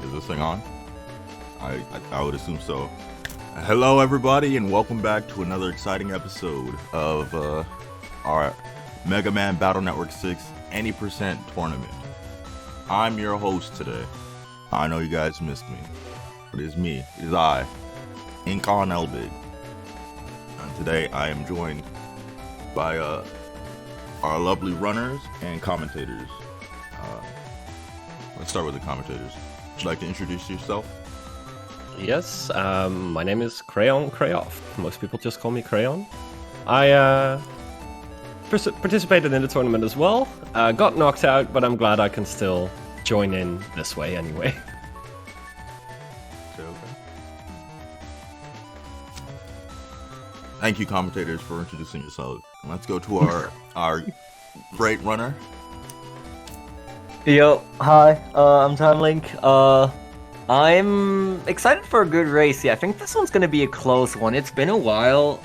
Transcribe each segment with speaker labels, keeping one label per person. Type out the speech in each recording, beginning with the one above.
Speaker 1: Is this thing on? I would assume so. Hello everybody and welcome back to another exciting episode of our Mega Man Battle Network 6 Any Percent Tournament. I'm your host today. I know you guys missed me, but it's me, it is I, Ink on Elbig. And today I am joined by our lovely runners and commentators. Let's start with the commentators. Would you like to introduce yourself?
Speaker 2: Yes, my name is Crayon Crayoff. Most people just call me Crayon. I participated in the tournament as well. Got knocked out, but I'm glad I can still join in this way anyway.
Speaker 1: Okay. Thank you, commentators, for introducing yourselves. Let's go to our great runner.
Speaker 3: Yo, hi, I'm Time Link. I'm excited for a good race. Yeah, I think this one's gonna be a close one. It's been a while,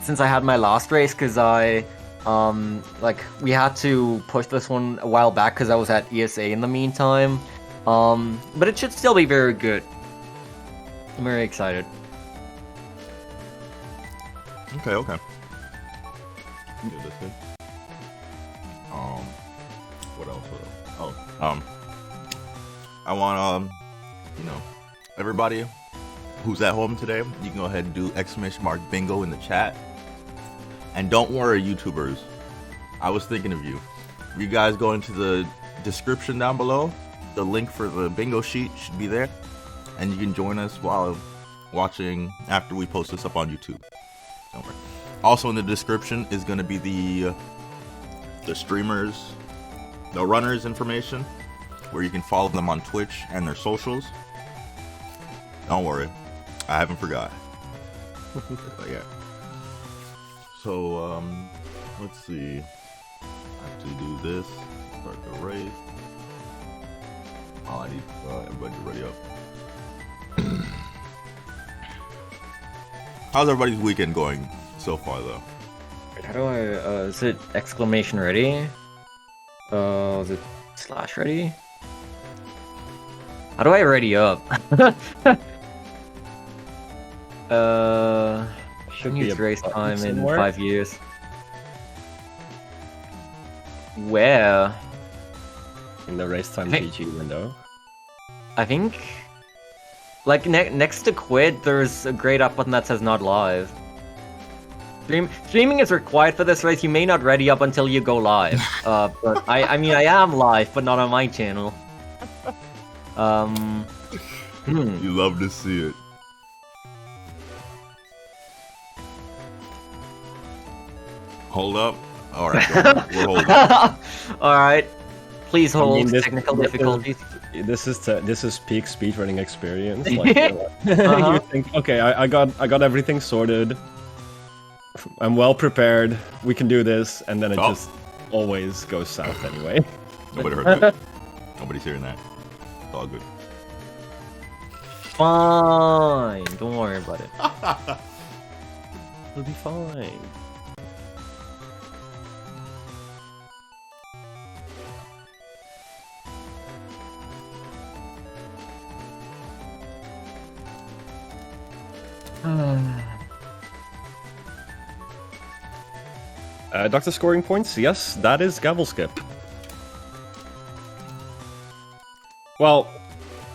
Speaker 3: since I had my last race, cause we had to push this one a while back because I was at ESA in the meantime. But it should still be very good. I'm very excited.
Speaker 1: Okay. Do this thing. What else? I want everybody who's at home today, you can go ahead and do !bingo in the chat. And don't worry, YouTubers, I was thinking of you. You guys go into the description down below. The link for the bingo sheet should be there, and you can join us while watching after we post this up on YouTube. Don't worry. Also in the description is going to be the streamers, the runners information, where you can follow them on Twitch and their socials. Don't worry, I haven't forgot. Yeah. So let's see. I have to do this. Start the race. I need everybody to ready up. How's everybody's weekend going so far, though?
Speaker 3: How do I, is it exclamation ready? Is it slash ready? How do I ready up? Shouldn't use race time in
Speaker 2: somewhere.
Speaker 3: 5 years. Where?
Speaker 2: In the race time
Speaker 3: Hey.
Speaker 2: GG window.
Speaker 3: I think, like next to quit, there's a grayed up button that says not live. Streaming is required for this race. You may not ready up until you go live. But I mean I am live, but not on my channel.
Speaker 1: You love to see it. Hold up. All right, we're holding.
Speaker 3: All right, please hold.
Speaker 2: I mean,
Speaker 3: Technical difficulties.
Speaker 2: This is peak speedrunning experience. Like,
Speaker 3: Uh-huh.
Speaker 2: you think, okay, I got everything sorted. I'm well prepared. We can do this, and then it just always goes south anyway.
Speaker 1: Nobody heard that. Nobody's hearing that. It's all good.
Speaker 3: Fine. Don't worry about it.
Speaker 2: It'll be fine. Doctor scoring points? Yes, that is gavel skip. Well,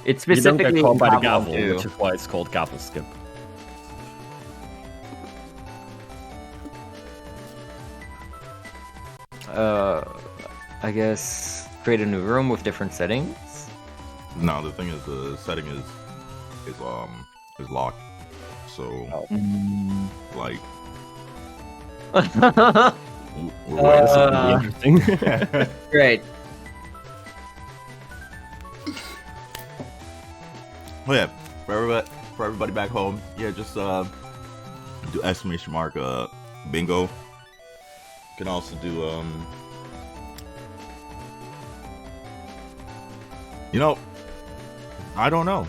Speaker 3: It's
Speaker 2: you don't
Speaker 3: specifically
Speaker 2: get caught by the
Speaker 3: gavel
Speaker 2: gavel,
Speaker 3: too.
Speaker 2: which is why it's called gavel skip.
Speaker 3: I guess create a new room with different settings.
Speaker 1: No, the thing is, the setting is locked. So like we're waiting.
Speaker 2: Interesting.
Speaker 3: Great.
Speaker 1: Oh yeah, for everybody back home, yeah, just do !bingo. You can also do I don't know.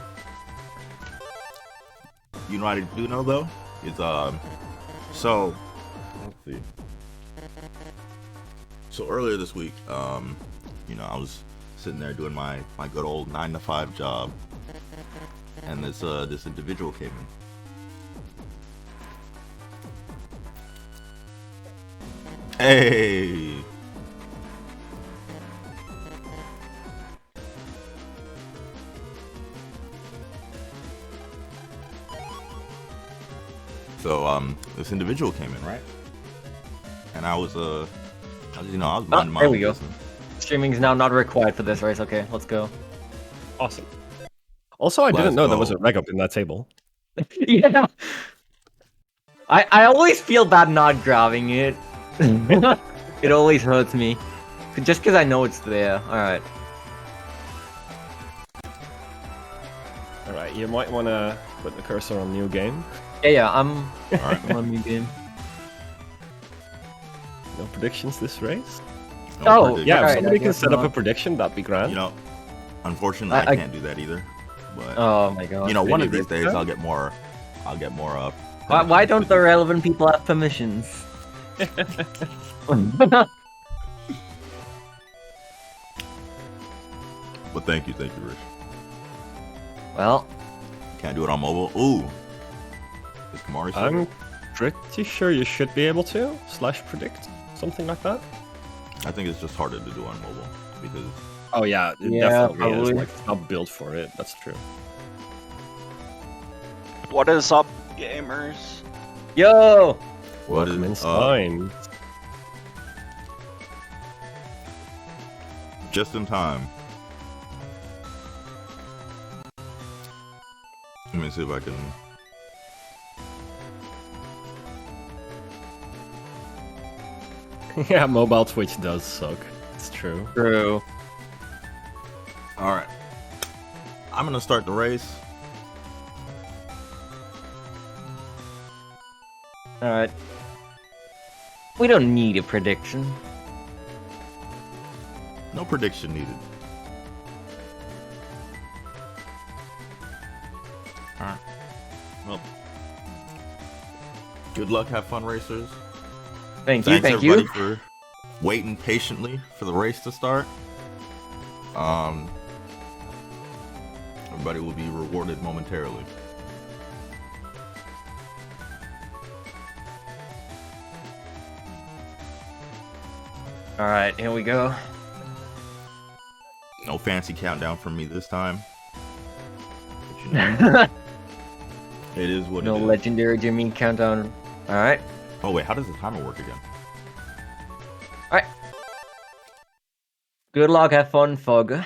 Speaker 1: You know what I do know though? Is so let's see. So earlier this week, I was sitting there doing my good old 9-to-5 job, and this individual came in. Hey. So this individual came in, right? And I was I was minding my
Speaker 3: there
Speaker 1: own
Speaker 3: we go.
Speaker 1: business.
Speaker 3: Streaming is now not required for this race. Okay, let's go.
Speaker 2: Awesome. Also, I didn't know there was a reg up in that table.
Speaker 3: Yeah. I always feel bad not grabbing it. It always hurts me. Just because I know it's there. Alright.
Speaker 2: Alright, you might want to put the cursor on new game.
Speaker 3: Yeah, I'm,
Speaker 1: Alright.
Speaker 3: I'm on new game.
Speaker 2: No predictions this race?
Speaker 1: No
Speaker 3: Oh,
Speaker 1: prediction.
Speaker 2: Yeah, if
Speaker 3: Alright,
Speaker 2: somebody
Speaker 3: I
Speaker 2: can
Speaker 3: guess
Speaker 2: set up a
Speaker 3: not.
Speaker 2: prediction, that'd be grand.
Speaker 1: You know, unfortunately, I can't do that either. But
Speaker 3: Oh my god.
Speaker 1: you know, one of
Speaker 2: Maybe
Speaker 1: these days
Speaker 2: Rich
Speaker 1: I'll get more.
Speaker 3: Why don't the relevant people have permissions?
Speaker 1: But thank you, Rich.
Speaker 3: Well,
Speaker 1: Can't do it on mobile. Ooh. Is Kamari still
Speaker 2: I'm
Speaker 1: there?
Speaker 2: pretty sure you should be able to /predict, something like that.
Speaker 1: I think it's just harder to do on mobile because
Speaker 2: Oh yeah, it
Speaker 3: Yeah,
Speaker 2: definitely
Speaker 3: probably.
Speaker 2: is. Like, it's not built for it. That's true.
Speaker 4: What is up, gamers?
Speaker 3: yo!
Speaker 1: what
Speaker 2: Welcome
Speaker 1: is
Speaker 2: inside.
Speaker 1: just in time. Let me see if I can.
Speaker 2: Yeah, mobile Twitch does suck. It's true.
Speaker 3: True.
Speaker 1: All right. I'm gonna start the race.
Speaker 3: Alright. We don't need a prediction.
Speaker 1: No prediction needed. All right. Well. Good luck. Have fun, racers.
Speaker 3: Thank you,
Speaker 1: Thanks
Speaker 3: thank
Speaker 1: everybody
Speaker 3: you.
Speaker 1: for waiting patiently for the race to start. Everybody will be rewarded momentarily.
Speaker 3: Alright, here we go.
Speaker 1: No fancy countdown from me this time. But you know, it is what
Speaker 3: No
Speaker 1: it is.
Speaker 3: legendary Jimmy countdown. Alright.
Speaker 1: Oh wait, how does the timer work again?
Speaker 3: Alright. Good luck, have fun, Fog.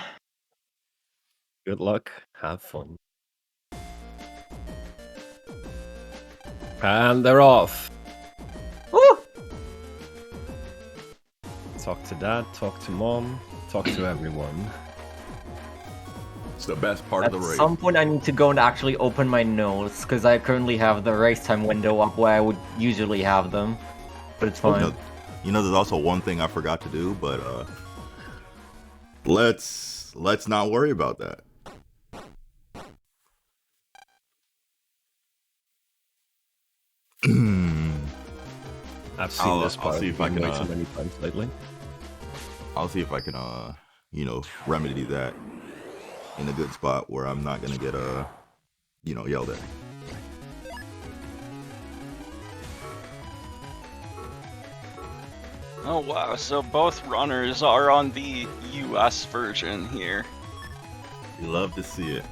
Speaker 2: Good luck. Have fun. And they're off.
Speaker 3: Woo!
Speaker 2: Talk to dad, talk to mom, talk to everyone.
Speaker 1: It's the best part
Speaker 3: At
Speaker 1: of the race.
Speaker 3: some point I need to go and actually open my notes, because I currently have the race time window up where I would usually have them. But it's fine.
Speaker 1: You know, there's also one thing I forgot to do, but let's not worry about that.
Speaker 2: I've seen this part
Speaker 1: see if I
Speaker 2: way
Speaker 1: can,
Speaker 2: too many times lately.
Speaker 1: I'll see if I can, remedy that in a good spot where I'm not gonna get yelled at.
Speaker 4: Oh wow, so both runners are on the US version here.
Speaker 1: We love to see it.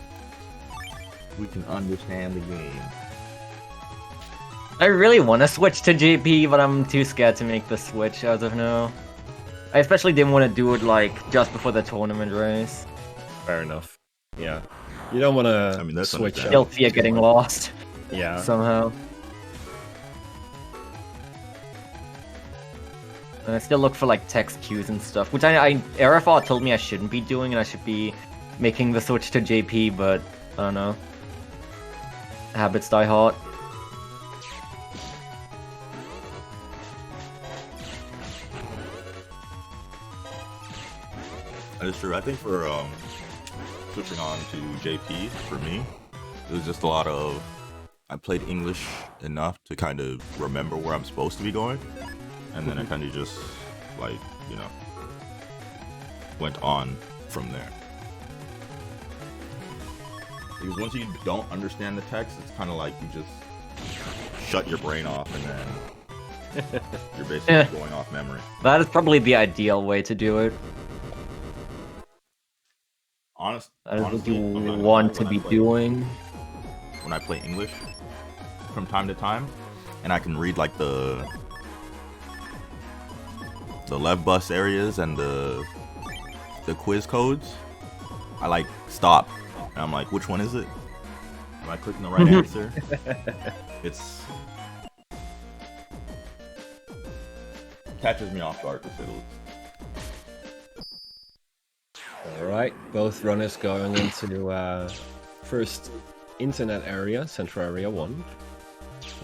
Speaker 1: We can understand the game.
Speaker 3: I really want to switch to JP, but I'm too scared to make the switch as of now. I especially didn't want to do it just before the tournament race.
Speaker 2: Fair enough. Yeah. You don't want to
Speaker 1: I mean, that's
Speaker 2: switch
Speaker 1: understandable.
Speaker 3: Still
Speaker 2: out.
Speaker 3: fear getting lost
Speaker 2: Yeah.
Speaker 3: somehow. And I still look for text cues and stuff, which RFR told me I shouldn't be doing, and I should be making the switch to JP, but I don't know. Habits die hard.
Speaker 1: That is true. I think for switching on to JP for me, it was just a lot of I played English enough to kind of remember where I'm supposed to be going, and then I kind of just went on from there. Because once you don't understand the text, it's kind of like you just shut your brain off and then you're basically going off memory.
Speaker 3: That is probably the ideal way to do it. That is what
Speaker 1: Honestly,
Speaker 3: you
Speaker 1: I'm not gonna
Speaker 3: want
Speaker 1: lie,
Speaker 3: to
Speaker 1: when I
Speaker 3: be
Speaker 1: play-
Speaker 3: doing.
Speaker 1: When I play English from time to time, and I can read like the left bus areas and the quiz codes, I like stop and I'm like, which one is it? Am I clicking the right answer? It's catches me off guard to say the least.
Speaker 2: Alright, both runners going into first internet area, central area 1.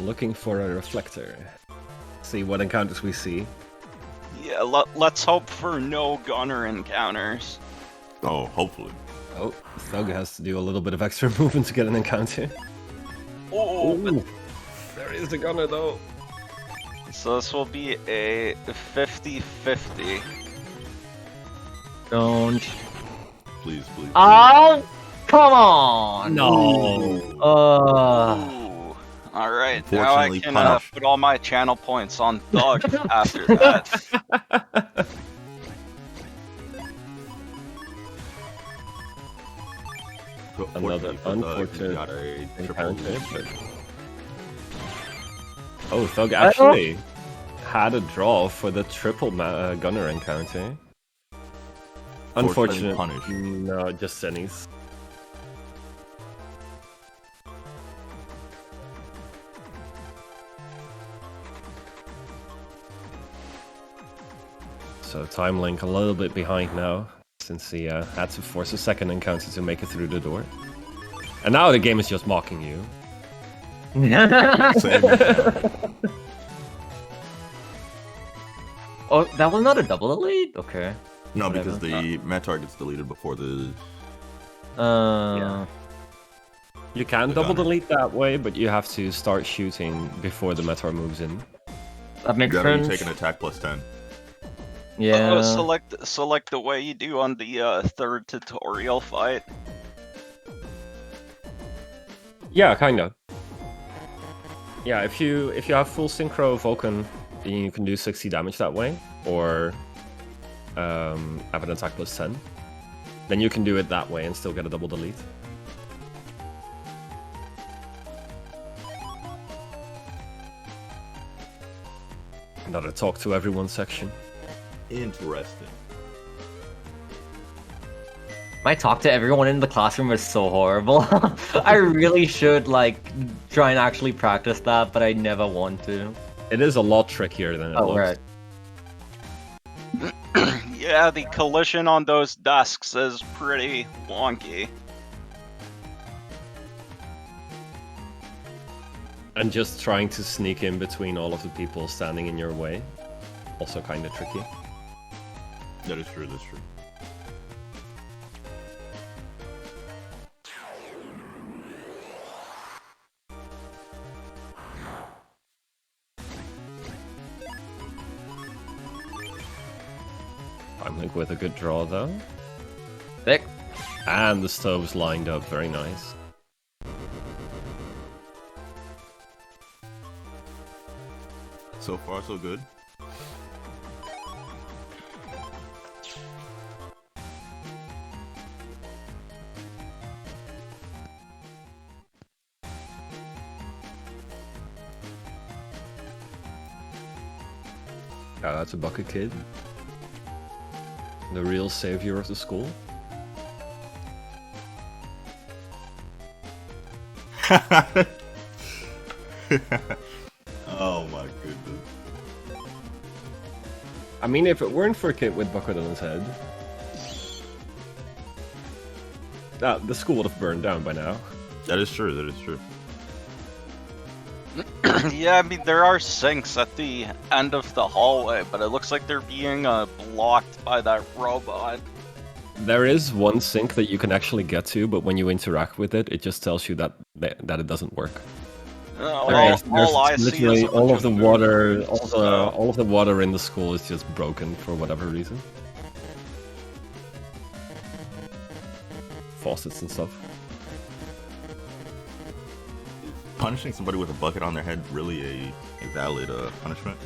Speaker 2: Looking for a reflector. See what encounters we see.
Speaker 4: Yeah, let's hope for no gunner encounters.
Speaker 1: Oh, hopefully.
Speaker 2: Oh, Thug has to do a little bit of extra movement to get an encounter.
Speaker 4: Oh,
Speaker 2: Ooh, there is the gunner though.
Speaker 4: so this will be a 50-50.
Speaker 3: Don't.
Speaker 1: Please, please.
Speaker 3: Oh, come on!
Speaker 2: No.
Speaker 4: Ooh. Alright, now I
Speaker 1: Unfortunately
Speaker 4: can
Speaker 1: punished.
Speaker 4: put all my channel points on Thug after that.
Speaker 2: Another unfortunate
Speaker 1: got a triple
Speaker 2: encounter, but... Oh, Thug actually had a draw for the triple gunner encounter.
Speaker 1: Unfortunately
Speaker 2: Unfortunate.
Speaker 1: punished.
Speaker 2: No, just Sennies. So Time Link a little bit behind now, since he had to force a second encounter to make it through the door. And now the game is just mocking you.
Speaker 1: Same.
Speaker 3: Oh, that was not a double delete? Okay.
Speaker 1: No, because
Speaker 3: Whatever.
Speaker 1: the Metar gets deleted before the.
Speaker 2: Yeah. You can
Speaker 1: The
Speaker 2: double
Speaker 1: gunner.
Speaker 2: delete that way, but you have to start shooting before the Meteor moves in.
Speaker 3: That makes
Speaker 1: You gotta
Speaker 3: sense.
Speaker 1: take an attack plus 10.
Speaker 3: Yeah.
Speaker 4: Select the way you do on the third tutorial fight.
Speaker 2: Yeah, kinda. Yeah, if you have full synchro Vulcan, then you can do 60 damage that way, or have an attack plus 10. Then you can do it that way and still get a double delete. Another talk to everyone section.
Speaker 1: Interesting.
Speaker 3: My talk to everyone in the classroom was so horrible. I really should like try and actually practice that, but I never want to.
Speaker 2: It is a lot trickier than it
Speaker 3: Oh,
Speaker 2: looks.
Speaker 3: right.
Speaker 4: Yeah, the collision on those desks is pretty wonky.
Speaker 2: And just trying to sneak in between all of the people standing in your way. Also kind of tricky.
Speaker 1: That is true, that's true.
Speaker 2: Time Link with a good draw though.
Speaker 3: Thick.
Speaker 2: And the stove's lined up, very nice.
Speaker 1: So far, so good.
Speaker 2: Yeah, that's a Bucket Kid. The real savior of the school.
Speaker 1: Oh my goodness.
Speaker 2: I mean, if it weren't for a kid with bucket on his head, the school would have burned down by now.
Speaker 1: That is true, that is true.
Speaker 4: Yeah, I mean, there are sinks at the end of the hallway, but it looks like they're being blocked by that robot.
Speaker 2: There is one sink that you can actually get to, but when you interact with it, it just tells you that it doesn't work.
Speaker 4: All I see
Speaker 2: literally
Speaker 4: is a
Speaker 2: all
Speaker 4: bunch
Speaker 2: of the
Speaker 4: food
Speaker 2: water,
Speaker 4: and
Speaker 2: all
Speaker 4: stuff.
Speaker 2: of the water in the school is just broken for whatever reason. Faucets and stuff.
Speaker 1: punishing somebody with a bucket on their head really a valid punishment?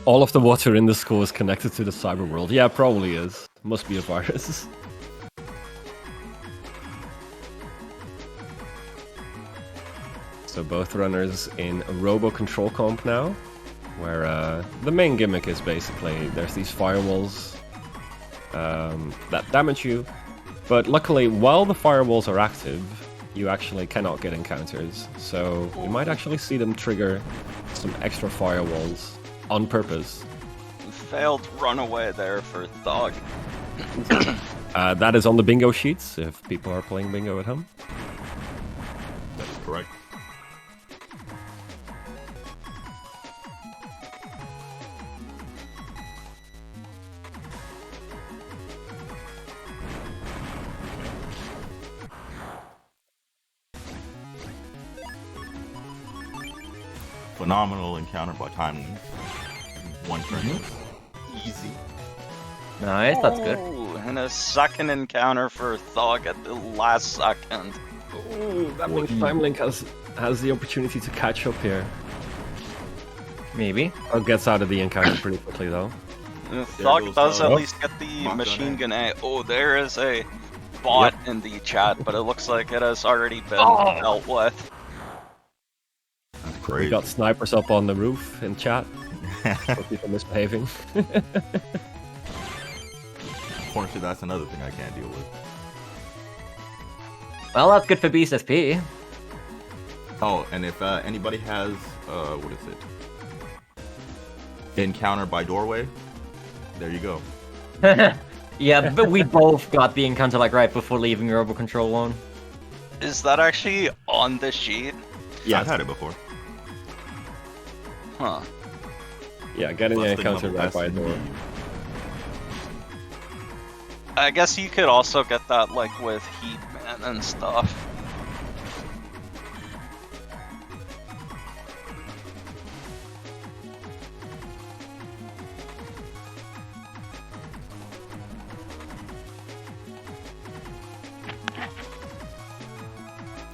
Speaker 2: All of the water in the school is connected to the cyber world. Yeah, probably is. Must be a virus. So both runners in a robo control comp now, where the main gimmick is basically there's these firewalls that damage you, but luckily while the firewalls are active, you actually cannot get encounters. So you might actually see them trigger some extra firewalls on purpose.
Speaker 4: Failed runaway there for Thug.
Speaker 2: That is on the bingo sheets if people are playing bingo at home.
Speaker 1: That is correct. Phenomenal encounter by timing. One turn. Easy.
Speaker 3: Nice, that's good.
Speaker 4: Ooh, and a second encounter for Thug at the last second.
Speaker 2: Ooh, that means Timelink has the opportunity to catch up here.
Speaker 3: Maybe.
Speaker 2: Or gets out of the encounter pretty quickly though.
Speaker 4: Thug
Speaker 1: goes,
Speaker 4: does at
Speaker 1: oh.
Speaker 4: least get the
Speaker 1: Mach
Speaker 4: machine
Speaker 1: gun
Speaker 4: gun A. Oh, there is a bot in the chat, but it looks like it has already been dealt with.
Speaker 1: That's
Speaker 2: We
Speaker 1: crazy.
Speaker 2: got snipers up on the roof in chat for people misbehaving.
Speaker 1: Unfortunately, that's another thing I can't deal with.
Speaker 3: Well, that's good for BSSP.
Speaker 1: Oh, and if anybody has, what is it? Encounter by doorway, there you go.
Speaker 3: Yeah, but we both got the encounter like right before leaving Robo Control 1.
Speaker 4: Is that actually on the sheet?
Speaker 1: Yeah, I've had it before.
Speaker 4: Huh.
Speaker 2: Yeah, getting an
Speaker 1: Busting
Speaker 2: encounter
Speaker 1: level
Speaker 2: right by a
Speaker 1: S.
Speaker 2: door.
Speaker 4: I guess you could also get that like with Heat Man and stuff.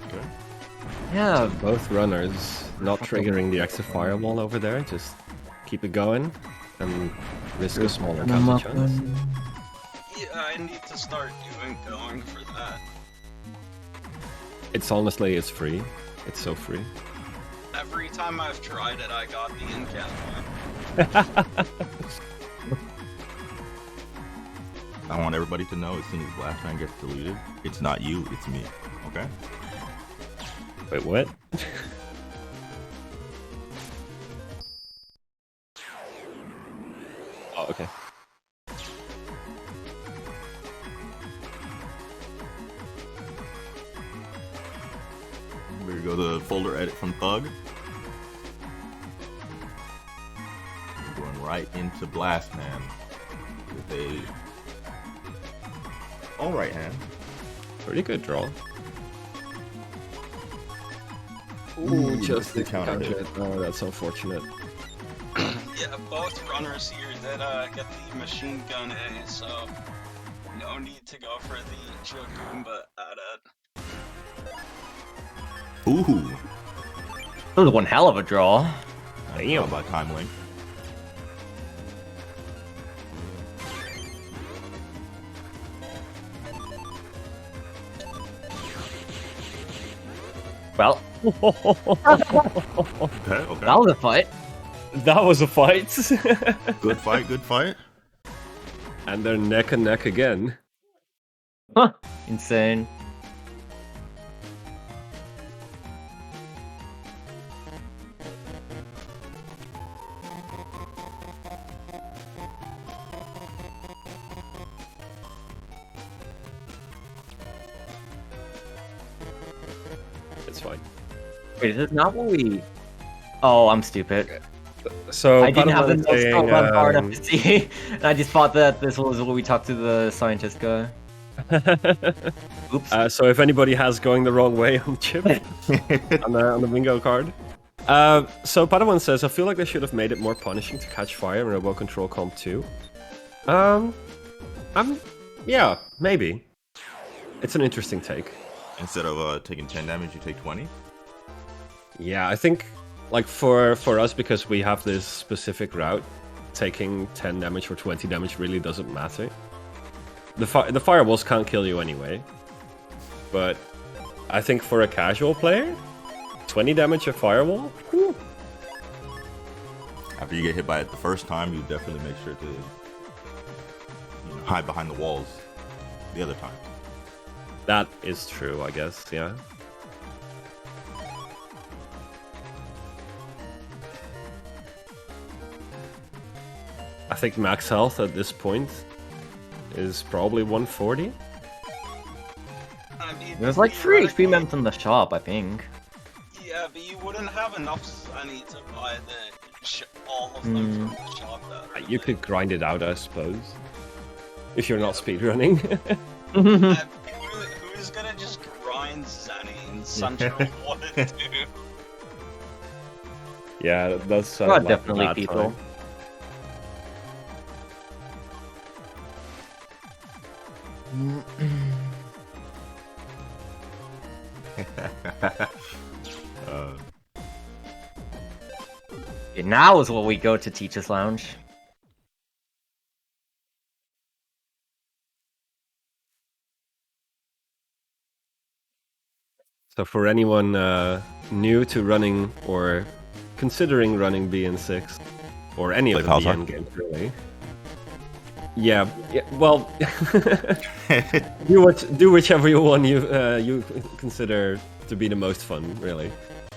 Speaker 1: Okay.
Speaker 3: Yeah,
Speaker 2: Both runners not triggering the extra firewall over there, just keep it going and risk a small encounter chance.
Speaker 4: Yeah, I need to start going for that.
Speaker 2: It's honestly, it's free. It's so free.
Speaker 4: Every time I've tried it, I got the encounter.
Speaker 1: I want everybody to know as soon as Blast Man gets deleted, it's not you, it's me. Okay?
Speaker 2: Wait, what? Oh, okay.
Speaker 1: There you go, the folder edit from Thug. We're going right into Blast Man with a all right hand.
Speaker 2: Pretty good draw.
Speaker 1: Ooh,
Speaker 2: just the
Speaker 1: counter
Speaker 2: counter
Speaker 1: hit.
Speaker 2: hit. Oh, that's unfortunate.
Speaker 4: Yeah, both runners here did get the machine gun A, so no need to go for the Jagumba at it.
Speaker 1: Ooh.
Speaker 3: that was one hell of a draw.
Speaker 1: Damn. By time link.
Speaker 3: Well,
Speaker 1: Okay, okay.
Speaker 3: that was a fight.
Speaker 2: That was a fight.
Speaker 1: Good fight, good fight.
Speaker 2: And they're neck and neck again.
Speaker 3: Huh. Insane.
Speaker 2: It's fine.
Speaker 3: Wait, is this not what we... Oh, I'm stupid.
Speaker 2: So
Speaker 3: I didn't have the
Speaker 2: Padawan's
Speaker 3: notes
Speaker 2: saying,
Speaker 3: scrolled down far enough to see. And I just thought that this was what we talked to the scientist guy. Oops.
Speaker 2: So if anybody has going the wrong way on the chip, on the bingo card. So Padawan says, I feel like they should have made it more punishing to catch fire in Robo Control Comp 2. Yeah, maybe. It's an interesting take.
Speaker 1: Instead of taking 10 damage, you take 20.
Speaker 2: Yeah, I think like for us, because we have this specific route, taking 10 damage or 20 damage really doesn't matter. The fireballs can't kill you anyway. But I think for a casual player, 20 damage a fireball? Whew.
Speaker 1: After you get hit by it the first time, you definitely make sure to hide behind the walls the other time.
Speaker 2: That is true, I guess, yeah. I think max health at this point is probably 140.
Speaker 4: I mean,
Speaker 3: There's like 3 HP
Speaker 4: theoretically-
Speaker 3: members in the shop, I think.
Speaker 4: Yeah, but you wouldn't have enough Sunny to buy all of them from the shop. That
Speaker 2: You could grind it out, I suppose. If you're not speedrunning.
Speaker 4: Who's gonna just grind Sunny in Central 1 and 2?
Speaker 2: Yeah, that does sound
Speaker 3: Well,
Speaker 2: like
Speaker 3: definitely
Speaker 2: a bad
Speaker 3: people.
Speaker 2: time.
Speaker 3: Okay, now is where we go to Teacher's Lounge.
Speaker 2: So for anyone new to running or considering running BN6, or any of the
Speaker 1: Like
Speaker 2: BN games really. Yeah, well, do whichever one you consider to be the most fun, really.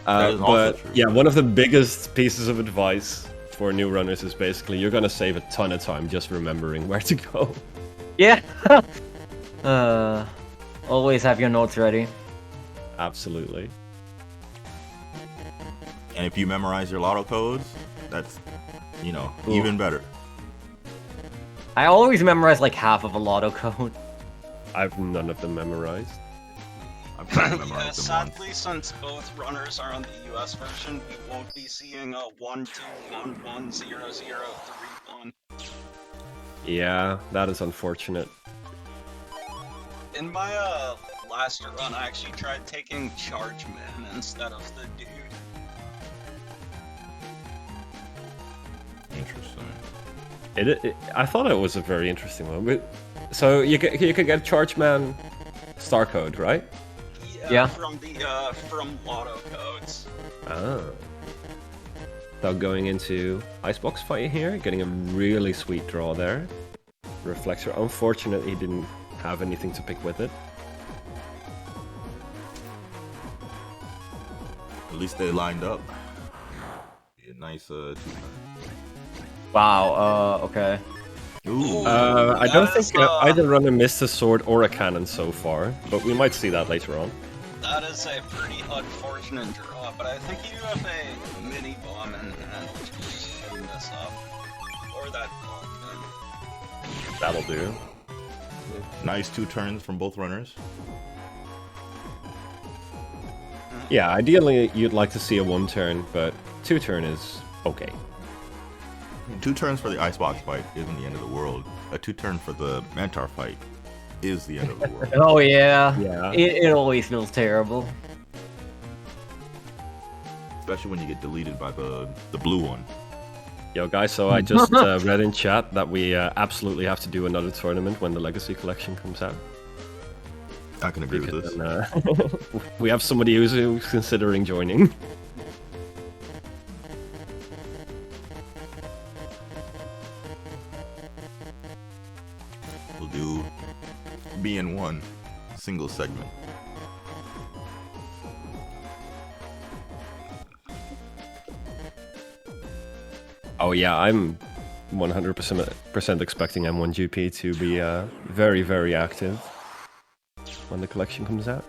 Speaker 1: That is also
Speaker 2: But
Speaker 1: true.
Speaker 2: yeah, one of the biggest pieces of advice for new runners is basically you're gonna save a ton of time just remembering where to go.
Speaker 3: Yeah. Always have your notes ready.
Speaker 2: Absolutely.
Speaker 1: And if you memorize your lotto codes, that's,
Speaker 2: Ooh.
Speaker 1: even better.
Speaker 3: I always memorize like half of a lotto code.
Speaker 2: I've none of them memorized.
Speaker 1: I'm trying to
Speaker 4: Yeah,
Speaker 1: memorize them
Speaker 4: sadly,
Speaker 1: once.
Speaker 4: since both runners are on the US version, we won't be seeing a 1 2 1 1 0 0 3 1.
Speaker 2: Yeah, that is unfortunate.
Speaker 4: In my last run, I actually tried taking Charge Man instead of the dude.
Speaker 1: Interesting.
Speaker 2: I thought it was a very interesting one. So you could get Charge Man star code, right?
Speaker 3: Yeah.
Speaker 4: From Lotto codes.
Speaker 2: Ah. So going into Icebox fight here, getting a really sweet draw there. Reflexor, unfortunately, he didn't have anything to pick with it.
Speaker 1: At least they lined up. Be a nice two-turn.
Speaker 3: Wow, okay.
Speaker 1: Ooh.
Speaker 2: I don't
Speaker 4: That is,
Speaker 2: think either runner missed a sword or a cannon so far, but we might see that later on.
Speaker 4: That is a pretty unfortunate draw, but I think you have a mini bomb in hand, which can just clean this up. Or that bomb.
Speaker 2: That'll do.
Speaker 1: Nice two turns from both runners.
Speaker 2: Yeah, ideally you'd like to see a one turn, but two turn is okay.
Speaker 1: Two turns for the Icebox fight isn't the end of the world. A two turn for the Mantar fight is the end of the world.
Speaker 3: Oh yeah.
Speaker 2: Yeah.
Speaker 3: It always feels terrible.
Speaker 1: Especially when you get deleted by the blue one.
Speaker 2: Yo guys, so I just read in chat that we absolutely have to do another tournament when the Legacy Collection comes out.
Speaker 1: I can agree with this.
Speaker 2: And, we have somebody who's considering joining.
Speaker 1: We'll do BN1 single segment.
Speaker 2: Oh yeah, I'm 100% expecting M1GP to be very, very active when the collection comes out.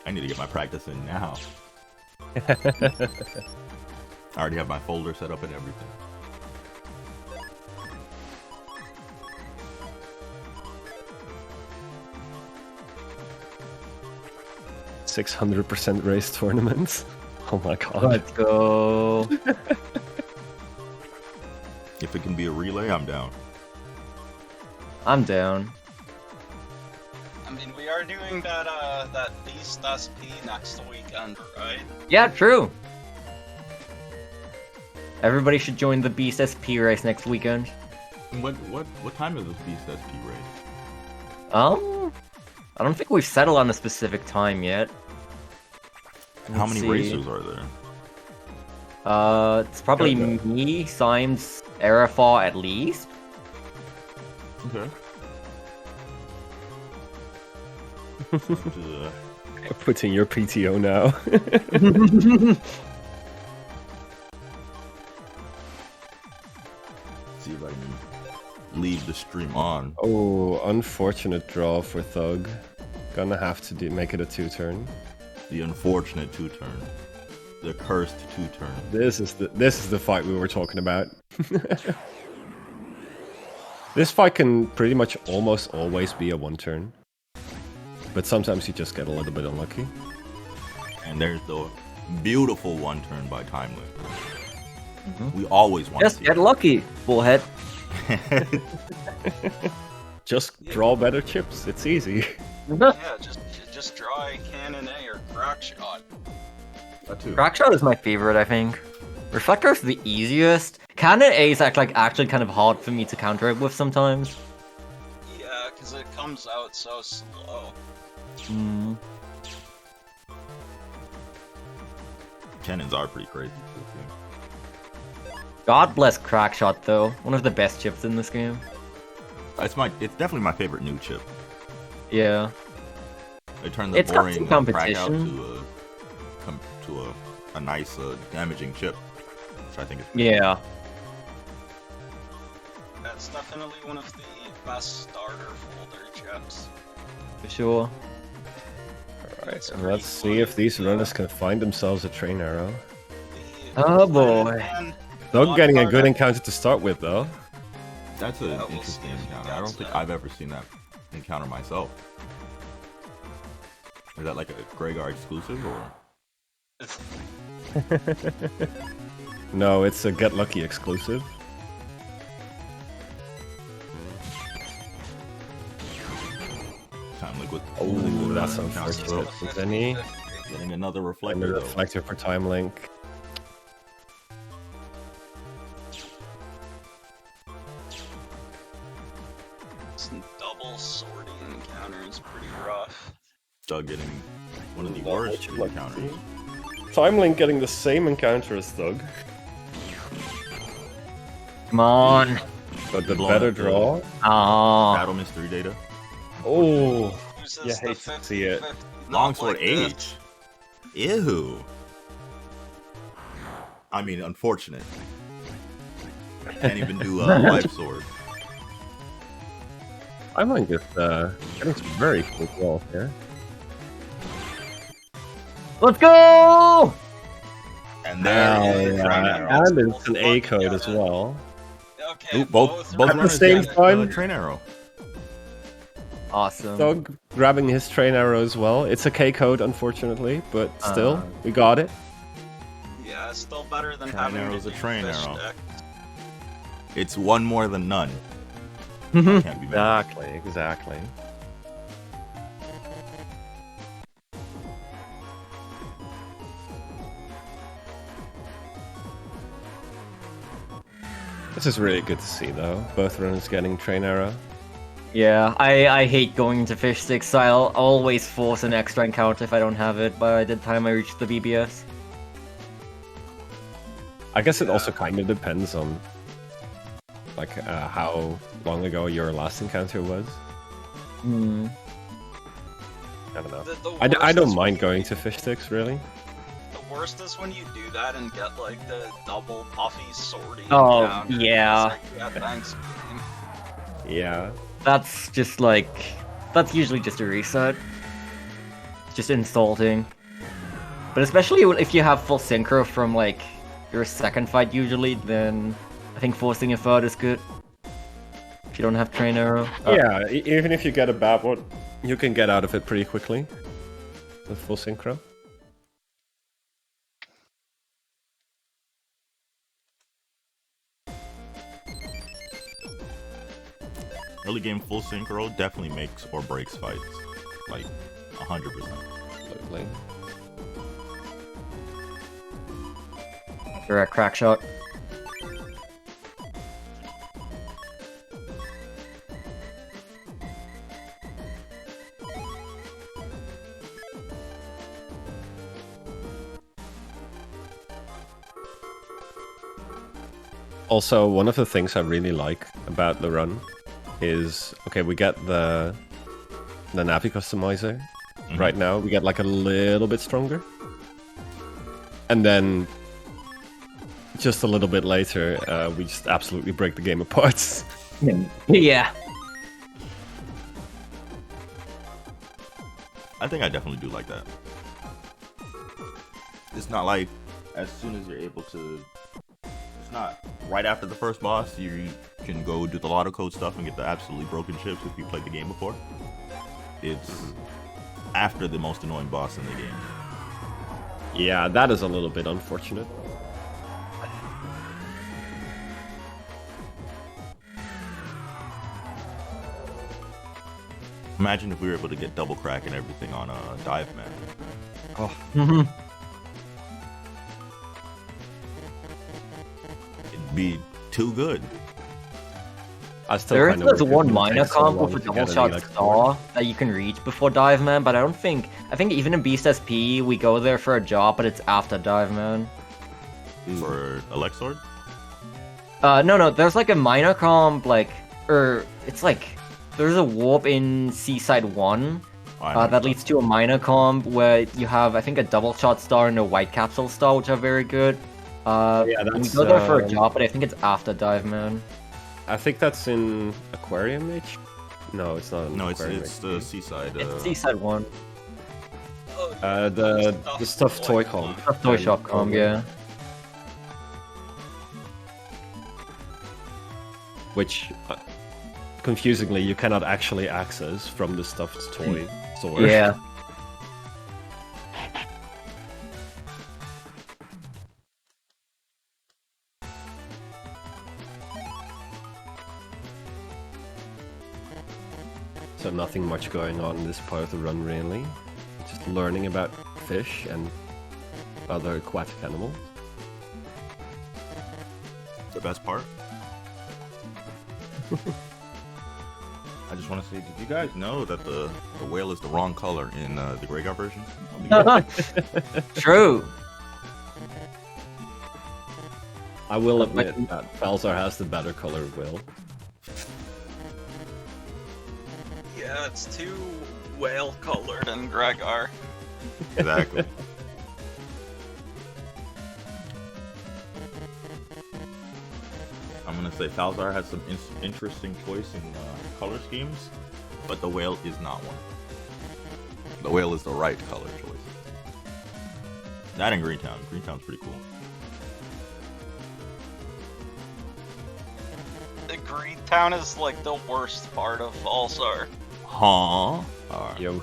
Speaker 1: I need to get my practice in now. I already have my folder set up and everything.
Speaker 2: %600% race tournaments. Oh my god.
Speaker 3: Let's go.
Speaker 1: If it can be a relay, I'm down.
Speaker 3: I'm down.
Speaker 4: I mean, we are doing that Beast SP next weekend, right?
Speaker 3: Yeah, true. Everybody should join the Beast SP race next weekend.
Speaker 1: What time is this Beast SP race?
Speaker 3: I don't think we've settled on a specific time yet.
Speaker 1: How
Speaker 3: Let's
Speaker 1: many
Speaker 3: see.
Speaker 1: racers are there?
Speaker 3: It's probably me, Symes, Aerofar at least.
Speaker 1: Okay.
Speaker 2: Putting your PTO now.
Speaker 1: See if I can leave the stream on.
Speaker 2: Oh, unfortunate draw for Thug. Gonna have to make it a 2-turn.
Speaker 1: The unfortunate 2-turn. The cursed 2-turn.
Speaker 2: This is the fight we were talking about. This fight can pretty much almost always be a 1-turn. But sometimes you just get a little bit unlucky.
Speaker 1: And there's the beautiful 1-turn by Timely. We always want
Speaker 3: Just
Speaker 1: to see
Speaker 3: get
Speaker 1: it.
Speaker 3: lucky, bullhead.
Speaker 2: Just draw better chips. It's easy.
Speaker 4: Yeah, just draw a Cannon A or Crack Shot.
Speaker 1: That too.
Speaker 3: Crackshot is my favorite, I think. Reflector is the easiest. Cannon A is actually kind of hard for me to counter it with sometimes.
Speaker 4: Yeah, because it comes out so slow.
Speaker 1: Cannons are pretty crazy.
Speaker 3: God bless Crackshot though. One of the best chips in this game.
Speaker 1: It's definitely my favorite new chip.
Speaker 3: Yeah.
Speaker 1: They turn the
Speaker 3: It's got
Speaker 1: boring
Speaker 3: some
Speaker 1: crack out
Speaker 3: competition.
Speaker 1: to a nice damaging chip, which I think is
Speaker 3: Yeah.
Speaker 4: That's definitely one of the best starter folder chips.
Speaker 3: For sure.
Speaker 2: Alright, so let's see if these runners can find themselves a train arrow.
Speaker 3: Oh, boy.
Speaker 2: Thug getting a good encounter to start with though.
Speaker 1: That's an
Speaker 4: Yeah, we'll
Speaker 1: interesting
Speaker 4: see if he
Speaker 1: encounter. I
Speaker 4: gets
Speaker 1: don't think
Speaker 4: that.
Speaker 1: I've ever seen that encounter myself. Is that like a Gregar exclusive or?
Speaker 2: No, it's a Get Lucky exclusive.
Speaker 1: Time liquid.
Speaker 2: Oh, that's
Speaker 1: Counts
Speaker 2: unfortunate.
Speaker 1: well.
Speaker 2: Is any
Speaker 1: Getting another
Speaker 2: and
Speaker 1: reflector
Speaker 2: the
Speaker 1: though.
Speaker 2: reflector for Time Link.
Speaker 4: Some double sorting encounter is pretty rough.
Speaker 1: Doug getting one of the worst encounters.
Speaker 2: Time Link getting the same encounter as Thug,
Speaker 3: Come on.
Speaker 2: but the
Speaker 1: Blowing
Speaker 2: better
Speaker 1: up the-
Speaker 2: draw.
Speaker 3: Ah.
Speaker 1: Battle mystery data.
Speaker 2: Oh,
Speaker 4: Uses
Speaker 2: you
Speaker 4: the
Speaker 2: hate to see it.
Speaker 4: 50-50
Speaker 1: Longsword
Speaker 4: not like
Speaker 1: H. Ew. I mean, unfortunate. Can't even do a life sword.
Speaker 2: Time Link is getting some very cool draws here.
Speaker 3: Let's go!
Speaker 1: And there is
Speaker 2: Oh,
Speaker 1: Train
Speaker 2: yeah.
Speaker 1: Arrow.
Speaker 2: And it's an A code as well.
Speaker 4: Okay,
Speaker 1: Ooh, both
Speaker 2: At the
Speaker 1: runners
Speaker 2: same
Speaker 1: get,
Speaker 2: time-
Speaker 1: Train Arrow.
Speaker 3: Awesome.
Speaker 2: Thug grabbing his train arrow as well. It's a K code, unfortunately, but still, we got it.
Speaker 4: Yeah, it's still better than
Speaker 1: Train
Speaker 4: having
Speaker 1: arrow's
Speaker 4: to
Speaker 1: a
Speaker 4: do
Speaker 1: train
Speaker 4: fish
Speaker 1: arrow.
Speaker 4: stick.
Speaker 1: It's one more than none. Can't be mad.
Speaker 2: Exactly. This is really good to see, though. Both runners getting train arrow.
Speaker 3: Yeah, I hate going into fish sticks, so I'll always force an extra encounter if I don't have it by the time I reach the BBS.
Speaker 2: I guess it also kind of depends on, like, how long ago your last encounter was.
Speaker 3: Hmm.
Speaker 2: I don't know.
Speaker 4: The
Speaker 2: I
Speaker 4: worst
Speaker 2: don't
Speaker 4: is
Speaker 2: mind
Speaker 4: when
Speaker 2: going
Speaker 4: you-
Speaker 2: to fish sticks, really.
Speaker 4: The worst is when you do that and get like the double puffy sortie.
Speaker 3: Oh,
Speaker 4: encounter.
Speaker 3: yeah.
Speaker 4: It's like, yeah, thanks. game.
Speaker 2: Yeah.
Speaker 3: That's just like... That's usually just a reset. Just insulting. But especially if you have full synchro from, like, your second fight usually, then I think forcing a third is good. If you don't have train arrow.
Speaker 2: Yeah, even if you get a bad one, you can get out of it pretty quickly. With full synchro.
Speaker 1: Early game full synchro definitely makes or breaks fights. like 100%.
Speaker 2: Absolutely.
Speaker 3: Direct crack shot.
Speaker 2: Also, one of the things I really like about the run is, okay, we get the Navi customizer. Right now, we get like a little bit stronger. And then, just a little bit later, we just absolutely break the game apart.
Speaker 3: Yeah.
Speaker 1: I think I definitely do like that. It's not like as soon as you're able to. It's not right after the first boss. You can go do the lotto code stuff and get the absolutely broken chips if you played the game before. It's after the most annoying boss in the game.
Speaker 2: Yeah, that is a little bit unfortunate.
Speaker 1: Imagine if we were able to get double crack and everything on Dive Man.
Speaker 2: Oh,
Speaker 1: It'd be too good.
Speaker 2: I still
Speaker 3: There
Speaker 2: kind
Speaker 3: is
Speaker 2: of
Speaker 3: one minor comp with a double shot star that you can reach before Dive Man, but I think even in Beast SP we go there for a job, but it's after Dive Man.
Speaker 1: For Elexord?
Speaker 3: No, there's like a minor comp, it's like there's a warp in Seaside 1 that leads to a minor comp where you have, I think, a double shot star and a white capsule star, which are very good.
Speaker 2: Yeah,
Speaker 3: we go there for a job, but I think it's after Dive Man.
Speaker 2: I think that's in Aquarium Age? No, it's not.
Speaker 1: No, it's the Seaside.
Speaker 3: It's Seaside 1.
Speaker 2: The stuffed toy comp.
Speaker 3: Stuffed toy shop comp, yeah.
Speaker 2: Which, confusingly, you cannot actually access from the stuffed toy store.
Speaker 3: Yeah.
Speaker 2: So nothing much going on in this part of the run, really. Just learning about fish and other aquatic animals.
Speaker 1: The best part. I just want to say, did you guys know that the whale is the wrong color in the Gregar version?
Speaker 3: True.
Speaker 2: I will admit that Balzar has the better color whale.
Speaker 4: Yeah, it's too whale colored in Gregar.
Speaker 1: Exactly. I'm gonna say Falzar has some interesting choice in color schemes, but the whale is not one. The whale is the right color choice. That in Greentown. Greentown's pretty cool.
Speaker 4: The Greentown is like the worst part of Falzar.
Speaker 1: Huh? Alright.
Speaker 2: Yo.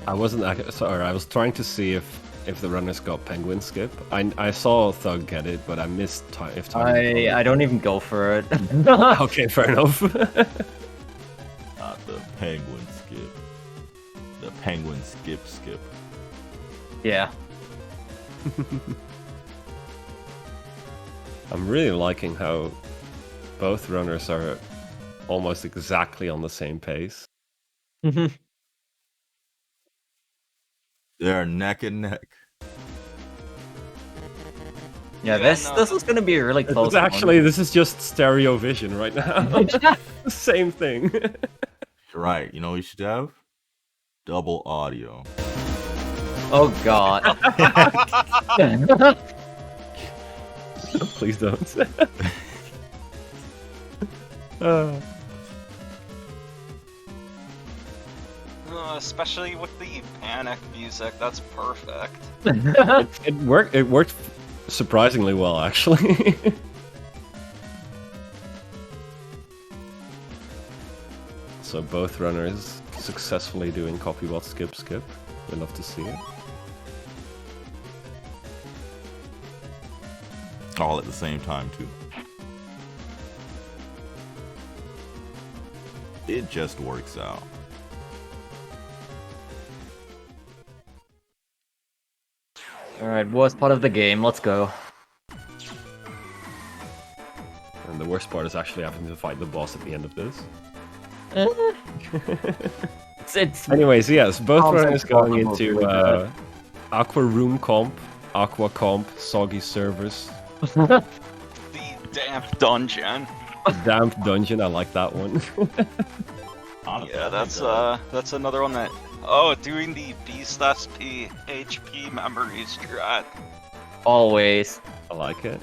Speaker 2: I wasn't sorry, I was trying to see if the runners got penguin skip. I saw Thug get it, but I missed if time.
Speaker 3: I don't even go for it.
Speaker 2: Okay, fair enough.
Speaker 1: Not the penguin skip. The penguin skip.
Speaker 3: Yeah.
Speaker 2: I'm really liking how both runners are almost exactly on the same pace.
Speaker 1: They're neck and neck.
Speaker 3: Yeah, this is gonna be a really close.
Speaker 2: This is just stereo vision right now. Same thing.
Speaker 1: You're right. You know what you should have? Double audio.
Speaker 3: Oh god.
Speaker 2: Please don't.
Speaker 4: Especially with the panic music, that's perfect.
Speaker 2: It worked. It worked surprisingly well, actually. So both runners successfully doing copybot skip. We love to see it.
Speaker 1: All at the same time, too. It just works out.
Speaker 3: Alright, worst part of the game, let's go.
Speaker 2: And the worst part is actually having to fight the boss at the end of this.
Speaker 3: It's
Speaker 2: Anyways, yes, both
Speaker 3: Comps
Speaker 2: runners
Speaker 3: and
Speaker 2: going
Speaker 3: Pokemon
Speaker 2: into
Speaker 3: with that.
Speaker 2: Aqua Room Comp, Aqua Comp, Soggy Servers,
Speaker 4: The damp dungeon.
Speaker 2: Damp Dungeon, I like that one.
Speaker 1: Honestly,
Speaker 4: Yeah,
Speaker 1: I think,
Speaker 4: that's another one that. Oh, doing the Beast SP HP memory strat.
Speaker 3: always.
Speaker 2: I like it.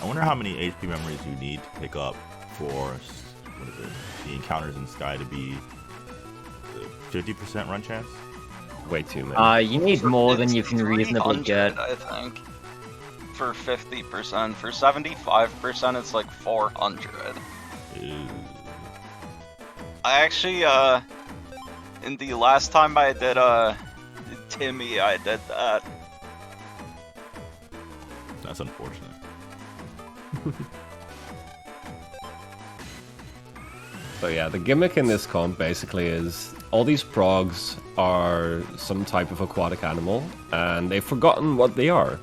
Speaker 1: I wonder how many HP memories you need to pick up for what is it? The encounters in Sky to be 50% run chance.
Speaker 2: Way too many.
Speaker 3: You need more than you
Speaker 4: It's
Speaker 3: can reasonably
Speaker 4: 300,
Speaker 3: get.
Speaker 4: I think. For 50%. For 75%, it's like 400.
Speaker 1: Ew.
Speaker 4: I actually, in the last time I did, Timmy, I did that.
Speaker 1: That's unfortunate.
Speaker 2: So yeah, the gimmick in this comp basically is all these progs are some type of aquatic animal, and they've forgotten what they are.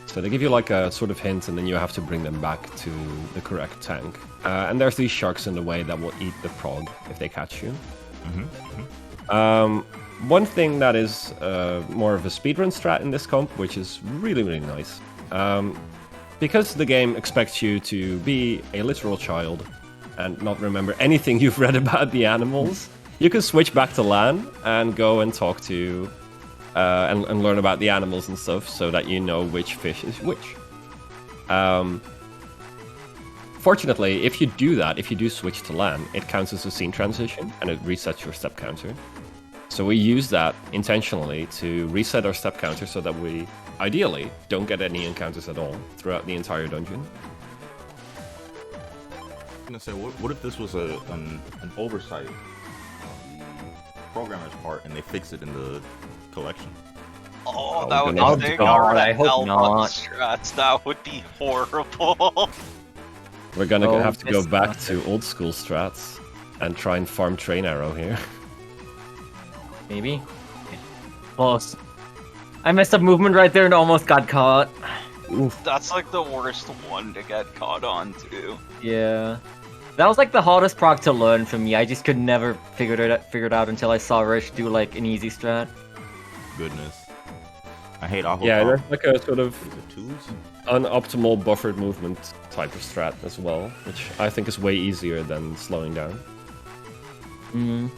Speaker 2: So they give you like a sort of hint, and then you have to bring them back to the correct tank. And there's these sharks in the way that will eat the prog if they catch you. One thing that is more of a speedrun strat in this comp, which is really, really nice. Because the game expects you to be a literal child and not remember anything you've read about the animals, you can switch back to LAN and go and talk to and learn about the animals and stuff so that you know which fish is which. Fortunately, if you do that, if you do switch to LAN, it counts as a scene transition and it resets your step counter. So we use that intentionally to reset our step counter so that we, ideally, don't get any encounters at all throughout the entire dungeon.
Speaker 1: I'm gonna say, what if this was an oversight on the programmer's part and they fix it in the collection?
Speaker 4: Oh,
Speaker 2: Oh,
Speaker 4: that would
Speaker 2: God,
Speaker 4: if they got rid
Speaker 3: I
Speaker 4: of
Speaker 3: hope
Speaker 4: L button
Speaker 3: not.
Speaker 4: strats, that would be horrible.
Speaker 2: We're gonna
Speaker 3: Oh,
Speaker 2: have to go
Speaker 3: this
Speaker 2: back
Speaker 3: sucks.
Speaker 2: to old school strats and try and farm Train Arrow here.
Speaker 3: Maybe? Close. I messed up movement right there and almost got caught.
Speaker 4: That's like the worst one to get caught on too.
Speaker 3: Yeah. That was like the hardest proc to learn for me. I just could never figure it out until I saw Rish do like an easy strat.
Speaker 1: Goodness. I hate Aqua.
Speaker 2: Yeah,
Speaker 1: Comp.
Speaker 2: there's like a sort of
Speaker 1: Is it twos?
Speaker 2: unoptimal buffered movement type of strat as well, which I think is way easier than slowing down.
Speaker 3: Mm.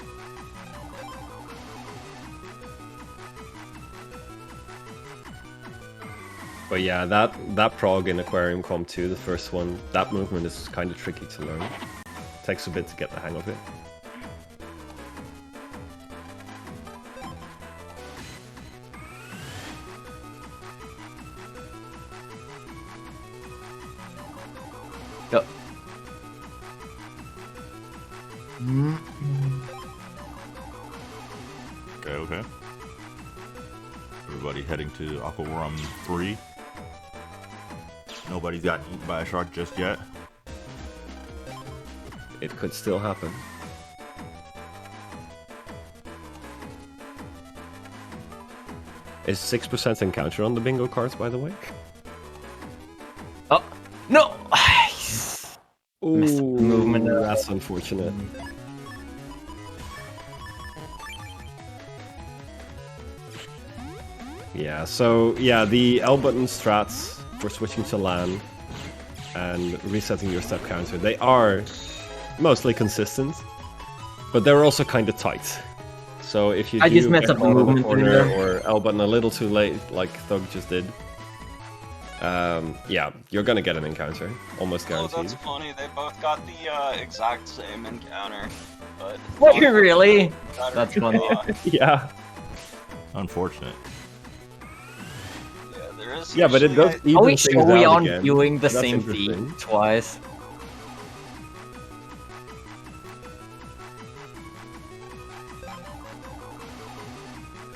Speaker 2: But yeah, that prog in Aquarium Comp 2, the first one, that movement is kind of tricky to learn. Takes a bit to get the hang of it.
Speaker 3: Yep.
Speaker 1: Okay. Everybody heading to Aquarum 3. Nobody's gotten eaten by a shark just yet.
Speaker 2: It could still happen. Is 6% encounter on the bingo cards, by the way?
Speaker 3: Oh no! Missed
Speaker 2: Ooh,
Speaker 3: movement.
Speaker 2: that's unfortunate. Yeah, so yeah, the L button strats for switching to LAN and resetting your step counter, they are mostly consistent, but they're also kind of tight. So if you
Speaker 3: I
Speaker 2: do
Speaker 3: just messed
Speaker 2: get
Speaker 3: up the
Speaker 2: caught in
Speaker 3: movement in
Speaker 2: corner
Speaker 3: there.
Speaker 2: or L button a little too late, like Thug just did, yeah, you're gonna get an encounter, almost
Speaker 4: Oh,
Speaker 2: guaranteed.
Speaker 4: that's funny. They both got the exact same encounter, but
Speaker 3: What, really?
Speaker 4: better
Speaker 3: That's
Speaker 4: draw.
Speaker 3: funny.
Speaker 2: Yeah,
Speaker 1: Unfortunate.
Speaker 4: Yeah, there is.
Speaker 2: yeah, but it
Speaker 4: usually
Speaker 2: does
Speaker 4: a-
Speaker 2: even
Speaker 3: Are we
Speaker 2: things
Speaker 3: sure we
Speaker 2: out
Speaker 3: aren't
Speaker 2: again.
Speaker 3: doing the
Speaker 2: That's
Speaker 3: same feat
Speaker 2: interesting.
Speaker 3: twice?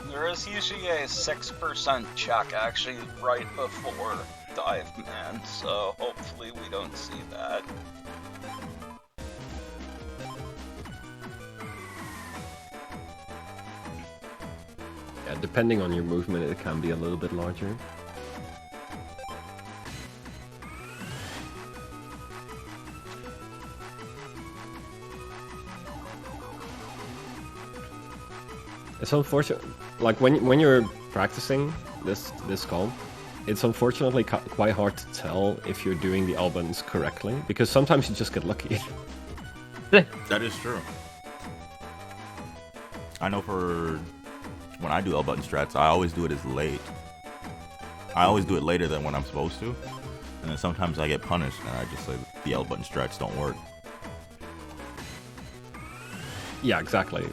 Speaker 4: There is usually a 6% check actually right before Dive Man, so hopefully we don't see that.
Speaker 2: Yeah, depending on your movement, it can be a little bit larger. It's unfortunate, like when you're practicing this comp, it's unfortunately quite hard to tell if you're doing the L buttons correctly, because sometimes you just get lucky.
Speaker 1: That is true. I know for when I do L button strats, I always do it as late. I always do it later than when I'm supposed to, and then sometimes I get punished, and I just say the L button strats don't work.
Speaker 2: Yeah, exactly.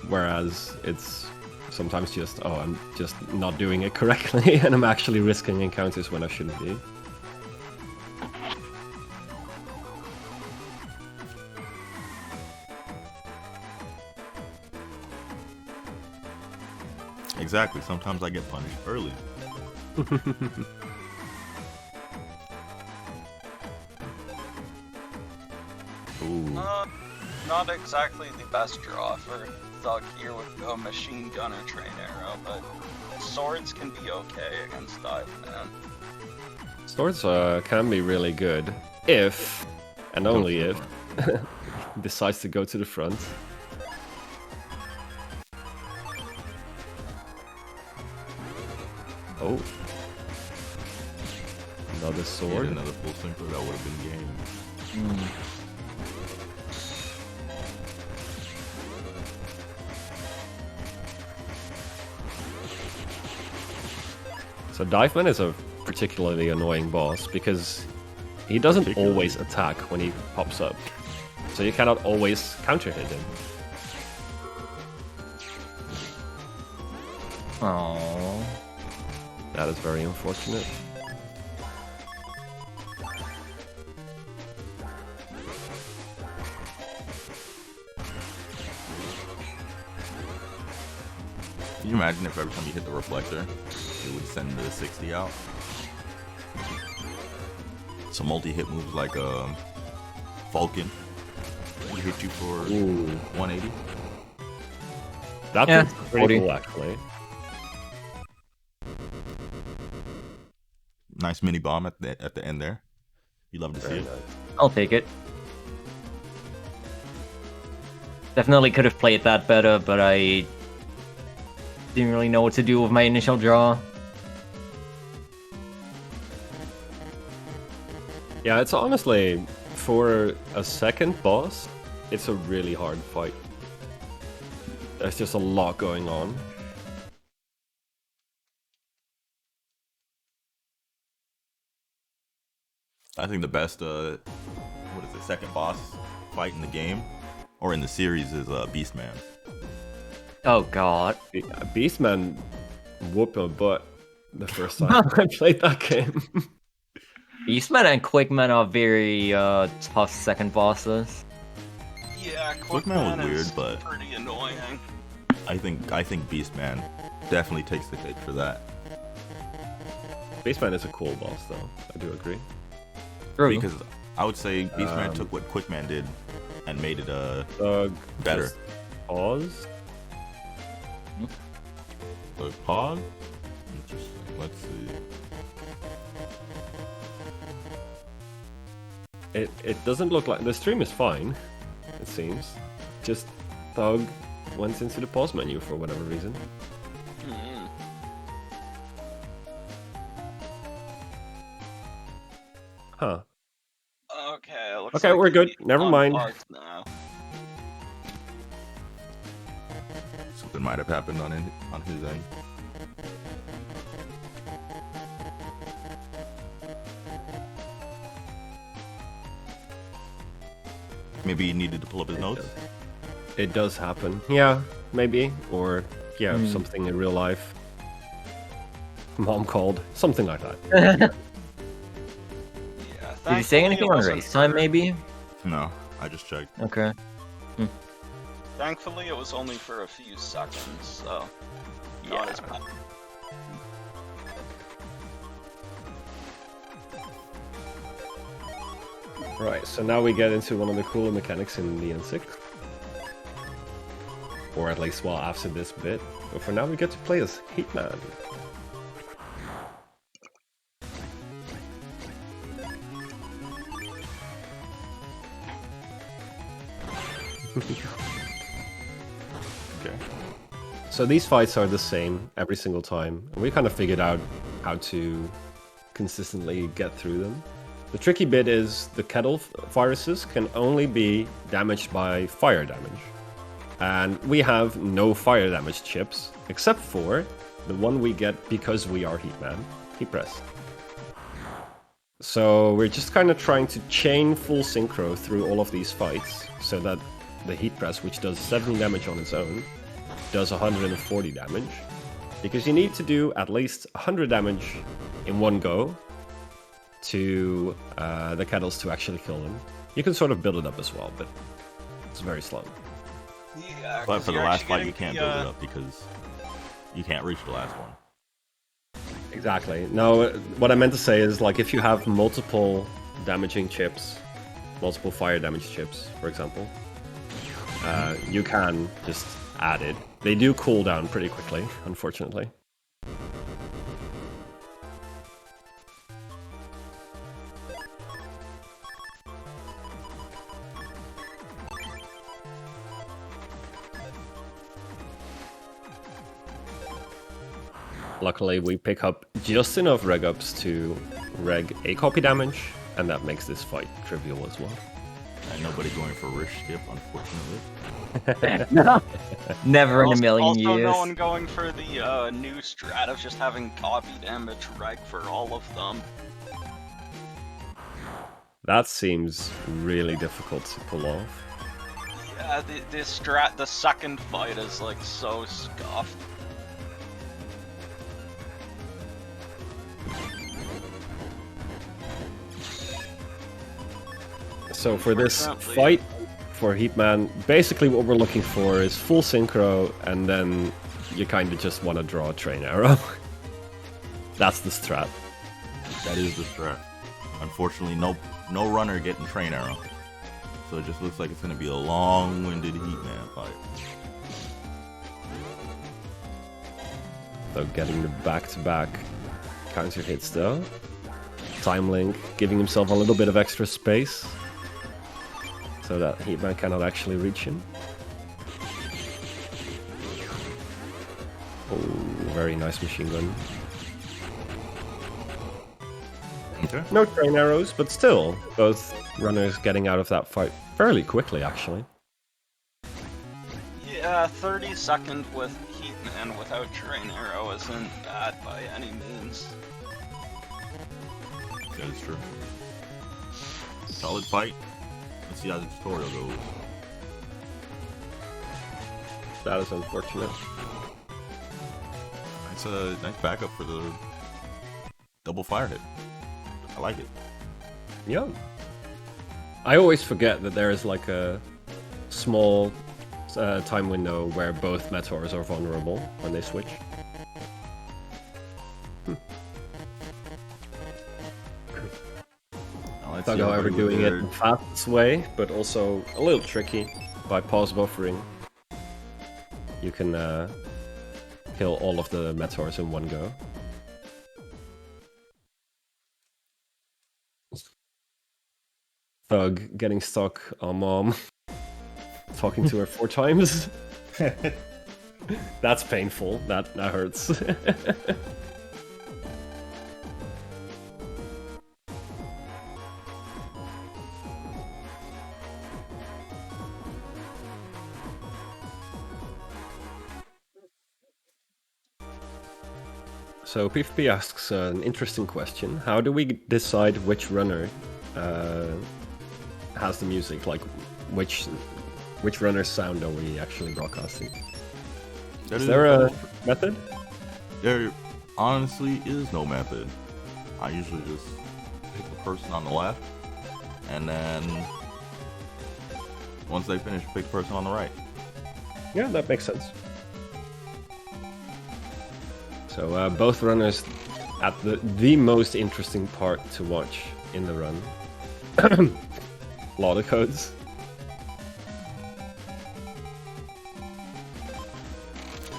Speaker 2: Whereas it's sometimes just, oh, I'm just not doing it correctly, and I'm actually risking encounters when I shouldn't be.
Speaker 1: Exactly. Sometimes I get punished early. Ooh.
Speaker 4: Not exactly the best draw for Thug here with a machine gun or train arrow, but swords can be okay against Dive Man.
Speaker 2: Swords can be really good if, and only if, he decides to go to the front. Oh. Another sword.
Speaker 1: Another full synchro, that would have been game.
Speaker 2: So Diveman is a particularly annoying boss because he doesn't always attack when he pops up. So you cannot always counter hit him.
Speaker 3: Aww.
Speaker 2: That is very unfortunate.
Speaker 1: Can you imagine if every time you hit the reflector, it would send the 60 out? Some multi-hit moves like Falcon would hit you for 180.
Speaker 2: That's pretty cool, actually.
Speaker 1: Nice mini bomb at the end there. You love to see it.
Speaker 3: I'll take it. Definitely could have played that better, but I didn't really know what to do with my initial draw.
Speaker 2: Yeah, it's honestly, for a second boss, it's a really hard fight. There's just a lot going on.
Speaker 1: I think the best, what is it, second boss fight in the game, or in the series is Beastman.
Speaker 3: Oh god.
Speaker 2: Beastman whooped my butt the first time I played that game.
Speaker 3: Beastman and Quickman are very tough second bosses.
Speaker 4: Yeah,
Speaker 1: Quickman was weird, but
Speaker 4: pretty annoying.
Speaker 1: I think Beastman definitely takes the cake for that.
Speaker 2: Beastman is a cool boss, though. I do agree.
Speaker 3: True.
Speaker 1: Because I would say Beastman took what Quickman did and made it better.
Speaker 2: Pause.
Speaker 1: Pause. Interesting. Let's see.
Speaker 2: It doesn't look like the stream is fine. It seems. Just Thug went into the pause menu for whatever reason. Huh.
Speaker 4: Okay, looks
Speaker 2: Okay,
Speaker 4: like
Speaker 2: we're good.
Speaker 4: he's
Speaker 2: Never
Speaker 4: on
Speaker 2: mind.
Speaker 4: parts now.
Speaker 1: Something might have happened on his end. Maybe he needed to pull up his notes.
Speaker 2: It does happen. Yeah, maybe. Or, yeah, something in real life. Mom called. Something like that.
Speaker 4: Yeah,
Speaker 3: Did you say anything on race time, maybe?
Speaker 1: No, I just checked.
Speaker 3: Okay.
Speaker 4: Thankfully, it was only for a few seconds, so not as bad.
Speaker 2: Right, so now we get into one of the cooler mechanics in BN6. or at least well after this bit. But for now, we get to play as Hitman.
Speaker 1: Okay.
Speaker 2: So these fights are the same every single time, and we kind of figured out how to consistently get through them. The tricky bit is the kettle viruses can only be damaged by fire damage. And we have no fire damage chips, except for the one we get because we are Heatman, Heat Press. So we're just kind of trying to chain full synchro through all of these fights, so that the Heat Press, which does 70 damage on its own, does 140 damage. Because you need to do at least 100 damage in one go to the kettles to actually kill them. You can sort of build it up as well, but it's very slow.
Speaker 4: Yeah,
Speaker 1: But for the
Speaker 4: you're
Speaker 1: last
Speaker 4: actually
Speaker 1: fight, you
Speaker 4: getting
Speaker 1: can't build it up because you can't reach the last one.
Speaker 2: Exactly. No, what I meant to say is, like, if you have multiple damaging chips, multiple fire damage chips, for example, you can just add it. They do cool down pretty quickly, unfortunately. Luckily, we pick up just enough reg ups to reg a copy damage, and that makes this fight trivial as well.
Speaker 1: And nobody going for Rish Skip, unfortunately.
Speaker 3: Never in a
Speaker 4: also,
Speaker 3: million
Speaker 4: also
Speaker 3: years.
Speaker 4: no one going for the new strat of just having copy damage reg for all of them.
Speaker 2: That seems really difficult to pull off.
Speaker 4: Yeah, the second fight is like so scuffed.
Speaker 2: So for this
Speaker 4: Unfortunately.
Speaker 2: fight for Heatman, basically what we're looking for is full synchro, and then you kind of just want to draw a train arrow. That's the strat.
Speaker 1: That is the strat. Unfortunately, no runner getting train arrow. So it just looks like it's going to be a long-winded Heatman fight.
Speaker 2: So getting the back-to-back counter hits though. Time Link giving himself a little bit of extra space so that Heatman cannot actually reach him. Oh, very nice machine gun.
Speaker 1: Okay.
Speaker 2: No train arrows, but still, both runners getting out of that fight fairly quickly, actually.
Speaker 4: Yeah, 30-second with Heatman without train arrow isn't bad by any means.
Speaker 1: That is true. Solid fight. Let's see how the tutorial goes.
Speaker 2: That is unfortunate.
Speaker 1: It's a nice backup for the double fire hit. I like it.
Speaker 2: Yeah. I always forget that there is like a small time window where both meteors are vulnerable when they switch.
Speaker 1: Now let's
Speaker 2: Thug,
Speaker 1: see
Speaker 2: however,
Speaker 1: everybody with
Speaker 2: doing it
Speaker 1: their-
Speaker 2: the fastest way, but also a little tricky by pause buffering. You can kill all of the meteors in one go. Thug getting stuck on Mom, talking to her 4 times. That's painful. That hurts. So PvP asks an interesting question. How do we decide which runner has the music? Like, which runner's sound are we actually broadcasting?
Speaker 1: That
Speaker 2: Is there a
Speaker 1: that is-
Speaker 2: method?
Speaker 1: There honestly is no method. I usually just pick the person on the left, and then once they finish, pick the person on the right.
Speaker 2: Yeah, that makes sense. So both runners at the most interesting part to watch in the run. Lot of codes.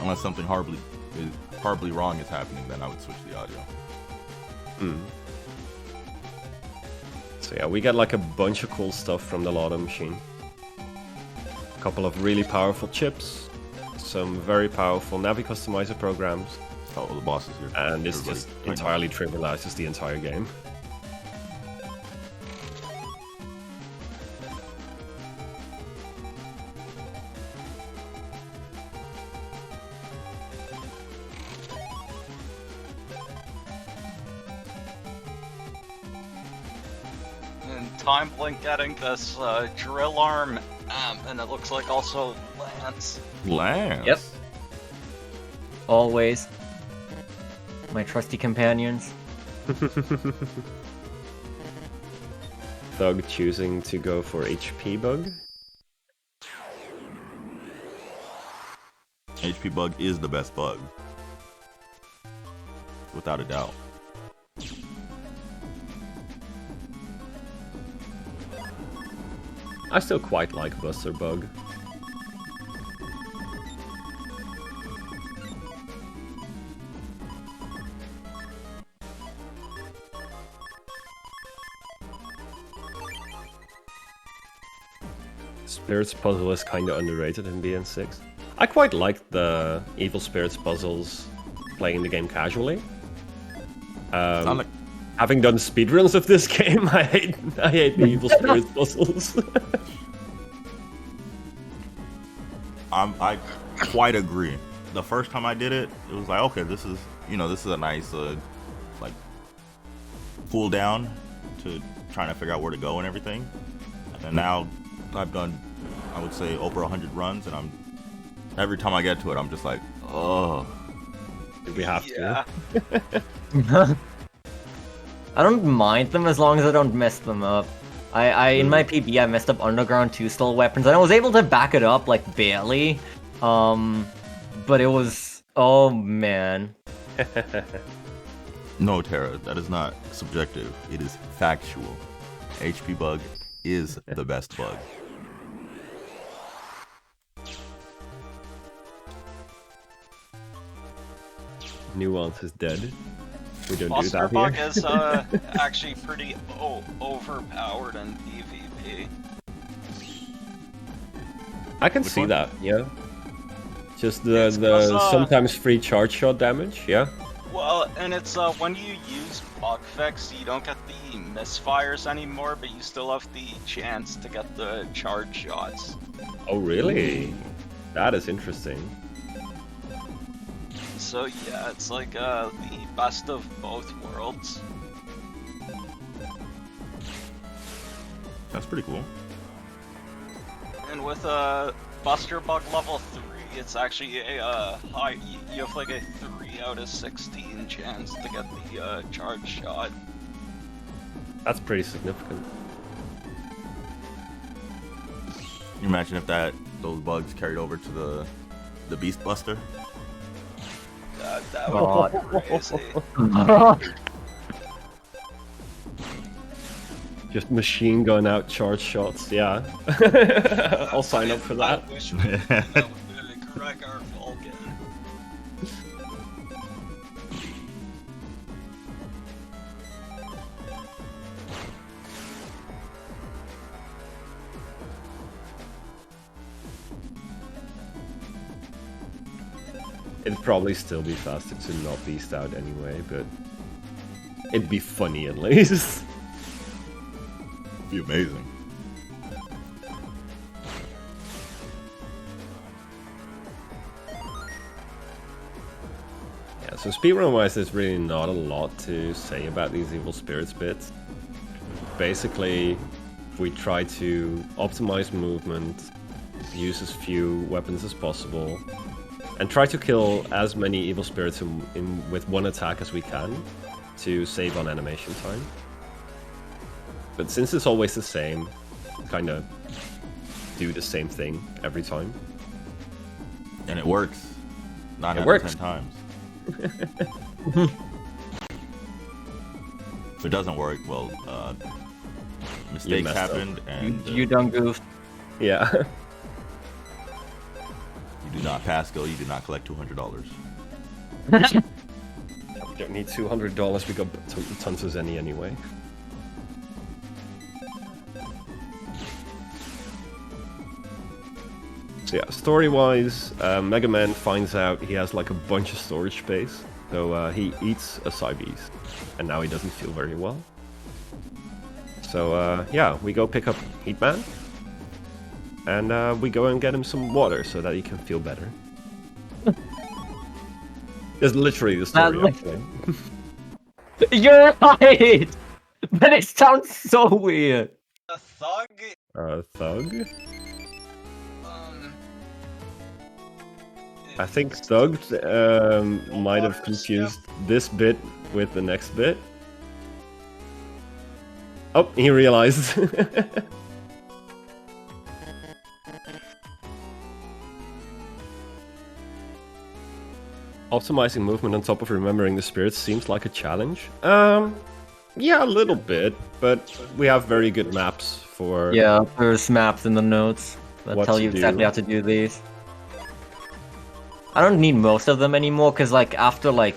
Speaker 1: Unless something horribly wrong is happening, then I would switch the audio.
Speaker 2: So yeah, we get like a bunch of cool stuff from the Lotto machine. A couple of really powerful chips, some very powerful Navi customizer programs,
Speaker 1: Oh, the boss is here.
Speaker 2: and this
Speaker 1: Everybody,
Speaker 2: just
Speaker 1: right now.
Speaker 2: entirely trivializes the entire game.
Speaker 4: And Time Blink getting this drill arm, and it looks like also Lance.
Speaker 1: Lance.
Speaker 3: Yep. Always. My trusty companions.
Speaker 2: Thug choosing to go for HP bug.
Speaker 1: HP bug is the best bug. Without a doubt.
Speaker 2: I still quite like Buster Bug. Spirits puzzle is kinda underrated in BN6. I quite like the Evil Spirits puzzles playing the game casually.
Speaker 1: Not like-
Speaker 2: Having done speedruns of this game, I hate the Evil Spirits puzzles.
Speaker 1: I quite agree. The first time I did it, it was like, okay, this is a nice like cool down to trying to figure out where to go and everything. And now I've done, I would say, over 100 runs, and every time I get to it, I'm just like, oh.
Speaker 2: We have to.
Speaker 4: Yeah.
Speaker 3: I don't mind them as long as I don't mess them up. I in my PB I messed up Underground 2 style weapons and I was able to back it up like barely. But it was, oh man.
Speaker 1: No, Tara, that is not subjective. It is factual. HP bug is the best bug.
Speaker 2: Nuance is dead. We don't do
Speaker 4: Buster
Speaker 2: that
Speaker 4: Bug
Speaker 2: here.
Speaker 4: is actually pretty overpowered in PvP.
Speaker 2: I can
Speaker 1: Which
Speaker 2: see
Speaker 1: one?
Speaker 2: that, yeah. Just the
Speaker 4: It's 'cause,
Speaker 2: sometimes free charge shot damage, yeah.
Speaker 4: Well, and it's when you use bug fix, you don't get the misfires anymore, but you still have the chance to get the charge shots.
Speaker 2: Oh really? That is interesting.
Speaker 4: So yeah, it's like the best of both worlds.
Speaker 1: That's pretty cool.
Speaker 4: And with Buster Bug level 3, it's actually a high. You have like a 3 out of 16 chance to get the charge shot.
Speaker 2: That's pretty significant.
Speaker 1: Can you imagine if those bugs carried over to the Beast Buster?
Speaker 4: That would be crazy.
Speaker 2: Just machine gun out charge shots, yeah. I'll sign up for that.
Speaker 4: I wish we could do that with Gregar Vulcan.
Speaker 2: It'd probably still be faster to not beast out anyway, but it'd be funny at least.
Speaker 1: Be amazing.
Speaker 2: Yeah, so speedrun-wise, there's really not a lot to say about these Evil Spirits bits. Basically, we try to optimize movement, use as few weapons as possible, and try to kill as many Evil Spirits with one attack as we can to save on animation time. But since it's always the same, kind of do the same thing every time.
Speaker 1: And it works. 9
Speaker 2: It
Speaker 1: out
Speaker 2: works.
Speaker 1: of 10 times. If it doesn't work, well, mistakes
Speaker 2: messed up.
Speaker 1: happened, and
Speaker 3: You done goofed.
Speaker 2: Yeah.
Speaker 1: you do not Pascal, you did not collect $200.
Speaker 2: We don't need $200, we got tons of Zenny anyway. So yeah, story-wise, Mega Man finds out he has like a bunch of storage space, so he eats a Cybeast, and now he doesn't feel very well. So yeah, we go pick up Heatman, and we go and get him some water so that he can feel better. That's literally the story, actually.
Speaker 3: You're right! But it sounds so weird.
Speaker 4: A thug?
Speaker 2: Thug?
Speaker 4: Um...
Speaker 2: I think Thug might have confused this bit with the next bit. Oh, he realized. Optimizing movement on top of remembering the spirits seems like a challenge. Yeah, a little bit, but we have very good maps for...
Speaker 3: Yeah, there's maps in the notes that
Speaker 2: What
Speaker 3: tell
Speaker 2: to
Speaker 3: you
Speaker 2: do.
Speaker 3: exactly how to do these. I don't need most of them anymore, because like after like...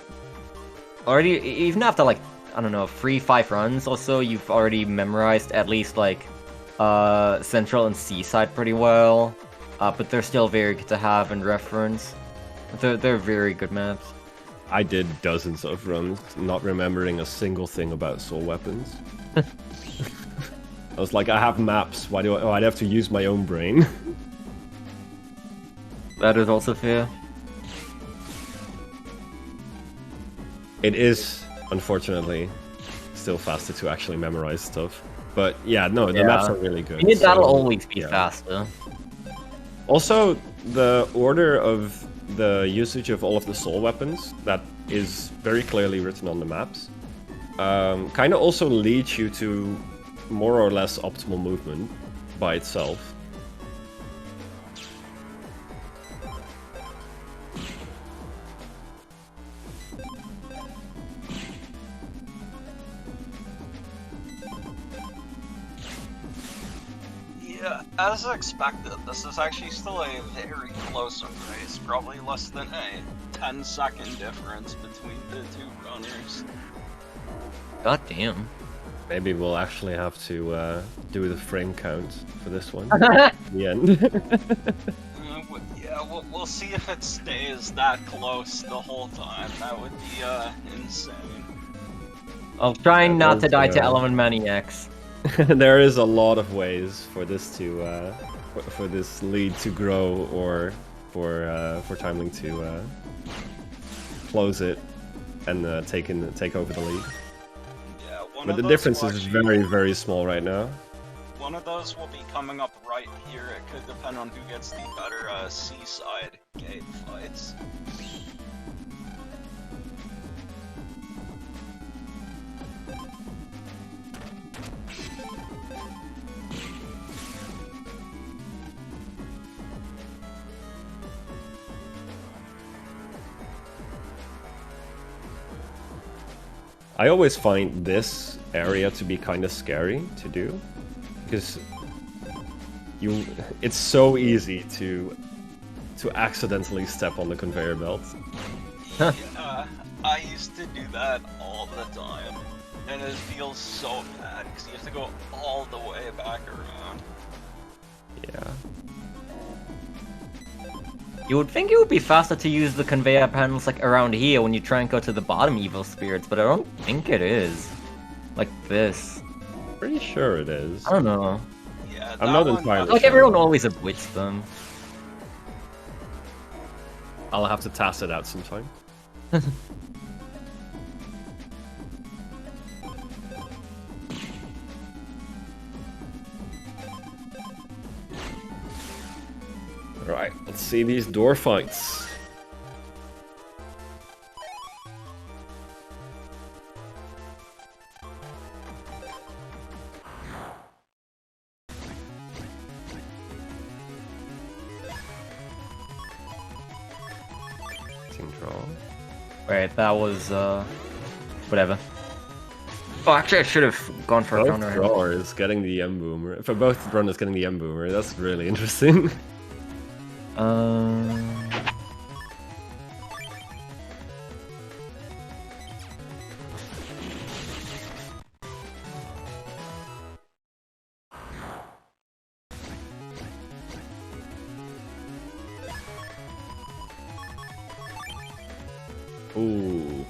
Speaker 3: Already, even after like, I don't know, 3-5 runs or so, you've already memorized at least like Central and Seaside pretty well. But they're still very good to have and reference. They're very good maps.
Speaker 2: I did dozens of runs, not remembering a single thing about soul weapons. I was like, I have maps, why do I'd have to use my own brain?
Speaker 3: That is also fair.
Speaker 2: It is, unfortunately, still faster to actually memorize stuff. But yeah, no, the maps are really good.
Speaker 3: That'll
Speaker 2: so,
Speaker 3: always be
Speaker 2: yeah.
Speaker 3: faster.
Speaker 2: Also, the order of the usage of all of the soul weapons, that is very clearly written on the maps, kind of also leads you to more or less optimal movement by itself.
Speaker 4: Yeah, as expected, this is actually still a very close race, probably less than a 10-second difference between the two runners.
Speaker 3: God damn.
Speaker 2: Maybe we'll actually have to do the frame count for this one at the end.
Speaker 4: Yeah, we'll see if it stays that close the whole time. That would be insane.
Speaker 3: I'm trying not to
Speaker 2: was,
Speaker 3: die to Element Maniacs.
Speaker 2: There is a lot of ways for this to for this lead to grow, or for Timeling to close it and take over the lead.
Speaker 4: Yeah,
Speaker 2: But the difference is very, very small right now.
Speaker 4: One of those will be coming up right here. It could depend on who gets the better seaside gate fights.
Speaker 2: I always find this area to be kind of scary to do, because it's so easy to accidentally step on the conveyor belt.
Speaker 4: Yeah, I used to do that all the time, and it feels so bad because you have to go all the way back around.
Speaker 2: Yeah.
Speaker 3: You would think it would be faster to use the conveyor panels like around here when you try and go to the bottom evil spirits, but I don't think it is. Like this.
Speaker 2: Pretty sure it is.
Speaker 3: I don't know.
Speaker 4: Yeah,
Speaker 2: I'm not entirely
Speaker 3: Like
Speaker 2: sure.
Speaker 3: everyone always avoids them.
Speaker 2: I'll have to test it out sometime. Right, let's see these door fights. Team draw.
Speaker 3: Right, that was whatever. Oh, actually I should have gone for a
Speaker 2: Both
Speaker 3: counter.
Speaker 2: drawers getting the M boomer. For both runners getting the M boomer, that's really interesting. Ooh.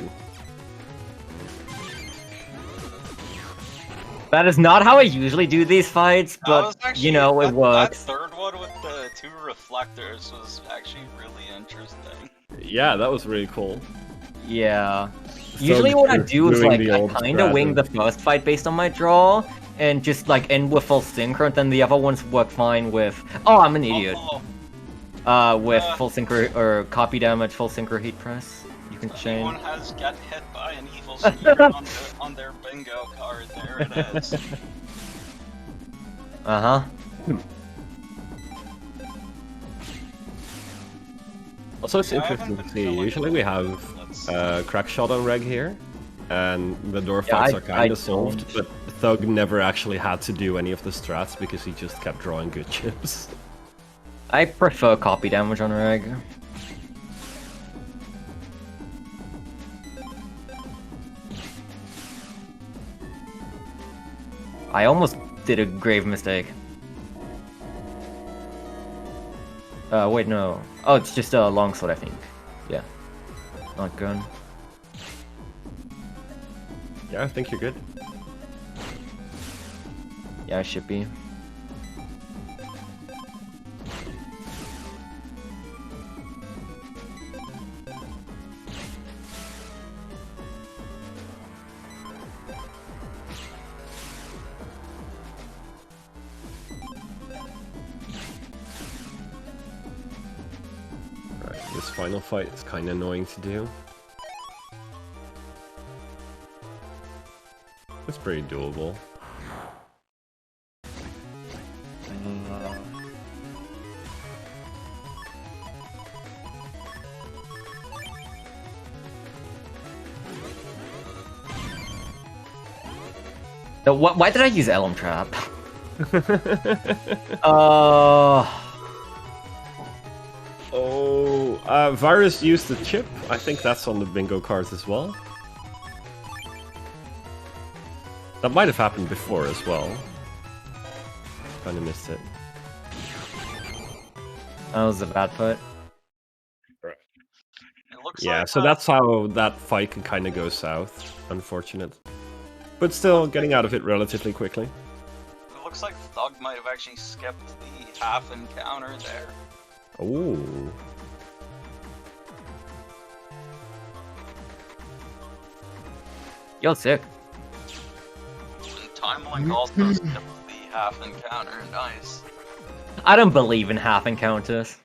Speaker 3: That is not how I usually do these fights,
Speaker 4: That
Speaker 3: but
Speaker 4: was actually,
Speaker 3: you know, it
Speaker 4: that
Speaker 3: works.
Speaker 4: third one with the 2 reflectors was actually really interesting.
Speaker 2: Yeah, that was really cool.
Speaker 3: Yeah. Usually what I do is
Speaker 2: doing
Speaker 3: like
Speaker 2: the
Speaker 3: I
Speaker 2: old
Speaker 3: kinda wing the first fight based on my draw and just like end with full synchro, and then the other ones work fine with I'm an idiot. With full synchro or copy damage, full synchro heat press. You can
Speaker 4: Anyone
Speaker 3: chain.
Speaker 4: has get hit by an evil spirit on their bingo card, there it is.
Speaker 3: Uh-huh.
Speaker 2: Also, it's
Speaker 4: Yeah, I haven't
Speaker 2: interesting to
Speaker 4: been
Speaker 2: see.
Speaker 4: killing
Speaker 2: Usually we
Speaker 4: them.
Speaker 2: have
Speaker 4: Let's-
Speaker 2: crack shot on reg here, and the door
Speaker 3: Yeah,
Speaker 2: fights
Speaker 3: I
Speaker 2: are kind of
Speaker 3: don't.
Speaker 2: solved, but Thug never actually had to do any of the strats because he just kept drawing good chips.
Speaker 3: I prefer copy damage on reg. I almost did a grave mistake. Wait, no. Oh, it's just a longsword, I think. Yeah. Not gun.
Speaker 2: Yeah, I think you're good.
Speaker 3: Yeah, I should be.
Speaker 2: Right, this final fight is kind of annoying to do. It's pretty doable.
Speaker 3: No, why did I use Elm Trap?
Speaker 2: Virus used the chip. I think that's on the bingo cards as well. That might have happened before as well. Kinda missed it.
Speaker 3: That was a bad put.
Speaker 4: It looks
Speaker 2: Yeah,
Speaker 4: like
Speaker 2: so that's how that fight can kind of go south. Unfortunate. But still getting out of it relatively quickly.
Speaker 4: it looks like Thug might have actually skipped the half encounter there.
Speaker 2: Ooh.
Speaker 3: Yo, sick.
Speaker 4: And Timelink also skipped the half encounter, nice.
Speaker 3: I don't believe in half encounters.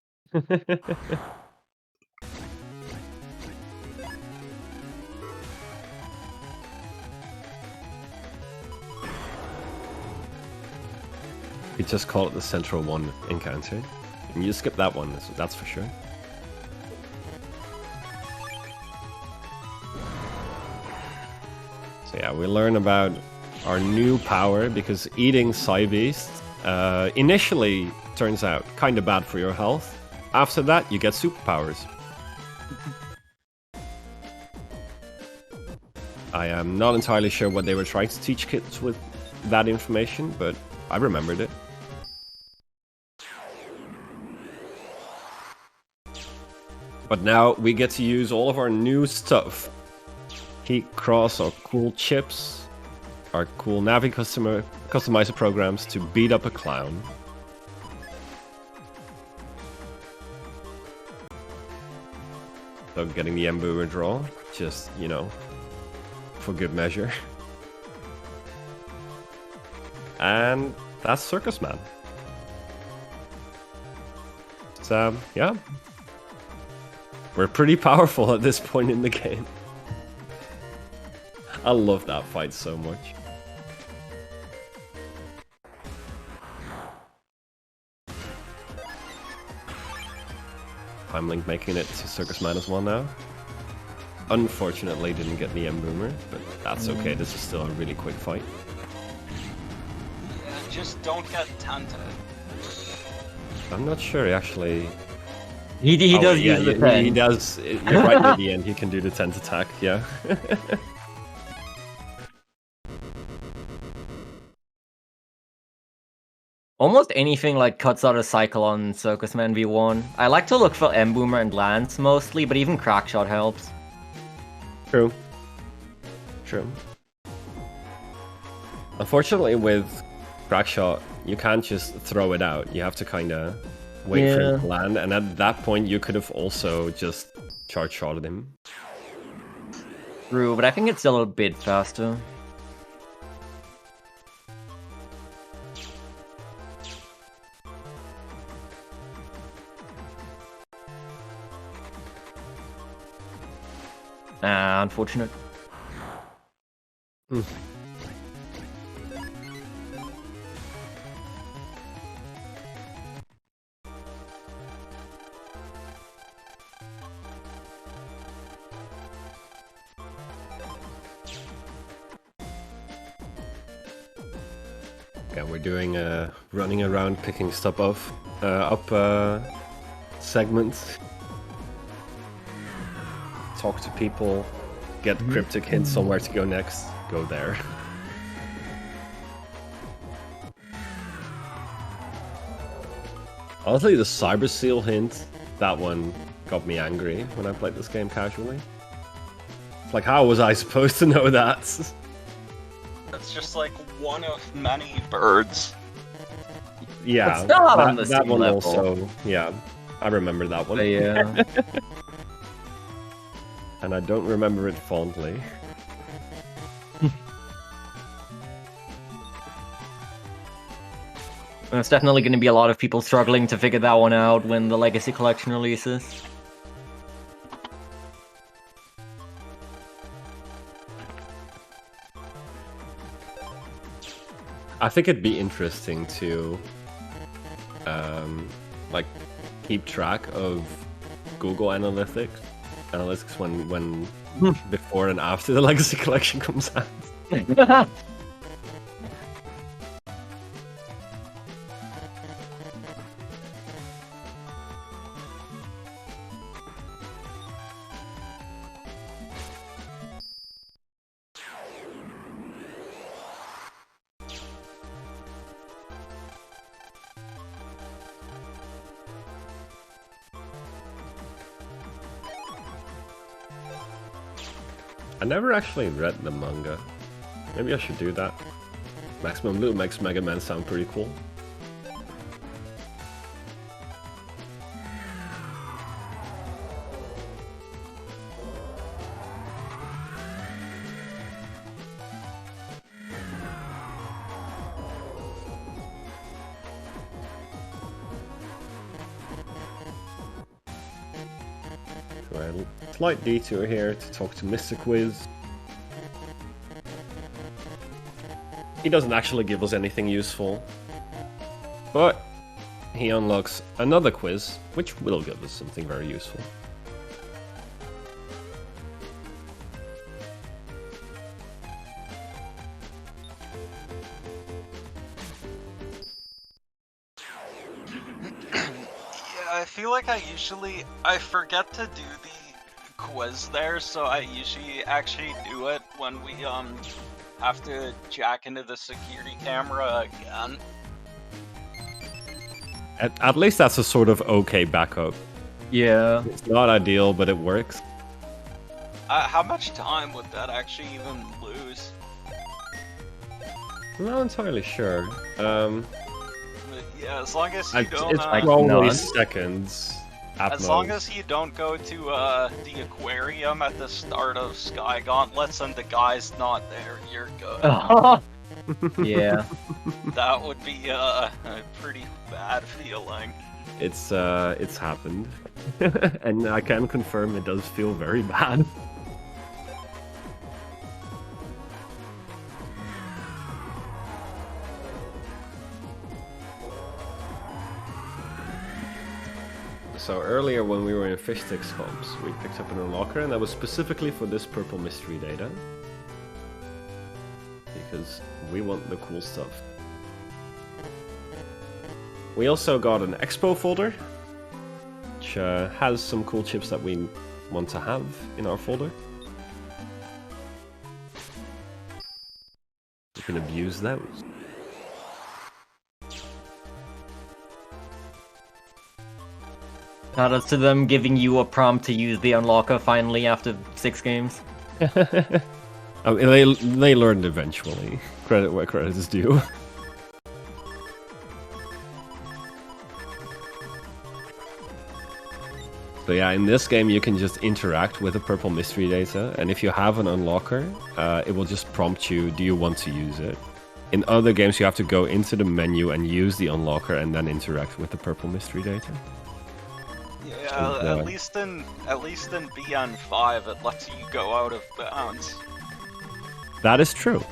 Speaker 2: We just call it the Central 1 encounter. And you skip that one, that's for sure. So yeah, we learn about our new power, because eating Cybeast initially turns out kind of bad for your health. After that, you get superpowers. I am not entirely sure what they were trying to teach kids with that information, but I remembered it. But now we get to use all of our new stuff. Heat Cross, our cool chips, our cool Navi customizer programs to beat up a clown. So getting the Emboomer draw, just, you know, for good measure. And that's Circus Man. So, yeah. We're pretty powerful at this point in the game. I love that fight so much. Timelink making it to Circus Man as well now. Unfortunately didn't get the Emboomer, but that's okay, this is still a really quick fight.
Speaker 4: Yeah, just don't get taunted.
Speaker 2: I'm not sure actually.
Speaker 3: He does
Speaker 2: yeah,
Speaker 3: use the
Speaker 2: he
Speaker 3: 10.
Speaker 2: does. You're right near the end, he can do the 10th attack, yeah.
Speaker 3: Almost anything like cuts out a cycle on Circus Man V1. I like to look for Emboomer and Lance mostly, but even Crackshot helps.
Speaker 2: True. True. Unfortunately, with Crackshot, you can't just throw it out. You have to kind of wait for
Speaker 3: Yeah.
Speaker 2: it to land, and at that point, you could have also just charge shotted him.
Speaker 3: True, but I think it's still a bit faster. Ah, unfortunate.
Speaker 2: Yeah, we're doing running around picking stuff up segments. Talk to people, get cryptic hints on where to go next. Go there. Honestly, the Cyber Seal hint, that one got me angry when I played this game casually. It's like, how was I supposed to know that?
Speaker 4: It's just like one of many birds.
Speaker 2: Yeah,
Speaker 3: It's not on the
Speaker 2: that
Speaker 3: same
Speaker 2: one
Speaker 3: level.
Speaker 2: also. Yeah, I remember that one.
Speaker 3: But yeah.
Speaker 2: And I don't remember it fondly.
Speaker 3: There's definitely going to be a lot of people struggling to figure that one out when the Legacy Collection releases.
Speaker 2: I think it'd be interesting to, like, keep track of Google Analytics when before and after the Legacy Collection comes out. I never actually read the manga. Maybe I should do that. Maximum Blue makes Mega Man sound pretty cool. So a slight detour here to talk to Mr. Quiz. He doesn't actually give us anything useful, but he unlocks another quiz, which will give us something very useful.
Speaker 4: I feel like I forget to do the quiz there, so I usually actually do it when we have to jack into the security camera again.
Speaker 2: At least that's a sort of okay backup.
Speaker 3: Yeah.
Speaker 2: It's not ideal, but it works.
Speaker 4: How much time would that actually even lose?
Speaker 2: I'm not entirely sure.
Speaker 4: But yeah, as long as you don't.
Speaker 2: It's
Speaker 3: like
Speaker 2: probably
Speaker 3: none.
Speaker 2: seconds. At
Speaker 4: As long
Speaker 2: most.
Speaker 4: as you don't go to the aquarium at the start of Sky Gauntlets and the guy's not there, you're good.
Speaker 3: Yeah.
Speaker 4: That would be a pretty bad feeling.
Speaker 2: It's happened, and I can confirm it does feel very bad. So earlier when we were in Fish Sticks comps, we picked up an unlocker, and that was specifically for this purple mystery data. Because we want the cool stuff. We also got an expo folder, which has some cool chips that we want to have in our folder. We can abuse those.
Speaker 3: Shout out to them giving you a prompt to use the unlocker finally after 6 games.
Speaker 2: I mean, they learned eventually. Credit where credit is due. So yeah, in this game you can just interact with the purple mystery data, and if you have an unlocker, it will just prompt you, do you want to use it? In other games you have to go into the menu and use the unlocker and then interact with the purple mystery data.
Speaker 4: Yeah, at least in BN5 it lets you go out of bounds.
Speaker 2: That is true.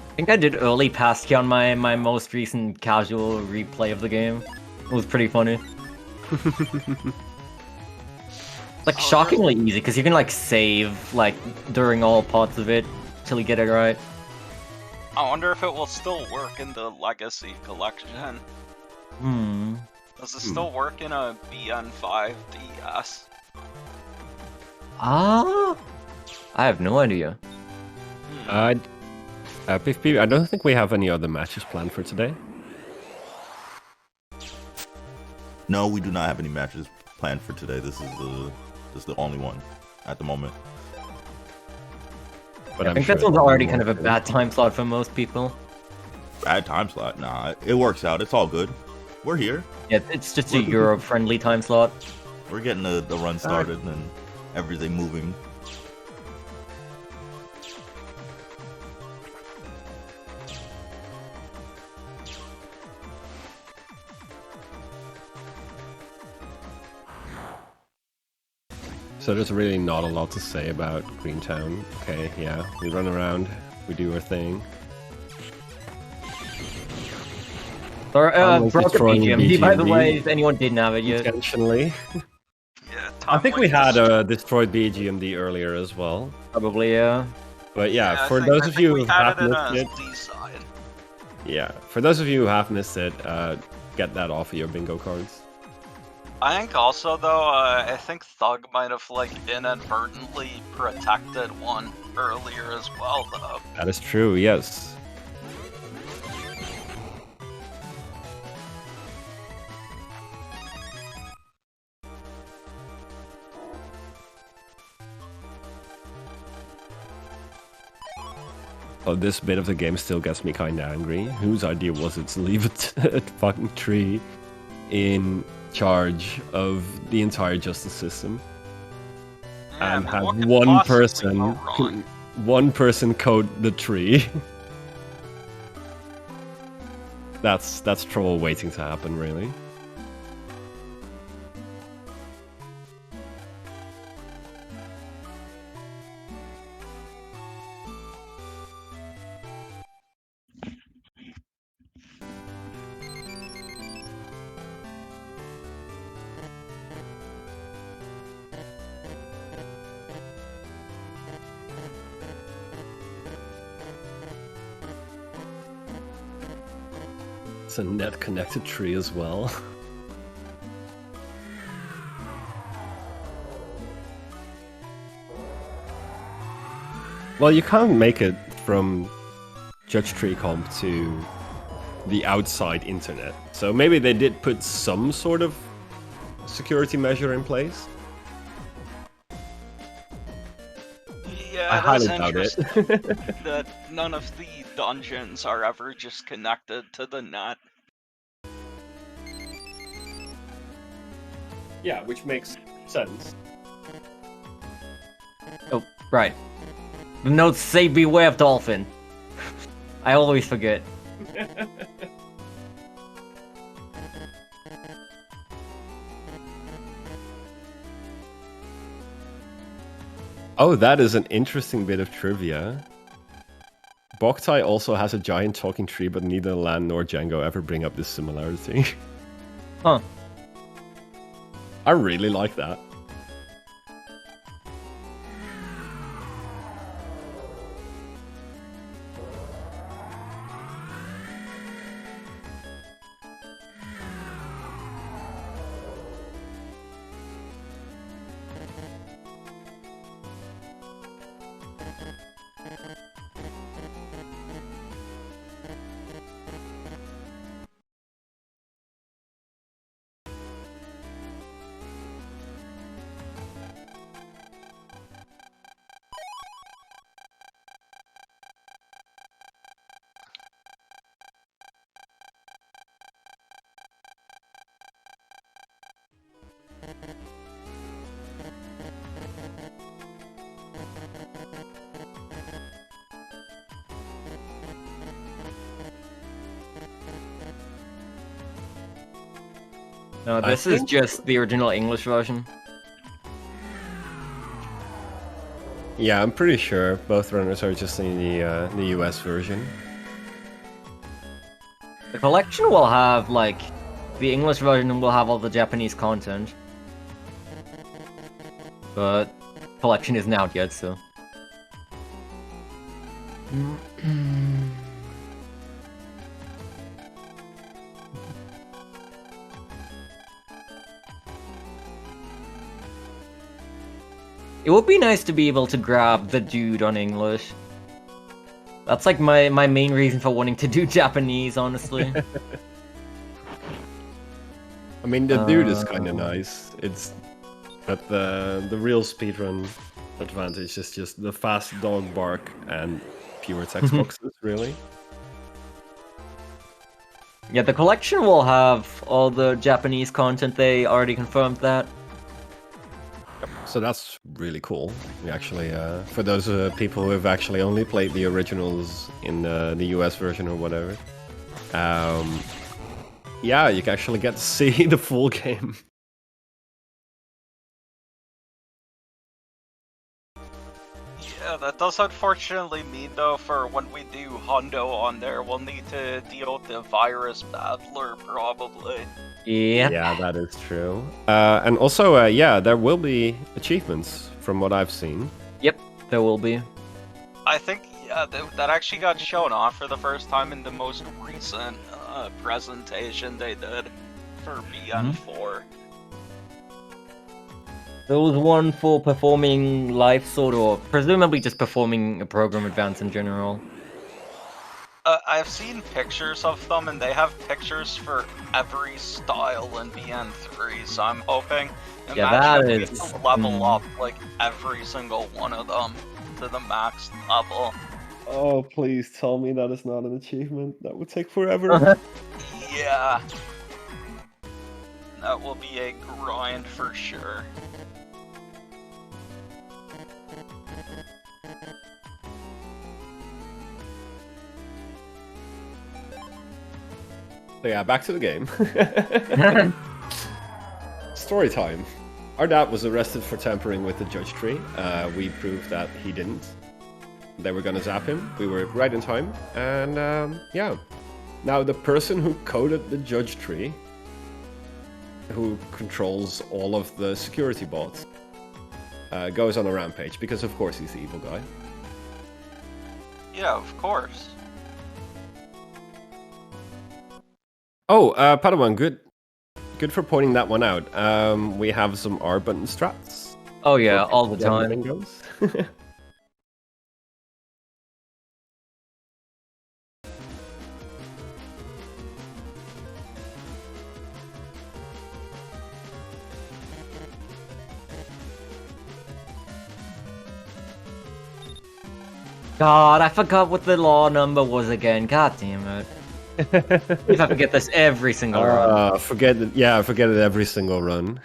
Speaker 3: I think I did early passkey on my most recent casual replay of the game. It was pretty funny. Like shockingly easy because you can like save like during all parts of it till you get it right.
Speaker 4: I wonder if it will still work in the Legacy collection. Does it still work in a BN5 DS?
Speaker 3: Ah, I have no idea.
Speaker 2: PvP, I don't think we have any other matches planned for today.
Speaker 1: No, we do not have any matches planned for today. This is the only one at the moment.
Speaker 2: But
Speaker 3: I think that one's already kind of a bad time slot for most people.
Speaker 1: Bad time slot? Nah, it works out. It's all good. We're here.
Speaker 3: Yeah, it's just a Europe-friendly time slot.
Speaker 1: We're getting the run started and everything moving.
Speaker 2: So there's really not a lot to say about Greentown. Okay, yeah, we run around, we do our thing.
Speaker 3: Or broke the
Speaker 2: destroying
Speaker 3: BGMD, by the
Speaker 2: BGMD.
Speaker 3: way, if anyone didn't have it yet.
Speaker 2: Intentionally.
Speaker 4: Yeah,
Speaker 2: I think we had a destroyed BGMD earlier as well.
Speaker 3: Probably, yeah.
Speaker 2: But yeah,
Speaker 4: I
Speaker 2: for
Speaker 4: think-
Speaker 2: those
Speaker 4: I
Speaker 2: of
Speaker 4: think
Speaker 2: you
Speaker 4: we
Speaker 2: who
Speaker 4: had
Speaker 2: have
Speaker 4: it in
Speaker 2: missed
Speaker 4: a
Speaker 2: it,
Speaker 4: D-side.
Speaker 2: yeah, for those of you who have missed it, get that off of your bingo cards.
Speaker 4: I think also though, I think Thug might have like inadvertently protected one earlier as well though.
Speaker 2: That is true, yes. Oh, this bit of the game still gets me kinda angry. Whose idea was it to leave a fucking tree in charge of the entire justice system?
Speaker 4: Yeah,
Speaker 2: And
Speaker 4: I mean,
Speaker 2: have
Speaker 4: what could
Speaker 2: one
Speaker 4: possibly go wrong?
Speaker 2: one person code the tree. That's trouble waiting to happen, really. It's a net connected tree as well. Well, you can't make it from Judge Tree Comp to the outside internet. So maybe they did put some sort of security measure in place.
Speaker 4: Yeah,
Speaker 2: I
Speaker 4: it
Speaker 2: highly
Speaker 4: is
Speaker 2: doubt it.
Speaker 4: interesting that none of the dungeons are ever just connected to the net.
Speaker 2: Yeah, which makes sense.
Speaker 3: Oh, right. The notes say beware of dolphin. I always forget.
Speaker 2: Oh, that is an interesting bit of trivia. Boktai also has a giant talking tree, but neither Lan nor Django ever bring up this similarity.
Speaker 3: Huh.
Speaker 2: I really like that.
Speaker 3: No,
Speaker 2: I
Speaker 3: this is
Speaker 2: think-
Speaker 3: just the original English version.
Speaker 2: Yeah, I'm pretty sure both runners are just in the US version.
Speaker 3: The collection will have, like, the English version will have all the Japanese content. But collection isn't out yet, so. It would be nice to be able to grab the dude on English. That's like my main reason for wanting to do Japanese, honestly.
Speaker 2: I mean, the dude is kind of nice. But the real speedrun advantage is just the fast dog bark and fewer text boxes, really.
Speaker 3: Yeah, the collection will have all the Japanese content. They already confirmed that.
Speaker 2: So that's really cool. We actually, for those people who have actually only played the originals in the US version or whatever, yeah, you can actually get to see the full game.
Speaker 4: Yeah, that does unfortunately mean though for when we do Hondo on there, we'll need to deal with the virus battler probably.
Speaker 3: Yeah.
Speaker 2: Yeah, that is true. And also, yeah, there will be achievements from what I've seen.
Speaker 3: Yep, there will be.
Speaker 4: I think yeah, that actually got shown off for the first time in the most recent presentation they did for BN4.
Speaker 3: There was one for performing life sword, or presumably just performing a program advance in general.
Speaker 4: I've seen pictures of them, and they have pictures for every style in BN3, so I'm hoping.
Speaker 3: Yeah, that
Speaker 4: imagine if we
Speaker 3: is-
Speaker 4: level up like every single one of them to the max level.
Speaker 2: Oh, please tell me that is not an achievement. That would take forever.
Speaker 4: Yeah, that will be a grind for sure.
Speaker 2: So yeah, back to the game. Story time. Our dad was arrested for tampering with the judge tree. We proved that he didn't. They were gonna zap him. We were right in time. And yeah. Now the person who coded the judge tree, who controls all of the security bots, goes on a rampage because of course he's the evil guy.
Speaker 4: Yeah, of course.
Speaker 2: Oh, Padawan, good for pointing that one out. We have some R button strats.
Speaker 3: Oh yeah,
Speaker 2: for
Speaker 3: all the
Speaker 2: people
Speaker 3: time.
Speaker 2: that goes.
Speaker 3: God, I forgot what the law number was again. God damn it. If I forget this every single run.
Speaker 2: Forget it. Yeah, forget it every single run.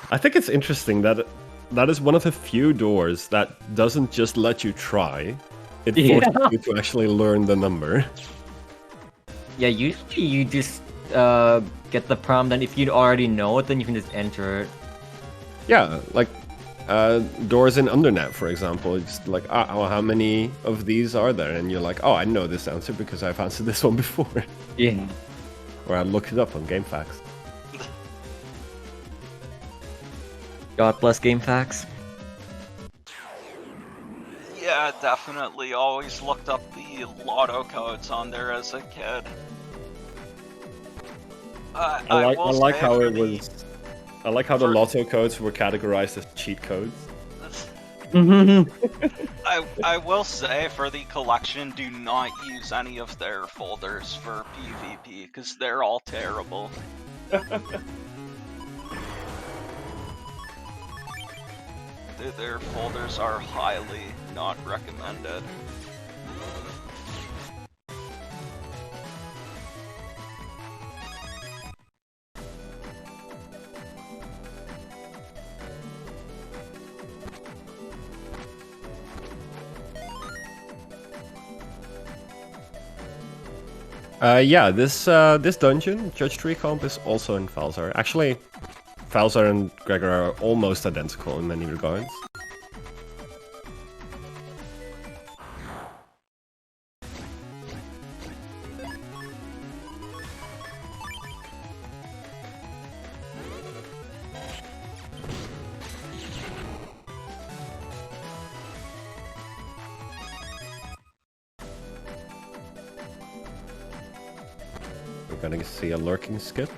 Speaker 2: I think it's interesting that that is one of the few doors that doesn't just let you try. It forces you to actually learn the number.
Speaker 3: Yeah, usually you just get the prompt, and if you already know it, then you can just enter it.
Speaker 2: Yeah, like doors in Undernet, for example. It's just like, oh, how many of these are there? And you're like, oh, I know this answer because I've answered this one before.
Speaker 3: Yeah.
Speaker 2: Or I looked it up on GameFAQs.
Speaker 3: God bless GameFAQs.
Speaker 4: Yeah, definitely. Always looked up the lotto codes on there as a kid.
Speaker 2: I like
Speaker 4: say
Speaker 2: how
Speaker 4: for
Speaker 2: it was. I like how the lotto codes were categorized as cheat codes.
Speaker 4: I will say for the collection, do not use any of their folders for PvP because they're all terrible. Their folders are highly not recommended.
Speaker 2: Yeah, this dungeon, Judge Tree comp, is also in Falzar. Actually, Falzar and Gregar are almost identical in many regards. We're gonna see a lurking skip.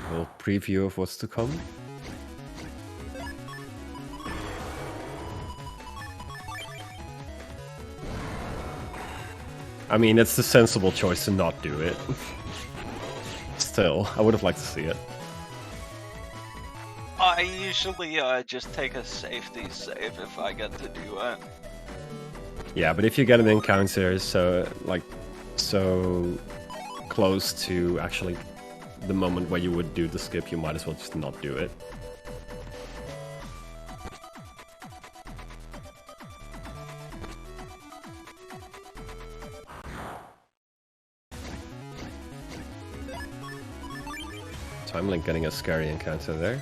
Speaker 2: A little preview of what's to come. I mean, it's the sensible choice to not do it. Still, I would have liked to see it.
Speaker 4: I usually just take a safety save if I get to do it.
Speaker 2: Yeah, but if you get an encounter so close to actually the moment where you would do the skip, you might as well just not do it. Time Link getting a scary encounter there.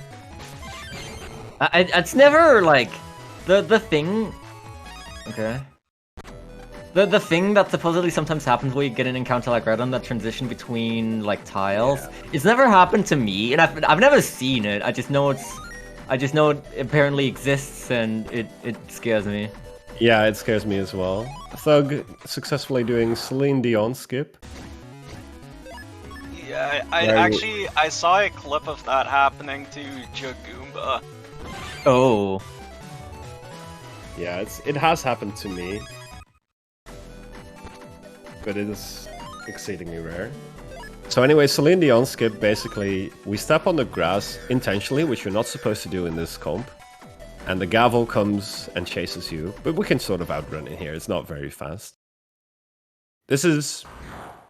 Speaker 3: It's never like the thing. Okay. The thing that supposedly sometimes happens where you get an encounter like right on that transition between like tiles.
Speaker 2: Yeah.
Speaker 3: It's never happened to me, and I've never seen it. I just know it apparently exists, and it scares me.
Speaker 2: Yeah, it scares me as well. Thug successfully doing Celine Dion skip.
Speaker 4: Yeah,
Speaker 2: Right.
Speaker 4: I saw a clip of that happening to Jagoomba.
Speaker 3: Oh.
Speaker 2: Yeah, it has happened to me. But it is exceedingly rare. So anyway, Celine Dion skip, basically, we step on the grass intentionally, which you're not supposed to do in this comp. And the gavel comes and chases you, but we can sort of outrun it here, it's not very fast. This is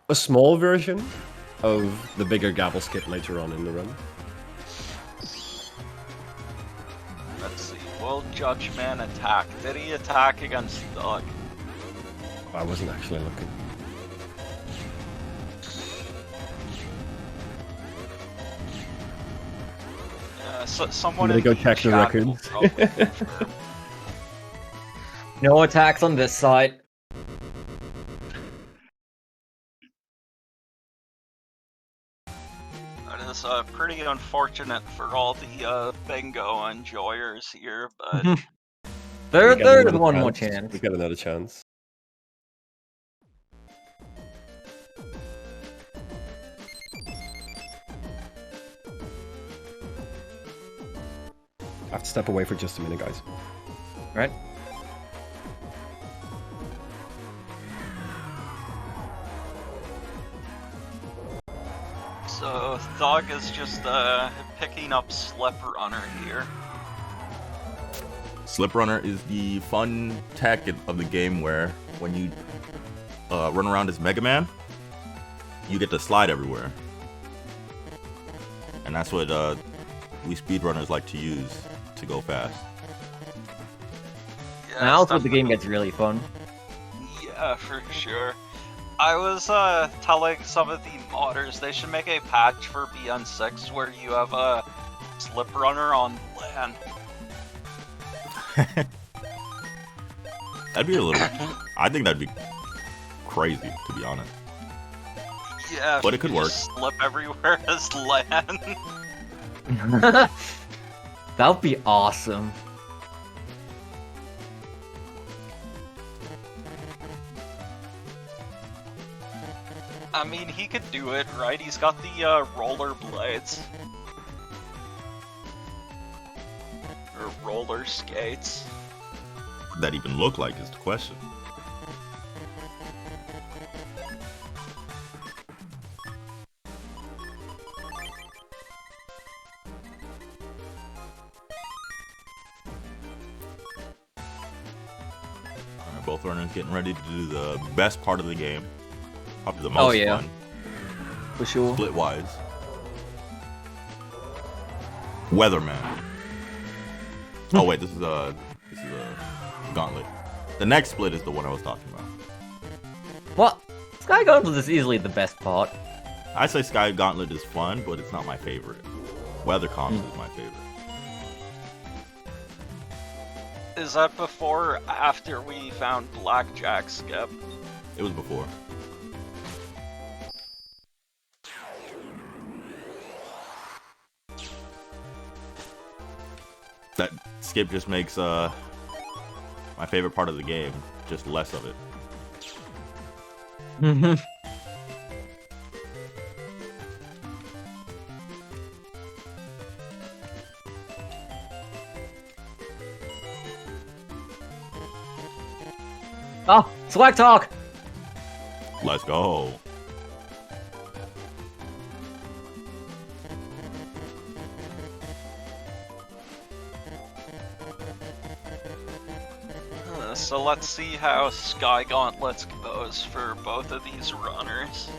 Speaker 2: a small version of the bigger gavel skip later on in the run.
Speaker 4: Let's see, will Judgment attack? Did he attack against Thug?
Speaker 2: I wasn't actually looking.
Speaker 4: So someone
Speaker 2: I'm
Speaker 4: in
Speaker 2: gonna go check the
Speaker 4: chat will
Speaker 2: records.
Speaker 4: probably confirm.
Speaker 3: No attacks on this side.
Speaker 4: That is pretty unfortunate for all the bingo enjoyers here, but
Speaker 2: We get
Speaker 3: There's
Speaker 2: another
Speaker 3: one more chance.
Speaker 2: We get another chance. I have to step away for just a minute, guys.
Speaker 3: Right?
Speaker 4: so Thug is just picking up Slip Runner here.
Speaker 1: Slip Runner is the fun tech of the game where when you run around as Mega Man, you get to slide everywhere. And that's what we speedrunners like to use to go fast.
Speaker 4: Yeah,
Speaker 3: Now
Speaker 4: it's
Speaker 3: that's the game gets really fun.
Speaker 4: Yeah, for sure. I was telling some of the modders they should make a patch for BN6 where you have a Slip Runner on land.
Speaker 1: That'd be a little. I think that'd be crazy, to be honest.
Speaker 4: Yeah,
Speaker 1: But
Speaker 4: if
Speaker 1: it could
Speaker 4: you
Speaker 1: work.
Speaker 4: just slip everywhere as land.
Speaker 3: That would be awesome.
Speaker 4: I mean, he could do it, right? He's got the roller blades. Or roller skates.
Speaker 1: What that even look like is the question. Alright, both runners getting ready to do the best part of the game. Probably the most
Speaker 3: yeah.
Speaker 1: fun.
Speaker 3: For sure.
Speaker 1: Split wise. Weatherman. Oh wait, this is a Gauntlet. The next split is the one I was talking about.
Speaker 3: What? Sky Gauntlet is easily the best part.
Speaker 1: I say Sky Gauntlet is fun, but it's not my favorite. Weather Comms is my favorite.
Speaker 4: Is that before or after we found Blackjack, Skip?
Speaker 1: It was before. That skip just makes my favorite part of the game just less of it.
Speaker 3: Oh, Swag Talk!
Speaker 1: Let's go.
Speaker 4: So let's see how Sky Gauntlets goes for both of these runners.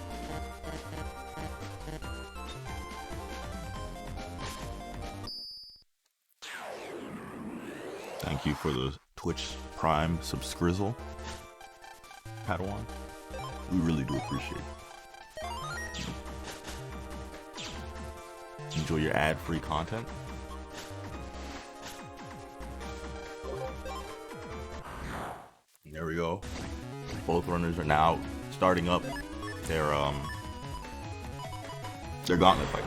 Speaker 1: Thank you for the Twitch Prime subscrizzle, Padawan. We really do appreciate it. Enjoy your ad-free content. There we go. Both runners are now starting up their gauntlet fight.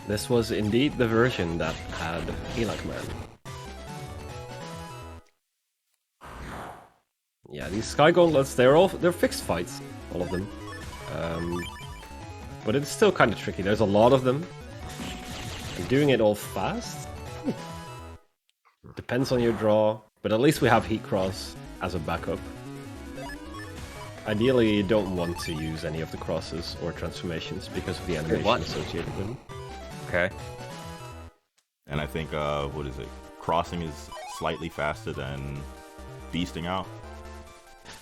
Speaker 2: This was indeed the version that had Elak Man. Yeah, these Sky Gauntlets, they're fixed fights, all of them. But it's still kind of tricky. There's a lot of them. And doing it all fast? Depends on your draw, but at least we have Heat Cross as a backup. Ideally, you don't want to use any of the crosses or transformations because of the animation associated with them.
Speaker 3: Okay.
Speaker 1: And I think, what is it? Crossing is slightly faster than beasting out.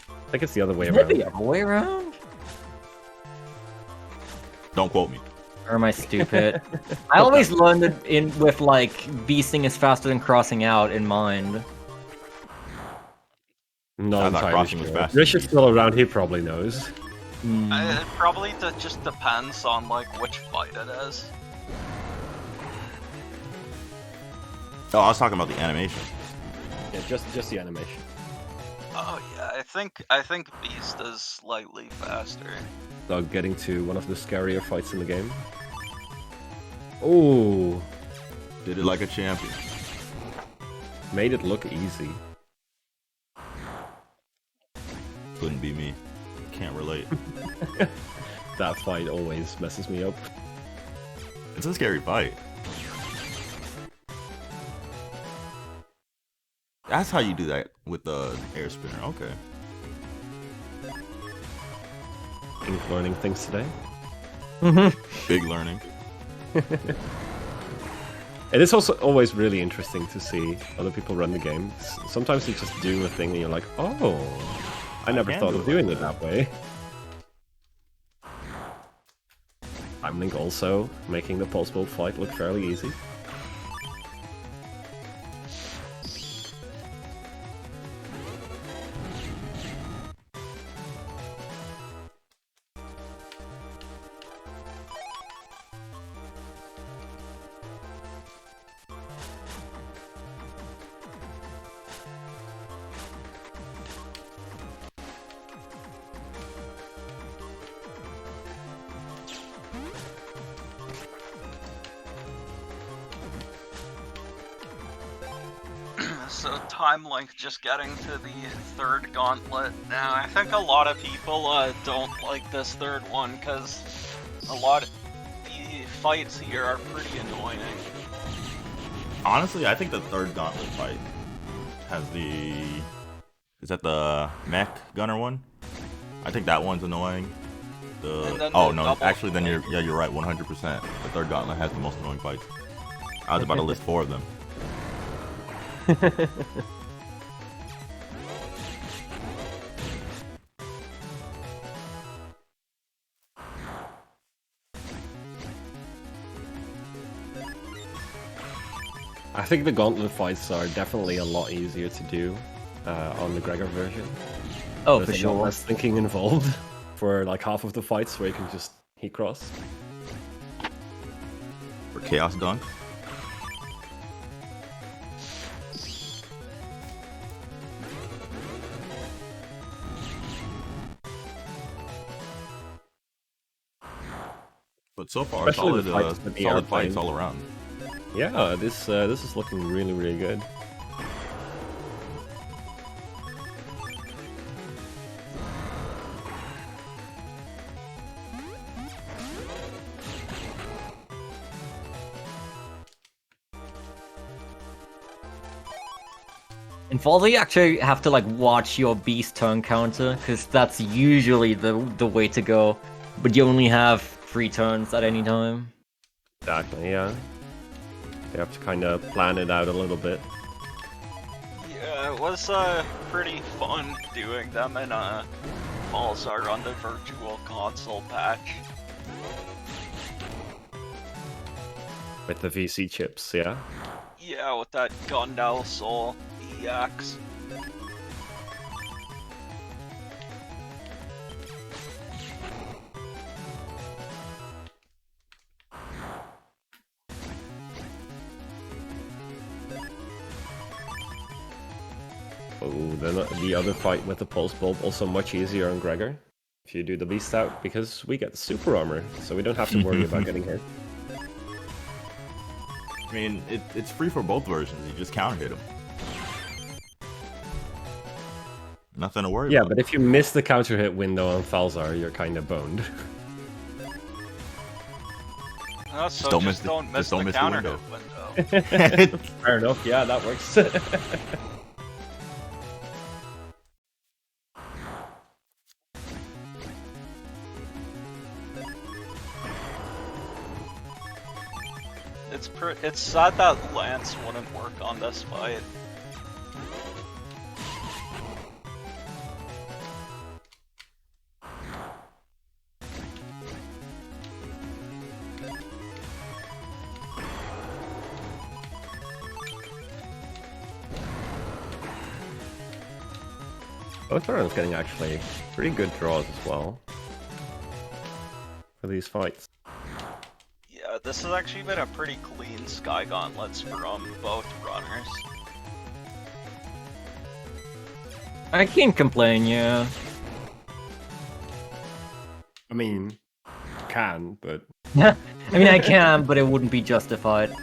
Speaker 2: I think it's the other way
Speaker 3: Is it
Speaker 2: around.
Speaker 3: the other way around?
Speaker 1: Don't quote me.
Speaker 3: Or am I stupid? I always learned it with like beasting is faster than crossing out in mind.
Speaker 2: Not
Speaker 1: I thought
Speaker 2: entirely
Speaker 1: crossing was
Speaker 2: sure.
Speaker 1: faster.
Speaker 2: Rich is still around, he probably knows.
Speaker 4: It probably just depends on like which fight it is.
Speaker 1: Oh, I was talking about the animation.
Speaker 2: Yeah, just the animation.
Speaker 4: Oh yeah, I think Beast is slightly faster.
Speaker 2: So getting to one of the scarier fights in the game. Oh,
Speaker 1: Did it like a champion.
Speaker 2: made it look easy.
Speaker 1: Couldn't be me. Can't relate.
Speaker 2: That fight always messes me up.
Speaker 1: It's a scary fight. That's how you do that with the air spinner. Okay.
Speaker 2: Keep learning things today.
Speaker 1: Big learning.
Speaker 2: It is also always really interesting to see other people run the game. Sometimes you just do a thing and you're like, oh, I never
Speaker 1: can
Speaker 2: thought
Speaker 1: do
Speaker 2: of
Speaker 1: it
Speaker 2: doing
Speaker 1: like
Speaker 2: it that way. Time Link also making the Pulse Bolt fight look fairly easy.
Speaker 4: So Time Link just getting to the third gauntlet now. I think a lot of people don't like this third one because a lot of the fights here are pretty annoying.
Speaker 1: Honestly, I think the third gauntlet fight has the... Is that the mech gunner one? I think that one's annoying. Oh no, actually then you're right, 100%. The third gauntlet has the most annoying fights. I was about to list 4 of them.
Speaker 2: I think the gauntlet fights are definitely a lot easier to do on the Gregar version.
Speaker 3: Oh,
Speaker 2: There's
Speaker 3: for
Speaker 2: a lot
Speaker 3: sure.
Speaker 2: less thinking involved for like half of the fights where you can just heat cross.
Speaker 1: For Chaos Dunk. But so far,
Speaker 2: Especially the
Speaker 1: solid,
Speaker 2: fights with the
Speaker 1: solid
Speaker 2: airplane.
Speaker 1: fights all around.
Speaker 2: Yeah, this is looking really, really good.
Speaker 3: In Fallout, you actually have to like watch your beast turn counter, because that's usually the way to go. But you only have 3 turns at any time.
Speaker 2: Exactly, yeah. You have to kind of plan it out a little bit.
Speaker 4: Yeah, it was pretty fun doing them in Balzar on the Virtual Console patch.
Speaker 2: With the VC chips, yeah.
Speaker 4: Yeah, with that Gundal Soul EX.
Speaker 2: Oh, then the other fight with the Pulse Bulb also much easier on Gregar. If you do the Beast out, because we get super armor, so we don't have to worry about getting hit.
Speaker 1: I mean, it's free for both versions. You just counter hit them. Nothing to worry
Speaker 2: Yeah,
Speaker 1: about.
Speaker 2: but if you miss the counter hit window on Falzar, you're kind of boned.
Speaker 4: So
Speaker 1: Don't
Speaker 4: just
Speaker 1: miss the-
Speaker 4: don't miss
Speaker 1: just don't
Speaker 4: the
Speaker 1: miss the
Speaker 4: counter
Speaker 1: window.
Speaker 4: hit window.
Speaker 2: Fair enough, yeah, that works.
Speaker 4: It's sad that Lance wouldn't work on this fight.
Speaker 2: Both rounds getting actually pretty good draws as well for these fights.
Speaker 4: Yeah, this has actually been a pretty clean Sky Gauntlets from both runners.
Speaker 3: I can't complain, yeah.
Speaker 2: I mean, can, but
Speaker 3: I mean, I can, but it wouldn't be justified.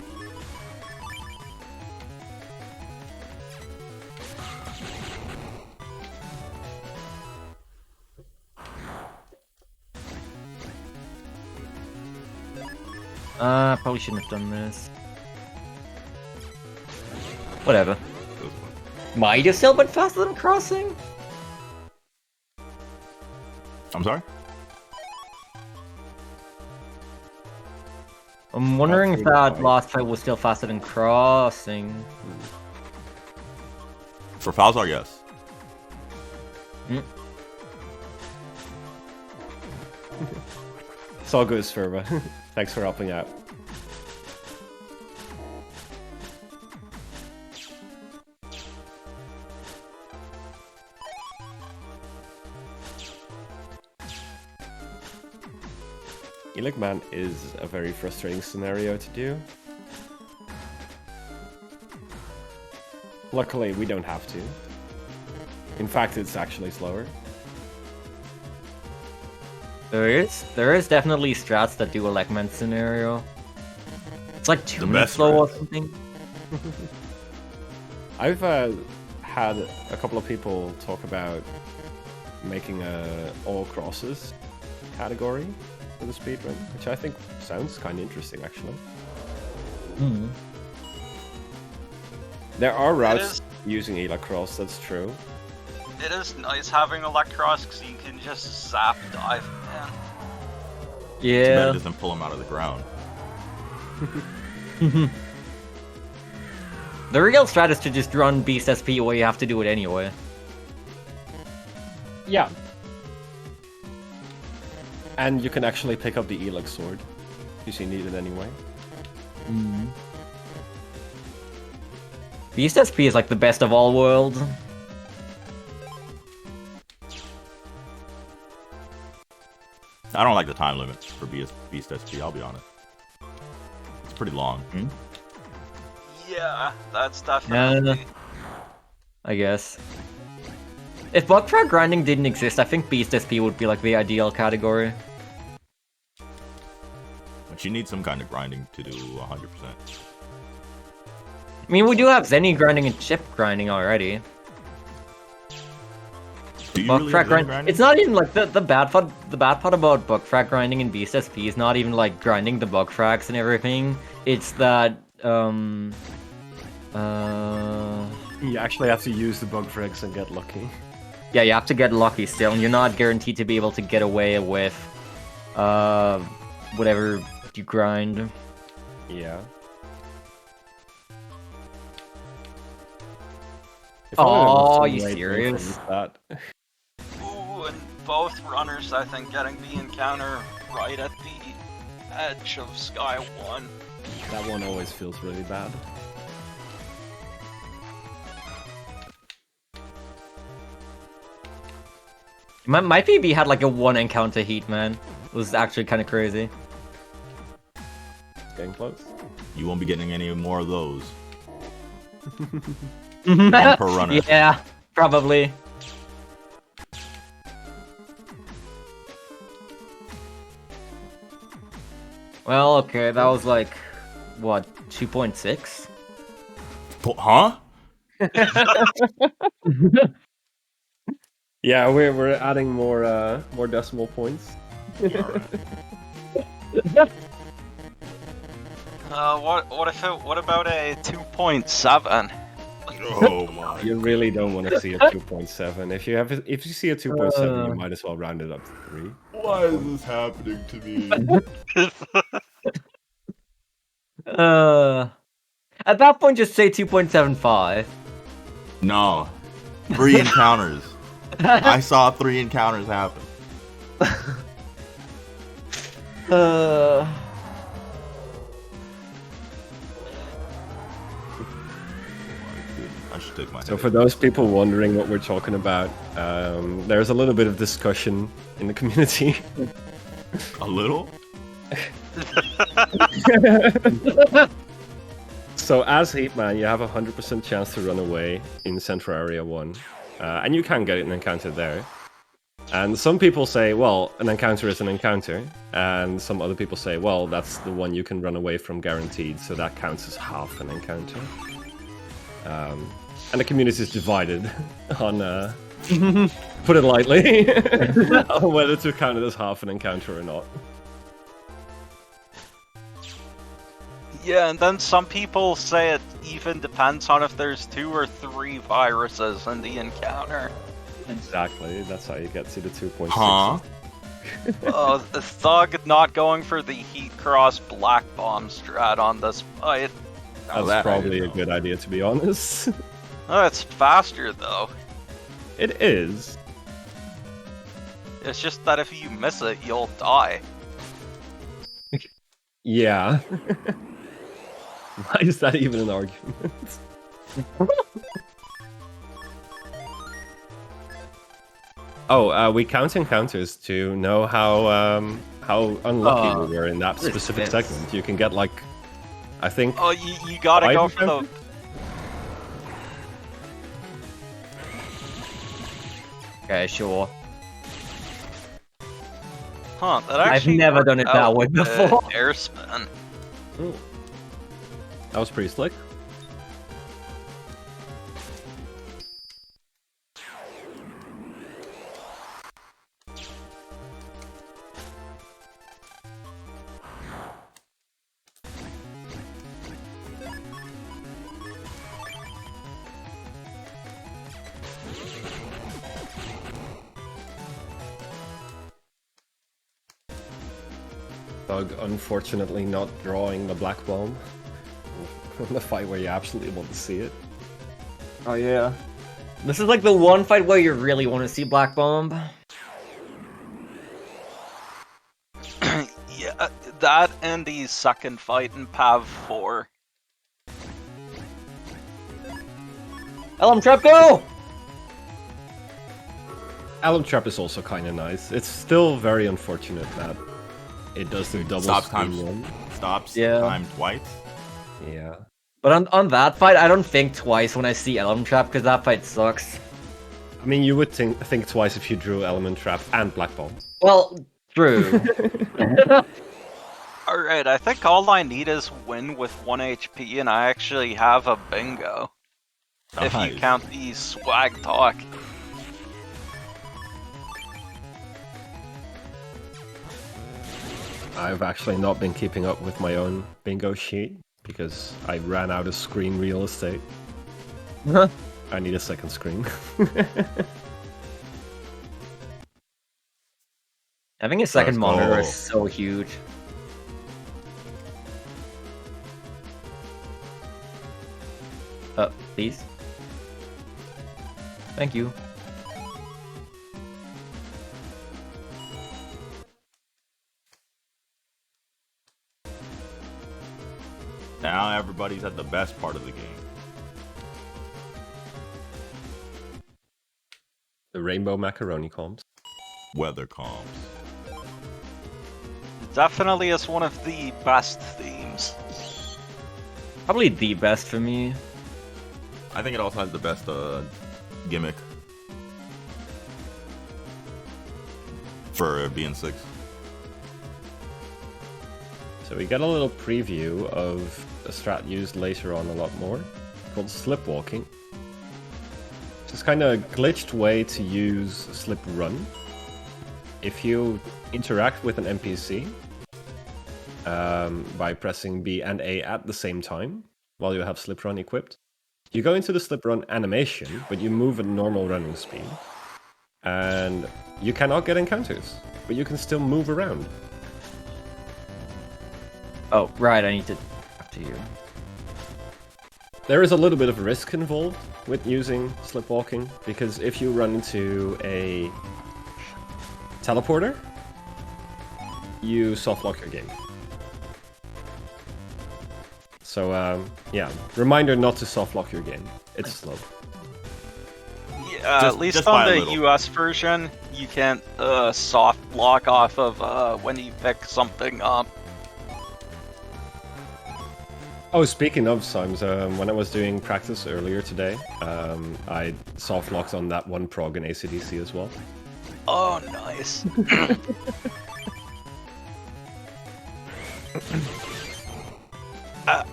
Speaker 3: Probably shouldn't have done this. Whatever. Might have still been faster than crossing?
Speaker 1: I'm sorry?
Speaker 3: I'm wondering if
Speaker 2: through the
Speaker 3: that
Speaker 2: fight.
Speaker 3: last fight was still faster than crossing.
Speaker 1: For Falzar, yes.
Speaker 2: it's all good, Sverva. Thanks for helping out. Eligman is a very frustrating scenario to do. Luckily, we don't have to. In fact, it's actually slower.
Speaker 3: There is definitely strats that do a Legman scenario. It's like 2 minutes
Speaker 1: best
Speaker 3: slow or
Speaker 1: strats.
Speaker 3: something.
Speaker 2: I've had a couple of people talk about making a all crosses category for the speedrun, which I think sounds kind of interesting, actually. There are routes using Ela Cross, that's true.
Speaker 4: It is nice having Electros because you can just zap dive man.
Speaker 1: Too bad
Speaker 3: Yeah.
Speaker 1: it doesn't pull him out of the ground.
Speaker 3: The real strat is to just run Beast SP where you have to do it anyway.
Speaker 2: Yeah. And you can actually pick up the Elix sword, if you need it anyway.
Speaker 3: Beast SP is like the best of all worlds.
Speaker 1: I don't like the time limit for Beast SP, I'll be honest. It's pretty long.
Speaker 4: Yeah, that's definitely.
Speaker 3: I guess. If bug frag grinding didn't exist, I think Beast SP would be like the ideal category.
Speaker 1: But you need some kind of grinding to do 100%.
Speaker 3: I mean, we do have Zenny grinding and chip grinding already.
Speaker 1: Do you
Speaker 3: Bug
Speaker 1: really
Speaker 3: frag
Speaker 1: have Zen
Speaker 3: grinding. It's not even like the bad part. The bad part about bug frag grinding in Beast SP is not even like grinding the bug frags and everything. It's that
Speaker 2: You actually have to use the bug frags and get lucky.
Speaker 3: yeah, you have to get lucky still, and you're not guaranteed to be able to get away with whatever you grind.
Speaker 2: Yeah. If only there was
Speaker 3: Oh,
Speaker 2: some
Speaker 3: you
Speaker 2: way to
Speaker 3: serious?
Speaker 2: influence that.
Speaker 4: Ooh, and both runners, I think, getting the encounter right at the edge of Sky 1.
Speaker 2: That one always feels really bad.
Speaker 3: My PB had like a 1 encounter heat, man. It was actually kind of crazy.
Speaker 2: Getting close.
Speaker 1: You won't be getting any more of those. One per runner.
Speaker 3: Yeah, probably. Well, okay, that was like, what, 2.6?
Speaker 1: Huh?
Speaker 2: Yeah, we're adding more decimal points.
Speaker 4: What about a 2.7?
Speaker 1: Oh my.
Speaker 2: You really don't want to see a 2.7. If you see a 2.7, you might as well round it up to 3.
Speaker 1: Why is this happening to me?
Speaker 3: At that point, just say 2.75.
Speaker 1: No. 3 encounters. I saw 3 encounters happen. I should take my
Speaker 2: So for those people wondering what we're talking about, there's a little bit of discussion in the community.
Speaker 1: A little?
Speaker 2: So as Heatman, you have a 100% chance to run away in Central Area 1. And you can get an encounter there. And some people say, well, an encounter is an encounter. And some other people say, well, that's the one you can run away from guaranteed, so that counts as half an encounter. And the community is divided on, put it lightly, on whether to count it as half an encounter or not.
Speaker 4: Yeah, and then some people say it even depends on if there's 2 or 3 viruses in the encounter.
Speaker 2: Exactly, that's how you get to the 2.6.
Speaker 1: Huh?
Speaker 4: The Thug not going for the Heat Cross Black Bomb strat on this fight.
Speaker 1: Oh,
Speaker 2: That's
Speaker 1: that I
Speaker 2: probably
Speaker 1: didn't
Speaker 2: a
Speaker 1: know.
Speaker 2: good idea, to be honest.
Speaker 4: Oh, it's faster though.
Speaker 2: It is.
Speaker 4: It's just that if you miss it, you'll die.
Speaker 2: Yeah. Why is that even an argument? Oh, we count encounters to know how unlucky we were in that specific segment. You can get like, I think.
Speaker 4: Oh, you gotta
Speaker 2: 5
Speaker 4: go for the.
Speaker 2: encounters?
Speaker 3: Okay, sure.
Speaker 4: Huh, that
Speaker 3: I've
Speaker 4: actually
Speaker 3: never done it
Speaker 4: worked
Speaker 3: that
Speaker 4: out
Speaker 3: way
Speaker 4: with the
Speaker 3: before.
Speaker 4: Air spin.
Speaker 2: Ooh. That was pretty slick. Thug unfortunately not drawing the black bomb. The fight where you absolutely want to see it.
Speaker 3: Oh yeah. This is like the one fight where you really want to see Black Bomb.
Speaker 4: Yeah, that and the second fight in Pav 4.
Speaker 3: Element Trap, go!
Speaker 2: Element Trap is also kind of nice. It's still very unfortunate that it does the double
Speaker 1: Stops
Speaker 2: screen
Speaker 1: time.
Speaker 2: one.
Speaker 1: Stops
Speaker 3: Yeah.
Speaker 1: time twice.
Speaker 2: Yeah.
Speaker 3: But on that fight, I don't think twice when I see Element Trap, because that fight sucks.
Speaker 2: I mean, you would think twice if you drew Element Trap and Black Ball.
Speaker 3: Well, true.
Speaker 4: Alright, I think all I need is win with 1 HP, and I actually have a bingo. If you
Speaker 1: Nice.
Speaker 4: count the swag talk.
Speaker 2: I've actually not been keeping up with my own bingo sheet because I ran out of screen real estate. I need a second screen.
Speaker 3: Having a second
Speaker 1: Let's
Speaker 3: monitor
Speaker 1: go.
Speaker 3: is so huge. Please. Thank you.
Speaker 1: Now everybody's at the best part of the game.
Speaker 2: The rainbow macaroni comps.
Speaker 1: Weather comms.
Speaker 4: Definitely is one of the best themes.
Speaker 3: Probably the best for me.
Speaker 1: I think it also has the best gimmick for BN6.
Speaker 2: So we get a little preview of a strat used later on a lot more, called slipwalking. It's kind of a glitched way to use slip run. If you interact with an NPC by pressing B and A at the same time while you have slip run equipped, you go into the slip run animation, but you move at normal running speed. And you cannot get encounters, but you can still move around.
Speaker 3: Oh, right, I need to talk to you.
Speaker 2: There is a little bit of risk involved with using slipwalking, because if you run into a teleporter, you softlock your game. So, yeah, reminder not to softlock your game. It's slow.
Speaker 4: Yeah,
Speaker 1: Just-
Speaker 4: at least
Speaker 1: just
Speaker 4: on
Speaker 1: by a
Speaker 4: the
Speaker 1: little.
Speaker 4: US version, you can't soft lock off of when you pick something up.
Speaker 2: Oh, speaking of Sims, when I was doing practice earlier today, I softlocked on that one prog in ACDC as well.
Speaker 4: Oh, nice.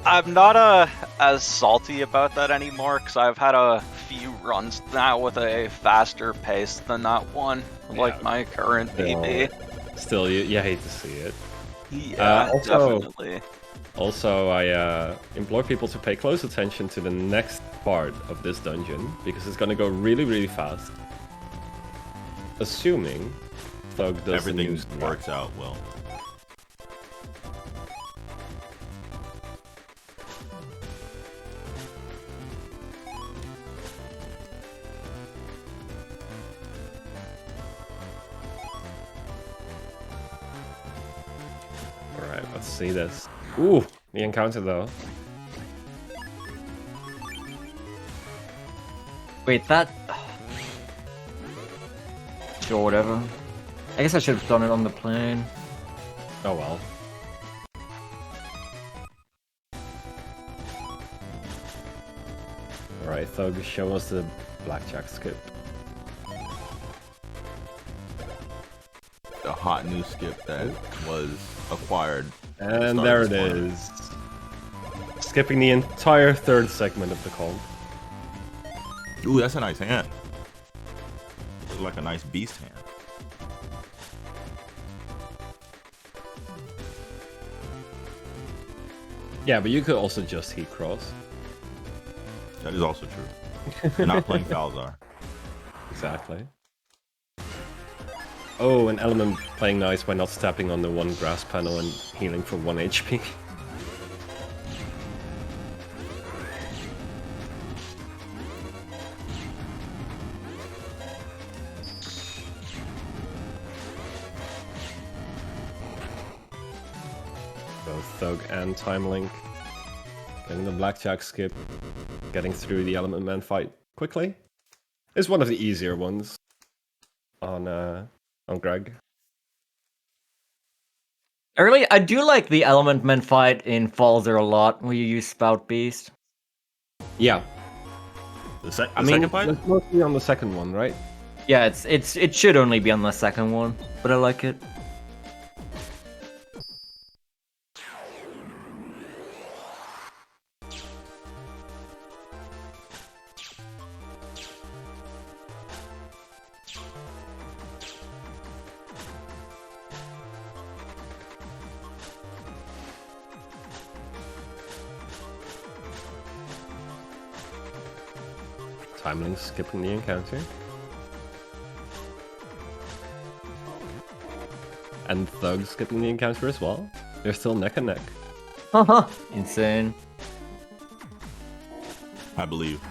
Speaker 4: I'm not as salty about that anymore, because I've had a few runs now with a faster pace than that one, like
Speaker 2: Yeah.
Speaker 4: my current PB.
Speaker 2: Still, you hate to see it.
Speaker 4: Yeah,
Speaker 2: also-
Speaker 4: definitely.
Speaker 2: Also, I implore people to pay close attention to the next part of this dungeon, because it's gonna go really, really fast. Assuming Thug doesn't
Speaker 1: Everything
Speaker 2: use the
Speaker 1: works out well.
Speaker 2: Alright, let's see this. Ooh, the encounter though.
Speaker 3: Wait, that... Sure, whatever. I guess I should have done it on the plane.
Speaker 2: Oh well. Alright, Thug, show us the blackjack skip.
Speaker 1: A hot new skip that was acquired.
Speaker 2: And
Speaker 1: Start
Speaker 2: there
Speaker 1: this
Speaker 2: it
Speaker 1: corner.
Speaker 2: is. Skipping the entire third segment of the comp.
Speaker 1: Ooh, that's a nice hand. Looks like a nice beast hand.
Speaker 2: Yeah, but you could also just heat cross.
Speaker 1: That is also true. Not playing Falzar.
Speaker 2: Exactly. Oh, an element playing nice by not stepping on the one grass panel and healing for 1 HP. Both Thug and Time Link. Getting the blackjack skip. Getting through the Element Man fight quickly. It's one of the easier ones on Greg.
Speaker 3: I do like the Elementmen fight in Falzer a lot, where you use Spout Beast.
Speaker 2: Yeah.
Speaker 1: The
Speaker 2: Second fight? It's mostly on the second one, right?
Speaker 3: Yeah, it should only be on the second one, but I like it.
Speaker 2: Timeling skipping the encounter. And Thug skipping the encounter as well. They're still neck and neck.
Speaker 3: Haha, insane.
Speaker 1: I believe.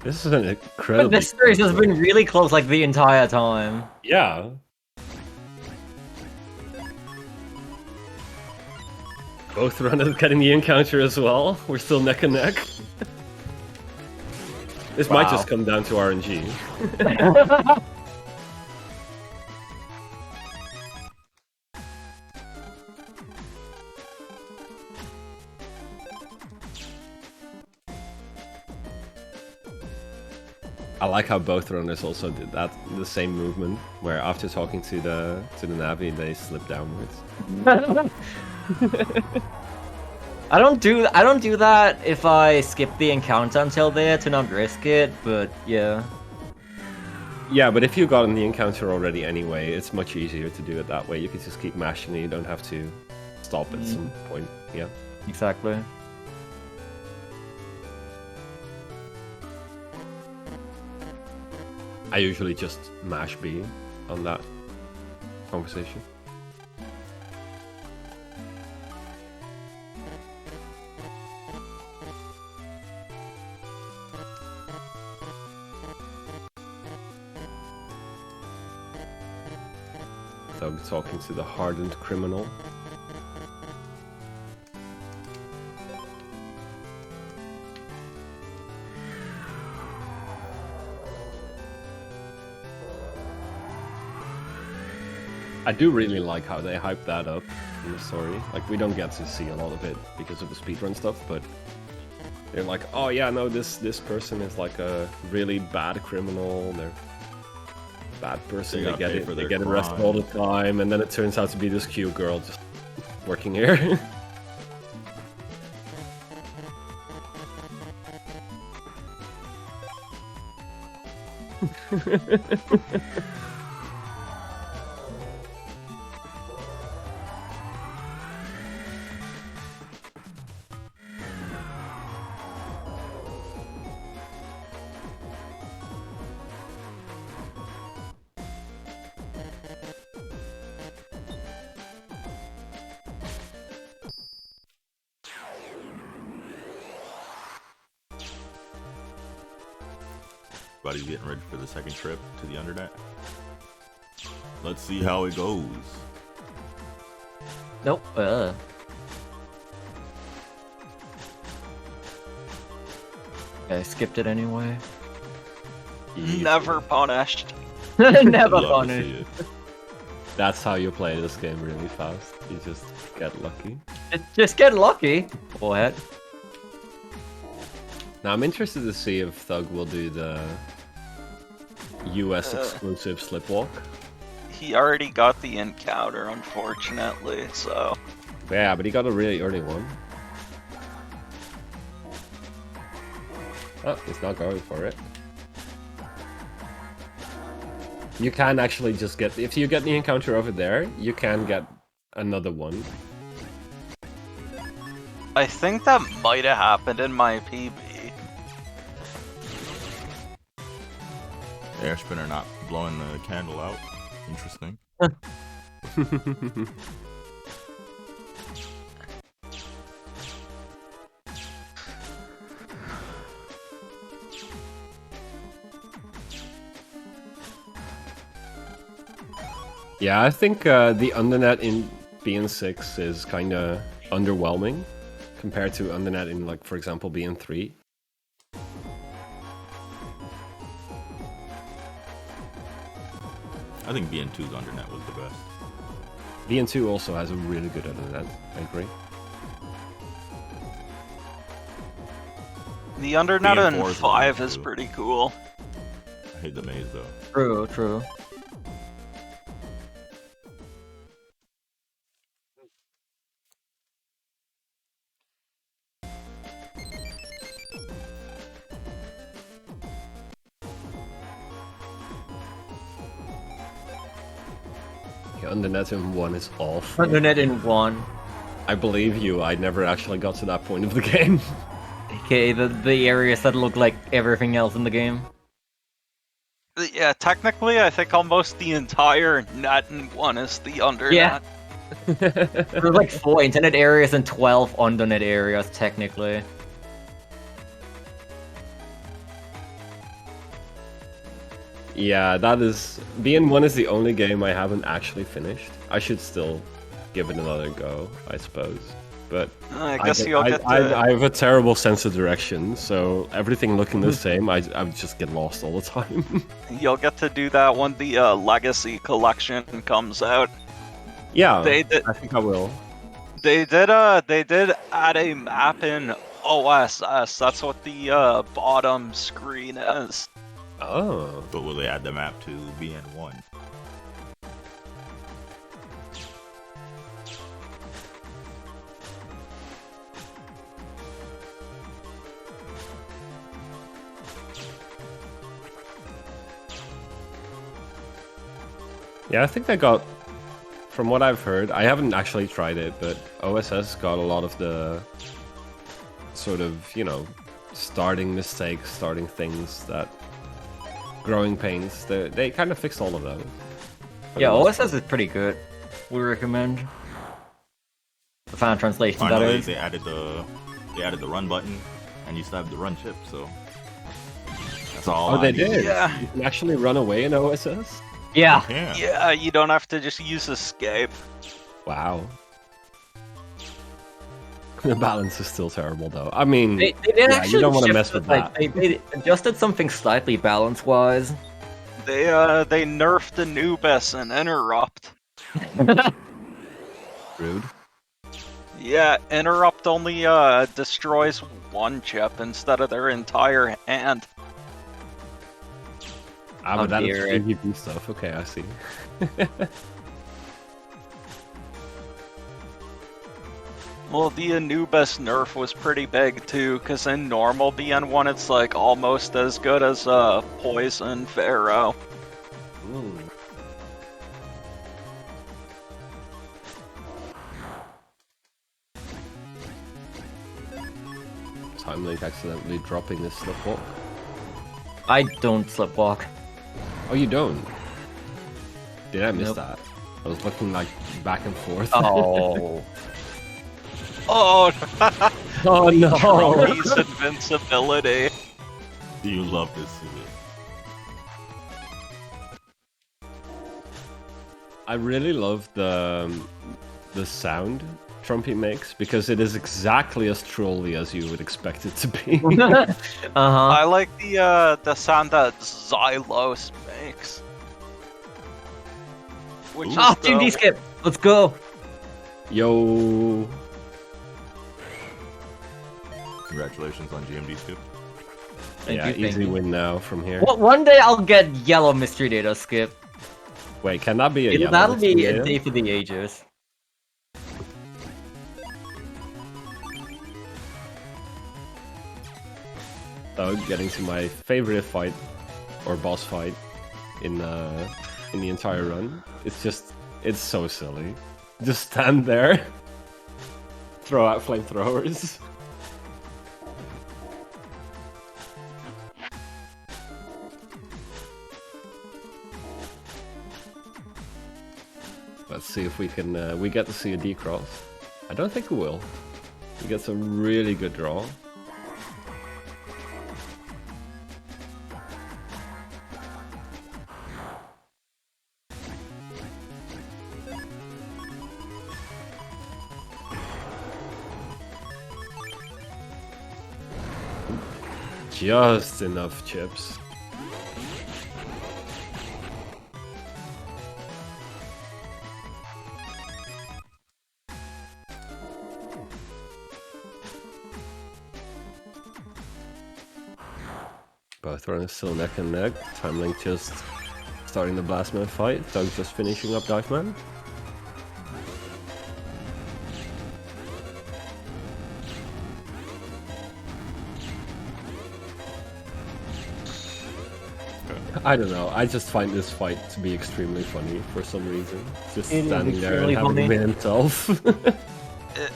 Speaker 2: This is an incredible.
Speaker 3: But this series has been really close like the entire time.
Speaker 2: Yeah. Both runners getting the encounter as well. We're still neck and neck. This might just come down to RNG. I like how both runners also did that, the same movement, where after talking to the Navi, they slip downwards.
Speaker 3: I don't do that if I skip the encounter until there to not risk it, but yeah.
Speaker 2: Yeah, but if you got in the encounter already anyway, it's much easier to do it that way. You can just keep mashing and you don't have to stop at some point. Yeah.
Speaker 3: Exactly.
Speaker 2: I usually just mash B on that conversation. Thug talking to the hardened criminal. I do really like how they hype that up in the story. Like, we don't get to see a lot of it because of the speedrun stuff, but they're like, oh yeah, no, this person is like a really bad criminal, they're a bad person, they get arrested all the time, and then it turns out to be this cute girl just working here.
Speaker 1: Everybody's getting ready for the second trip to the Undernet. Let's see how it goes.
Speaker 3: Nope. I skipped it anyway.
Speaker 4: Never punished.
Speaker 3: Never
Speaker 1: Love to see
Speaker 3: punished.
Speaker 1: it.
Speaker 2: That's how you play this game really fast. You just get lucky.
Speaker 3: Just get lucky. What?
Speaker 2: Now I'm interested to see if Thug will do the US exclusive slipwalk.
Speaker 4: He already got the encounter, unfortunately, so...
Speaker 2: Yeah, but he got a really early one. Oh, he's not going for it. You can actually just get... If you get the encounter over there, you can get another one.
Speaker 4: I think that might have happened in my PB.
Speaker 1: Air spinner not blowing the candle out. Interesting.
Speaker 2: Yeah, I think the Undernet in BN6 is kind of underwhelming compared to Undernet in, like, for example, BN3.
Speaker 1: I think BN2's undernet was the best.
Speaker 2: BN2 also has a really good internet, I agree.
Speaker 4: The undernet
Speaker 1: BN4
Speaker 4: in
Speaker 1: is
Speaker 4: 5
Speaker 1: fine,
Speaker 4: is
Speaker 1: too.
Speaker 4: pretty cool.
Speaker 1: I hate the maze though.
Speaker 3: True, true.
Speaker 2: Yeah, undernet in 1 is awful.
Speaker 3: Internet in 1.
Speaker 2: I believe you, I never actually got to that point of the game.
Speaker 3: Okay, the areas that look like everything else in the game.
Speaker 4: Yeah, technically, I think almost the entire net in 1 is the undernet.
Speaker 3: Yeah. There's like 4 internet areas and 12 undernet areas, technically.
Speaker 2: Yeah, that is... BN1 is the only game I haven't actually finished. I should still give it another go, I suppose. But
Speaker 4: I guess you'll get to...
Speaker 2: I have a terrible sense of direction, so everything looking the same, I just get lost all the time.
Speaker 4: You'll get to do that when the Legacy Collection comes out.
Speaker 2: Yeah,
Speaker 4: They did.
Speaker 2: I think I will.
Speaker 4: They did add a map in OSS. That's what the bottom screen is.
Speaker 2: Oh.
Speaker 1: But will they add the map to BN1?
Speaker 2: Yeah, I think they got, from what I've heard, I haven't actually tried it, but OSS got a lot of the sort of, you know, starting mistakes, starting things that, growing pains, they kind of fixed all of those.
Speaker 3: Yeah, OSS is pretty good. We recommend. The final translation, that
Speaker 1: Finally,
Speaker 3: is.
Speaker 1: they added the run button, and you still have the run chip, so that's all.
Speaker 2: Oh, they
Speaker 1: I need.
Speaker 2: did?
Speaker 4: Yeah.
Speaker 2: You can actually run away in OSS?
Speaker 3: Yeah.
Speaker 1: Yeah.
Speaker 4: Yeah, you don't have to just use escape.
Speaker 2: Wow. The balance is still terrible, though. I mean,
Speaker 3: They did
Speaker 2: yeah,
Speaker 3: actually
Speaker 2: you don't want to
Speaker 3: shift
Speaker 2: mess
Speaker 3: it,
Speaker 2: with
Speaker 3: like,
Speaker 2: that.
Speaker 3: They adjusted something slightly balance-wise.
Speaker 4: They nerfed Anubis and Interrupt.
Speaker 2: Rude.
Speaker 4: Yeah, Interrupt only destroys one chip instead of their entire hand.
Speaker 2: Ah,
Speaker 3: Oh,
Speaker 2: but that is
Speaker 3: dear.
Speaker 2: PvP stuff. Okay, I see.
Speaker 4: Well, the Anubis nerf was pretty big too, because in normal BN1 it's like almost as good as Poison Pharaoh.
Speaker 2: Ooh. Time Link accidentally dropping this slipwalk.
Speaker 3: I don't slipwalk.
Speaker 2: Oh, you don't? Did I miss
Speaker 3: Nope.
Speaker 2: that? I was looking like back and forth.
Speaker 3: Oh.
Speaker 4: Oh,
Speaker 2: Oh no!
Speaker 4: Trumpy's invincibility.
Speaker 1: You love this suit.
Speaker 2: I really love the sound Trumpy makes because it is exactly as trolly as you would expect it to be.
Speaker 3: Uh-huh.
Speaker 4: I like the sound that Xylos makes. Which is
Speaker 3: Oh, Team D skip! Let's go!
Speaker 2: Yo.
Speaker 1: Congratulations on GMD skip.
Speaker 3: Thank
Speaker 2: Yeah,
Speaker 3: you, thank
Speaker 2: easy
Speaker 3: you.
Speaker 2: win now from here.
Speaker 3: Well, one day I'll get yellow mystery data skip.
Speaker 2: Wait, can that be a yellow
Speaker 3: That'll be
Speaker 2: mystery
Speaker 3: a
Speaker 2: data?
Speaker 3: day for the ages.
Speaker 2: So, getting to my favorite fight or boss fight in the entire run. It's so silly. Just stand there, throw out flamethrowers. Let's see if we can. We get to see a D-cross. I don't think we will. We get some really good draw. Just enough chips. Both are still neck and neck. Timelink just starting the Blastman fight. Doug just finishing up Diveman. I don't know. I just find this fight to be extremely funny for some reason. Just
Speaker 3: It is
Speaker 2: standing there and
Speaker 3: extremely
Speaker 2: having
Speaker 3: funny.
Speaker 2: been himself.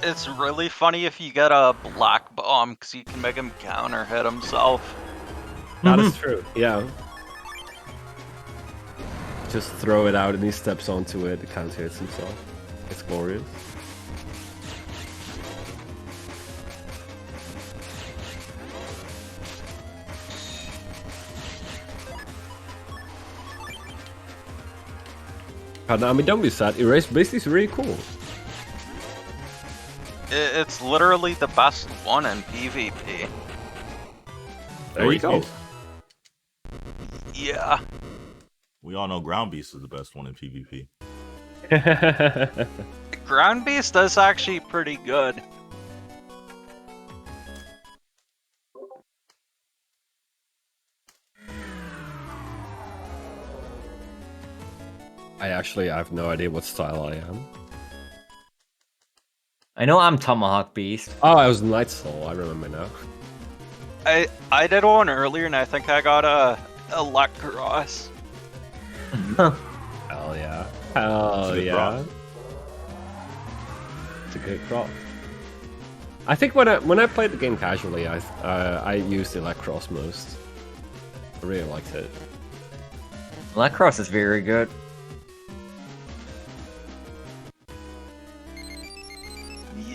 Speaker 4: It's really funny if you get a black bomb because you can make him counter hit himself.
Speaker 2: That is true. Yeah. Just throw it out and he steps onto it. It counter hits himself. It's glorious. I mean, don't be sad. Erase Beast is really cool.
Speaker 4: It's literally the best one in PvP.
Speaker 2: There you go.
Speaker 4: Yeah.
Speaker 1: We all know Ground Beast is the best one in PvP.
Speaker 4: Ground Beast is actually pretty good.
Speaker 2: I have no idea what style I am.
Speaker 3: I know I'm Tomahawk Beast.
Speaker 2: Oh, I was Night Soul. I remember now.
Speaker 4: I did one earlier and I think I got a Electros.
Speaker 2: Hell yeah. Hell
Speaker 1: It's a good
Speaker 2: yeah.
Speaker 1: prop.
Speaker 2: It's a good prop. I think when I played the game casually, I used Electros most. I really liked it.
Speaker 3: Lacrosse is very good.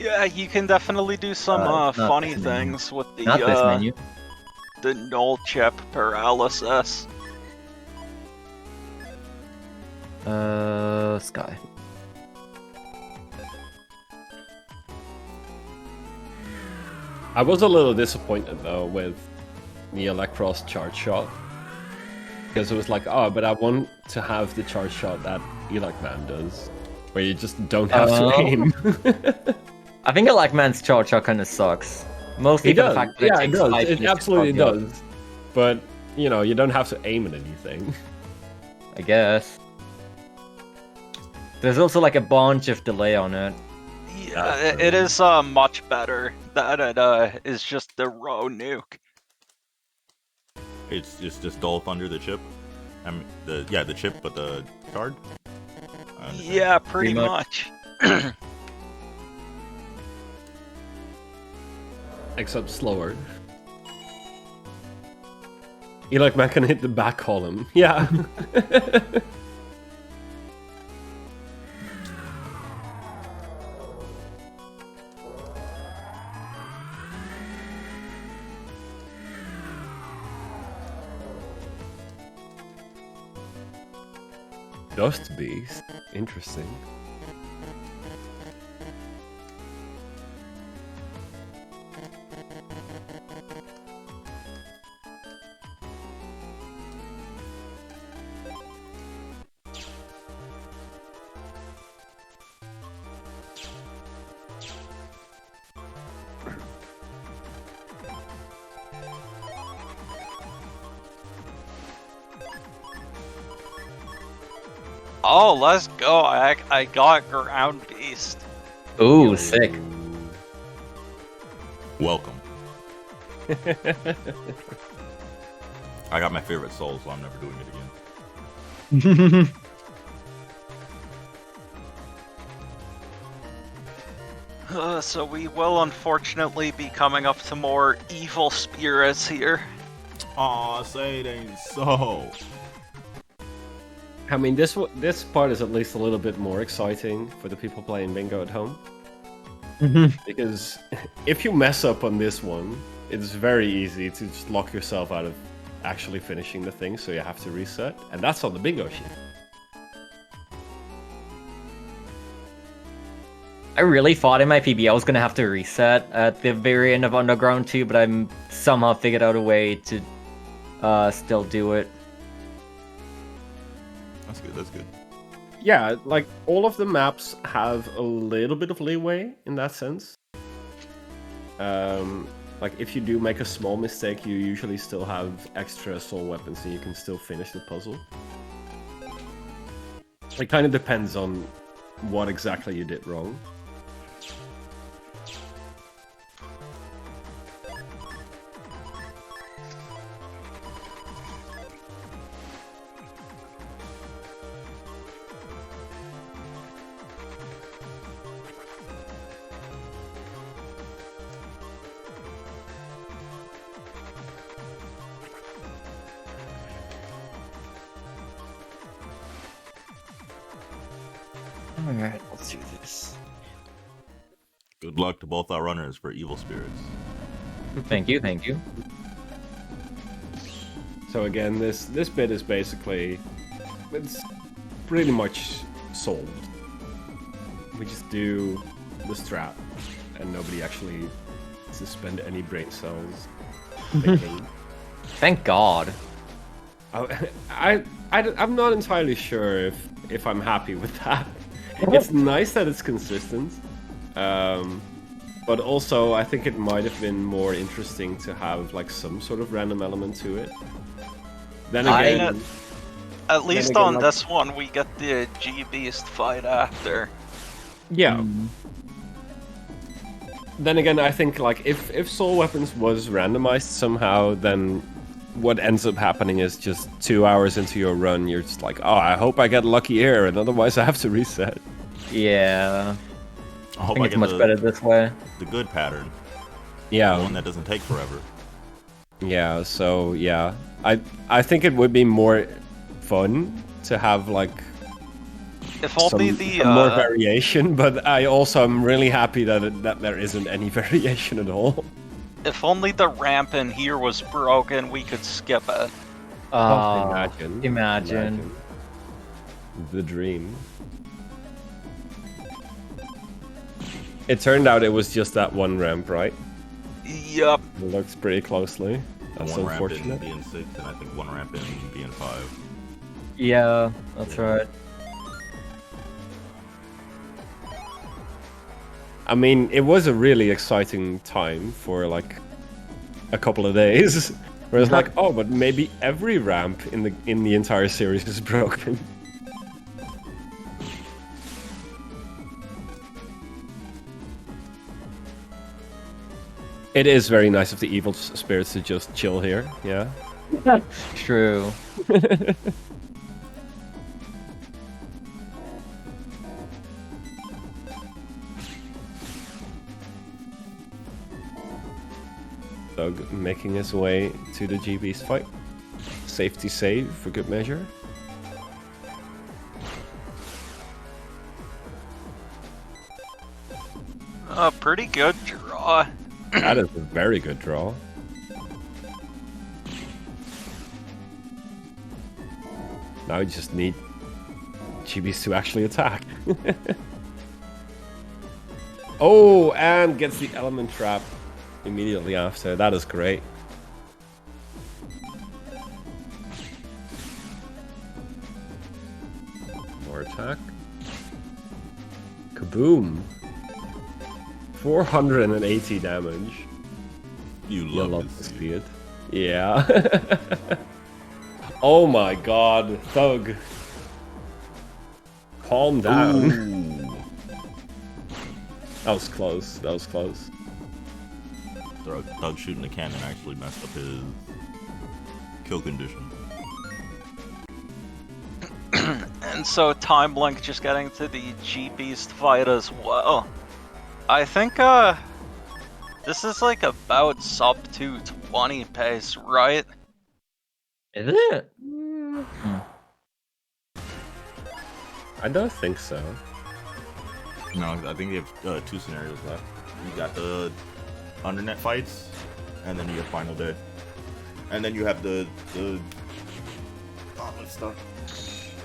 Speaker 4: Yeah, you can definitely do some
Speaker 3: not
Speaker 4: funny
Speaker 3: this menu.
Speaker 4: things with the
Speaker 3: Not this menu.
Speaker 4: the null chip paralysis.
Speaker 3: Sky.
Speaker 2: I was a little disappointed though with the Electros charge shot. Because it was like, oh, but I want to have the charge shot that Elec does. Where you just don't have to aim.
Speaker 3: I think Man's charge shot kind of sucks. Mostly
Speaker 2: It
Speaker 3: for the
Speaker 2: does.
Speaker 3: fact that
Speaker 2: Yeah, it
Speaker 3: takes
Speaker 2: does.
Speaker 3: 5
Speaker 2: It
Speaker 3: minutes to
Speaker 2: absolutely
Speaker 3: charge up,
Speaker 2: does. But, you know, you don't have to aim at anything.
Speaker 3: I guess. There's also like a bunch of delay on it.
Speaker 4: Yeah, it is much better that it is just the raw nuke.
Speaker 1: It's just Dull Thunder, the chip. I mean, the chip, but the card. I understand.
Speaker 4: Yeah, pretty
Speaker 3: Pretty
Speaker 4: much.
Speaker 2: Except slower. Elec can hit the back column. Yeah. Dust Beast. Interesting.
Speaker 4: Oh, let's go. I got Ground Beast.
Speaker 3: Ooh, sick.
Speaker 1: Welcome. I got my favorite soul, so I'm never doing it again.
Speaker 4: So we will unfortunately be coming up to more evil spirits here.
Speaker 1: Aw, say it ain't so.
Speaker 2: I mean, this part is at least a little bit more exciting for the people playing bingo at home. Because if you mess up on this one, it's very easy to just lock yourself out of actually finishing the thing, so you have to reset. And that's on the bingo sheet.
Speaker 3: I really thought in my PB I was gonna have to reset at the very end of Underground 2, but I'm somehow figured out a way to still do it.
Speaker 1: That's good. That's good.
Speaker 2: Yeah, like, all of the maps have a little bit of leeway in that sense. Like, if you do make a small mistake, you usually still have extra soul weapons and you can still finish the puzzle. It kind of depends on what exactly you did wrong.
Speaker 3: Alright, let's do this.
Speaker 1: Good luck to both our runners for evil spirits.
Speaker 3: Thank you, thank you.
Speaker 2: So again, this bit is basically, it's pretty much solved. We just do the strat, and nobody actually has to spend any brain cells thinking.
Speaker 3: Thank God.
Speaker 2: I'm not entirely sure if I'm happy with that. It's nice that it's consistent, but also I think it might have been more interesting to have like some sort of random element to it. Then again,
Speaker 4: At least
Speaker 2: again,
Speaker 4: on
Speaker 2: like-
Speaker 4: this one, we get the G-Beast fight after.
Speaker 2: yeah. Then again, I think like if soul weapons was randomized somehow, then what ends up happening is just 2 hours into your run, you're just like, oh, I hope I get lucky here, and otherwise I have to reset.
Speaker 3: Yeah.
Speaker 1: I
Speaker 3: I
Speaker 1: hope
Speaker 3: think
Speaker 1: I
Speaker 3: it's
Speaker 1: get
Speaker 3: much better this way.
Speaker 1: the good pattern, the
Speaker 2: Yeah,
Speaker 1: one that doesn't take forever.
Speaker 2: yeah. So yeah, I think it would be more fun to have like
Speaker 4: If only
Speaker 2: some more variation, but I also am really happy that there isn't any variation at all.
Speaker 4: if only the ramp in here was broken, we could skip it.
Speaker 3: Imagine.
Speaker 2: The dream. It turned out it was just that one ramp, right?
Speaker 4: Yup.
Speaker 2: It looks pretty closely.
Speaker 1: And
Speaker 2: That's
Speaker 1: one ramp in
Speaker 2: unfortunate.
Speaker 1: BN6, and I think one ramp in BN5.
Speaker 3: Yeah, that's right.
Speaker 2: I mean, it was a really exciting time for like a couple of days. Where it's like, oh, but maybe every ramp in the entire series is broken. It is very nice of the evil spirits to just chill here, yeah.
Speaker 3: True.
Speaker 2: Doug making his way to the GB's fight. Safety save for good measure.
Speaker 4: Pretty good draw.
Speaker 2: That is a very good draw. Now we just need GBs to actually attack. Oh, and gets the element trap immediately after. That is great. More attack. Kaboom! 480 damage.
Speaker 1: You
Speaker 2: You'll
Speaker 1: love
Speaker 2: love
Speaker 1: to
Speaker 2: to
Speaker 1: see
Speaker 2: see it. Yeah. Oh my god, Thug. Calm down.
Speaker 1: Ooh.
Speaker 2: That was close. That was close.
Speaker 1: Doug shooting the cannon actually messed up his kill condition.
Speaker 4: And so Time Link just getting to the G-Beast fight as well. I think this is like about sub 220 pace, right?
Speaker 3: Is it?
Speaker 2: I don't think so.
Speaker 1: No, I think you have 2 scenarios left. You got the undernet fights, and then you have final day, and then you have the stuff.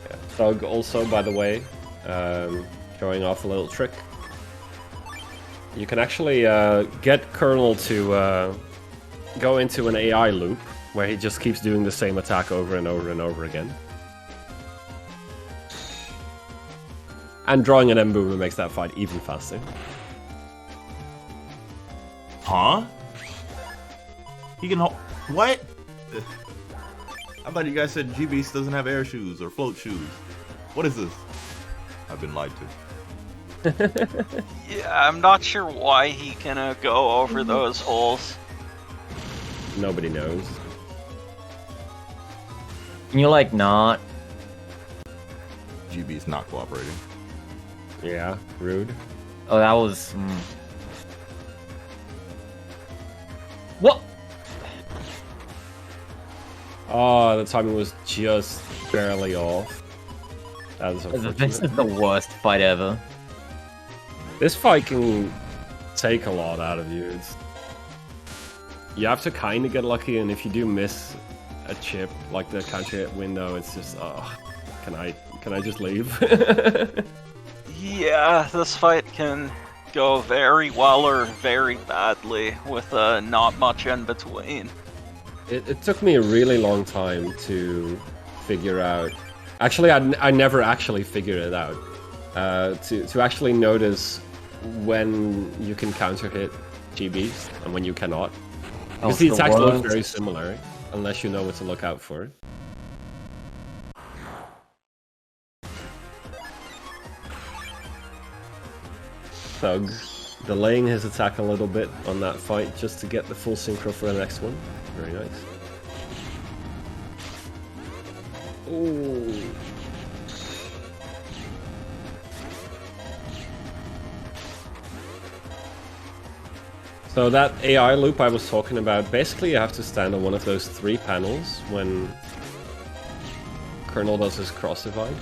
Speaker 2: Yeah. Thug also, by the way, showing off a little trick. You can actually get Colonel to go into an AI loop where he just keeps doing the same attack over and over and over again. And drawing an M-Boomer makes that fight even faster.
Speaker 1: Huh? He can hold. What? I thought you guys said G-Beast doesn't have air shoes or float shoes. What is this? I've been lied to.
Speaker 4: Yeah, I'm not sure why he can go over those holes.
Speaker 2: Nobody knows.
Speaker 3: Can you like not?
Speaker 1: G-Beast not cooperating.
Speaker 2: Yeah, rude.
Speaker 3: Oh, that was. What?
Speaker 2: Oh, the timing was just barely off. That was
Speaker 3: This
Speaker 2: unfortunate.
Speaker 3: is the worst fight ever.
Speaker 2: This fight can take a lot out of you. You have to kind of get lucky, and if you do miss a chip, like the counter hit window, it's just, oh, can I just leave?
Speaker 4: Yeah, this fight can go very well or very badly with not much in between.
Speaker 2: It took me a really long time to figure out. Actually, I never actually figured it out. To actually notice when you can counter hit GBs and when you cannot. Because the attacks look very similar, unless you know what to look out for. Thug delaying his attack a little bit on that fight just to get the full synchro for the next one. Very nice. Ooh. So that AI loop I was talking about, basically you have to stand on one of those 3 panels when Colonel does his cross divide.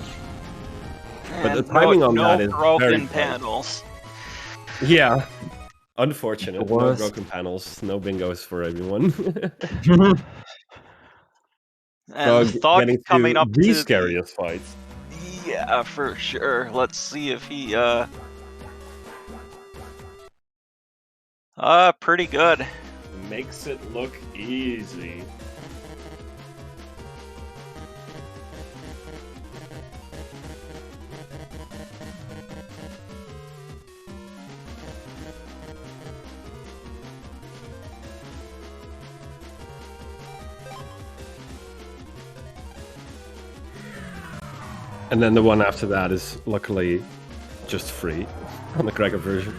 Speaker 2: But the timing on that is
Speaker 4: broken
Speaker 2: very close.
Speaker 4: panels.
Speaker 2: Yeah. Unfortunate. No
Speaker 3: worst.
Speaker 2: broken panels, no bingos for everyone.
Speaker 4: And Thug
Speaker 2: getting
Speaker 4: coming
Speaker 2: to
Speaker 4: up
Speaker 2: the
Speaker 4: to
Speaker 2: scariest fights.
Speaker 4: Yeah, for sure. Let's see if he pretty good.
Speaker 2: Makes it look easy. And then the one after that is luckily just free on the Gregar version.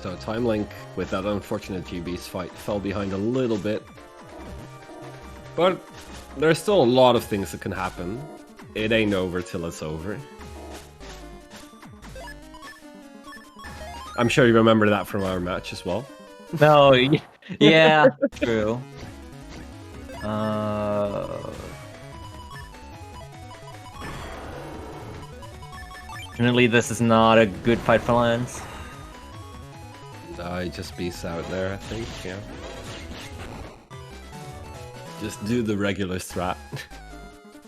Speaker 2: So Time Link, with that unfortunate GB's fight, fell behind a little bit. But there's still a lot of things that can happen. It ain't over till it's over. I'm sure you remember that from our match as well.
Speaker 3: No, yeah, true. Fortunately, this is not a good fight for Lance.
Speaker 2: I just beast out there, I think, yeah. Just do the regular strat.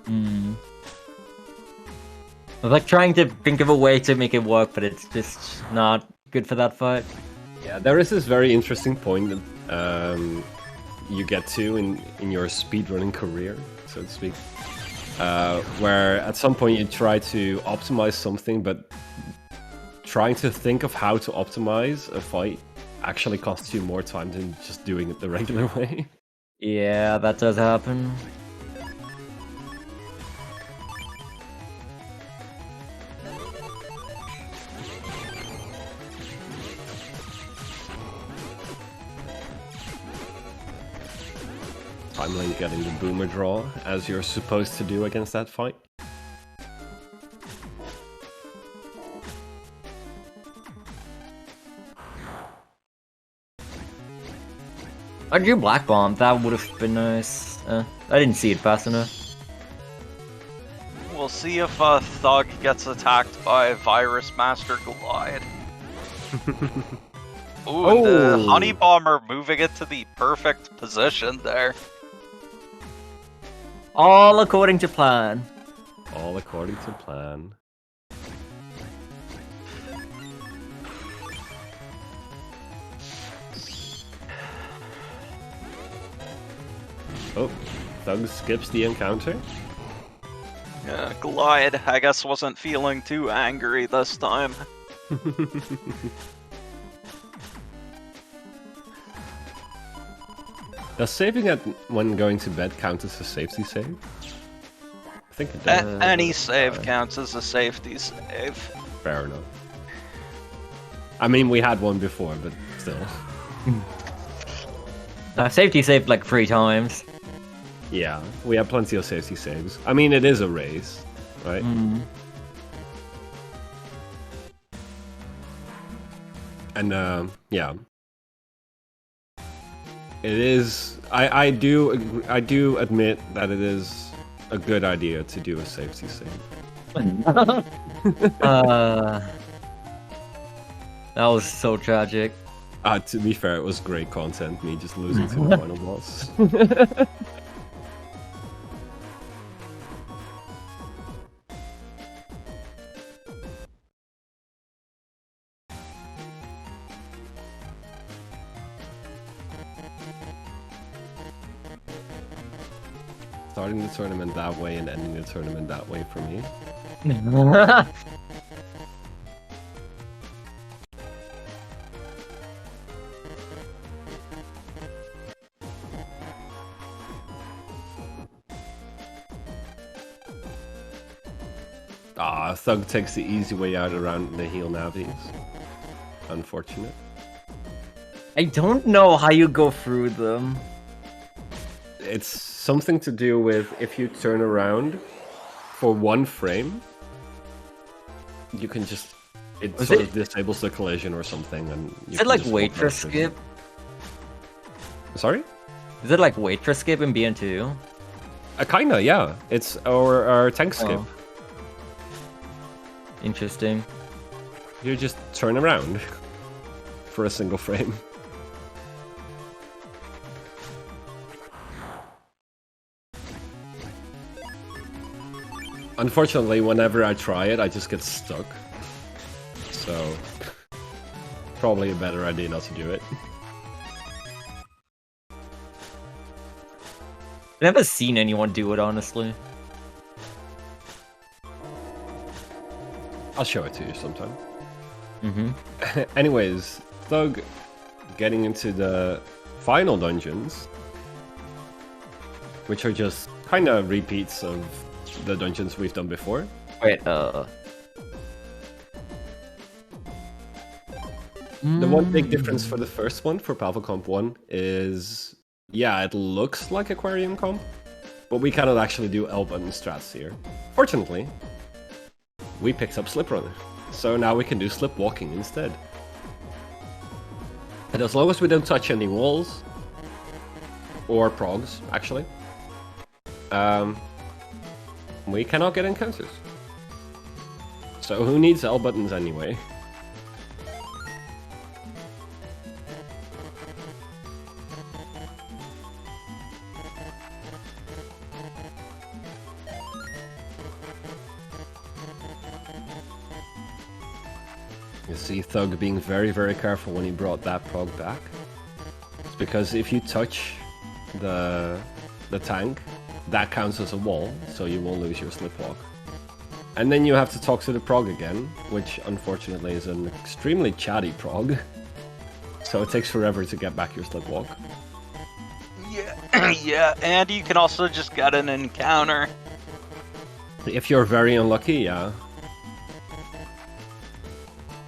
Speaker 3: I was like trying to think of a way to make it work, but it's just not good for that fight.
Speaker 2: Yeah, there is this very interesting point that you get to in your speedrunning career, so to speak, where at some point you try to optimize something, but trying to think of how to optimize a fight actually costs you more time than just doing it the regular way.
Speaker 3: Yeah, that does happen.
Speaker 2: Time Link getting the boomer draw, as you're supposed to do against that fight.
Speaker 3: I drew Black Bomb, that would have been nice. I didn't see it fast enough.
Speaker 4: We'll see if Thug gets attacked by Virus Master Glide. Ooh, and the
Speaker 2: Oh.
Speaker 4: Honey Bomber moving it to the perfect position there.
Speaker 3: All according to plan.
Speaker 2: All according to plan. Oh, Thug skips the encounter.
Speaker 4: Yeah, Glide, I guess, wasn't feeling too angry this time.
Speaker 2: Does saving it when going to bed count as a safety save? I think it does.
Speaker 4: Any save counts as a safety save.
Speaker 2: Fair enough. I mean, we had one before, but still.
Speaker 3: Safety saved like 3 times.
Speaker 2: Yeah, we have plenty of safety saves. I mean, it is a race, right? And yeah, it is. I do admit that it is a good idea to do a safety save.
Speaker 3: That was so tragic.
Speaker 2: To be fair, it was great content. Me just losing to the final boss. Starting the tournament that way and ending the tournament that way for me. Thug takes the easy way out around the heel navies. Unfortunate.
Speaker 3: I don't know how you go through them.
Speaker 2: It's something to do with if you turn around for 1 frame, you can just... It
Speaker 3: Was
Speaker 2: sort
Speaker 3: it-
Speaker 2: of disables the collision or something. And you
Speaker 3: Is it
Speaker 2: can
Speaker 3: like
Speaker 2: just walk
Speaker 3: waitress
Speaker 2: right through
Speaker 3: skip?
Speaker 2: it. Sorry?
Speaker 3: Is it like waitress skip in BN2?
Speaker 2: Kinda, yeah. It's our tank skip.
Speaker 3: Oh. Interesting.
Speaker 2: You just turn around for a single frame. Unfortunately, whenever I try it, I just get stuck. So, probably a better idea not to do it.
Speaker 3: I've never seen anyone do it, honestly.
Speaker 2: I'll show it to you sometime.
Speaker 3: Mm-hmm.
Speaker 2: Anyways, Thug getting into the final dungeons, which are just kind of repeats of the dungeons we've done before.
Speaker 3: Wait,
Speaker 2: The one big difference for the first one, for Pavel Comp 1, is, yeah, it looks like Aquarium Comp, but we cannot actually do L button strats here. Fortunately, we picked up Slip Runner, so now we can do Slip Walking instead. And as long as we don't touch any walls, or progs, actually, we cannot get encounters. So who needs L buttons anyway? You see Thug being very, very careful when he brought that prog back. It's because if you touch the tank, that counts as a wall, so you won't lose your slip walk. And then you have to talk to the prog again, which unfortunately is an extremely chatty prog. So it takes forever to get back your slip walk.
Speaker 4: Yeah, yeah, and you can also just get an encounter.
Speaker 2: If you're very unlucky, yeah.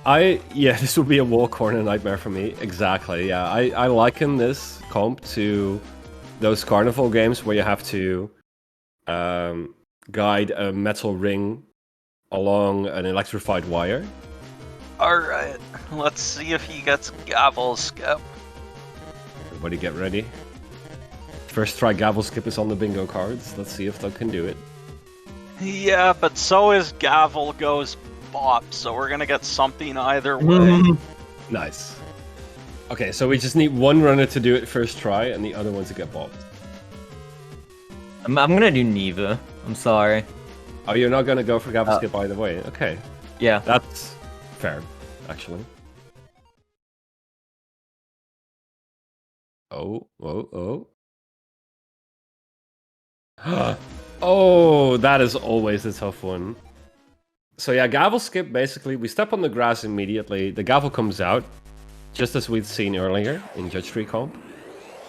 Speaker 2: Yeah, this would be a wall corner nightmare for me. Exactly, yeah. I liken this comp to those carnival games where you have to guide a metal ring along an electrified wire.
Speaker 4: Alright, let's see if he gets gavel skip.
Speaker 2: Everybody get ready. First try gavel skip is on the bingo cards. Let's see if Thug can do it.
Speaker 4: Yeah, but so is Gavel goes Bop, so we're gonna get something either way.
Speaker 3: Mm.
Speaker 2: Nice. Okay, so we just need one runner to do it first try, and the other one to get bobbed.
Speaker 3: I'm gonna do neither. I'm sorry.
Speaker 2: Oh, you're not gonna go for gavel skip either way. Okay,
Speaker 3: Yeah.
Speaker 2: that's fair, actually. Oh, oh, oh. Oh, that is always a tough one. So yeah, gavel skip, basically, we step on the grass immediately, the gavel comes out, just as we'd seen earlier in Judge Tree comp.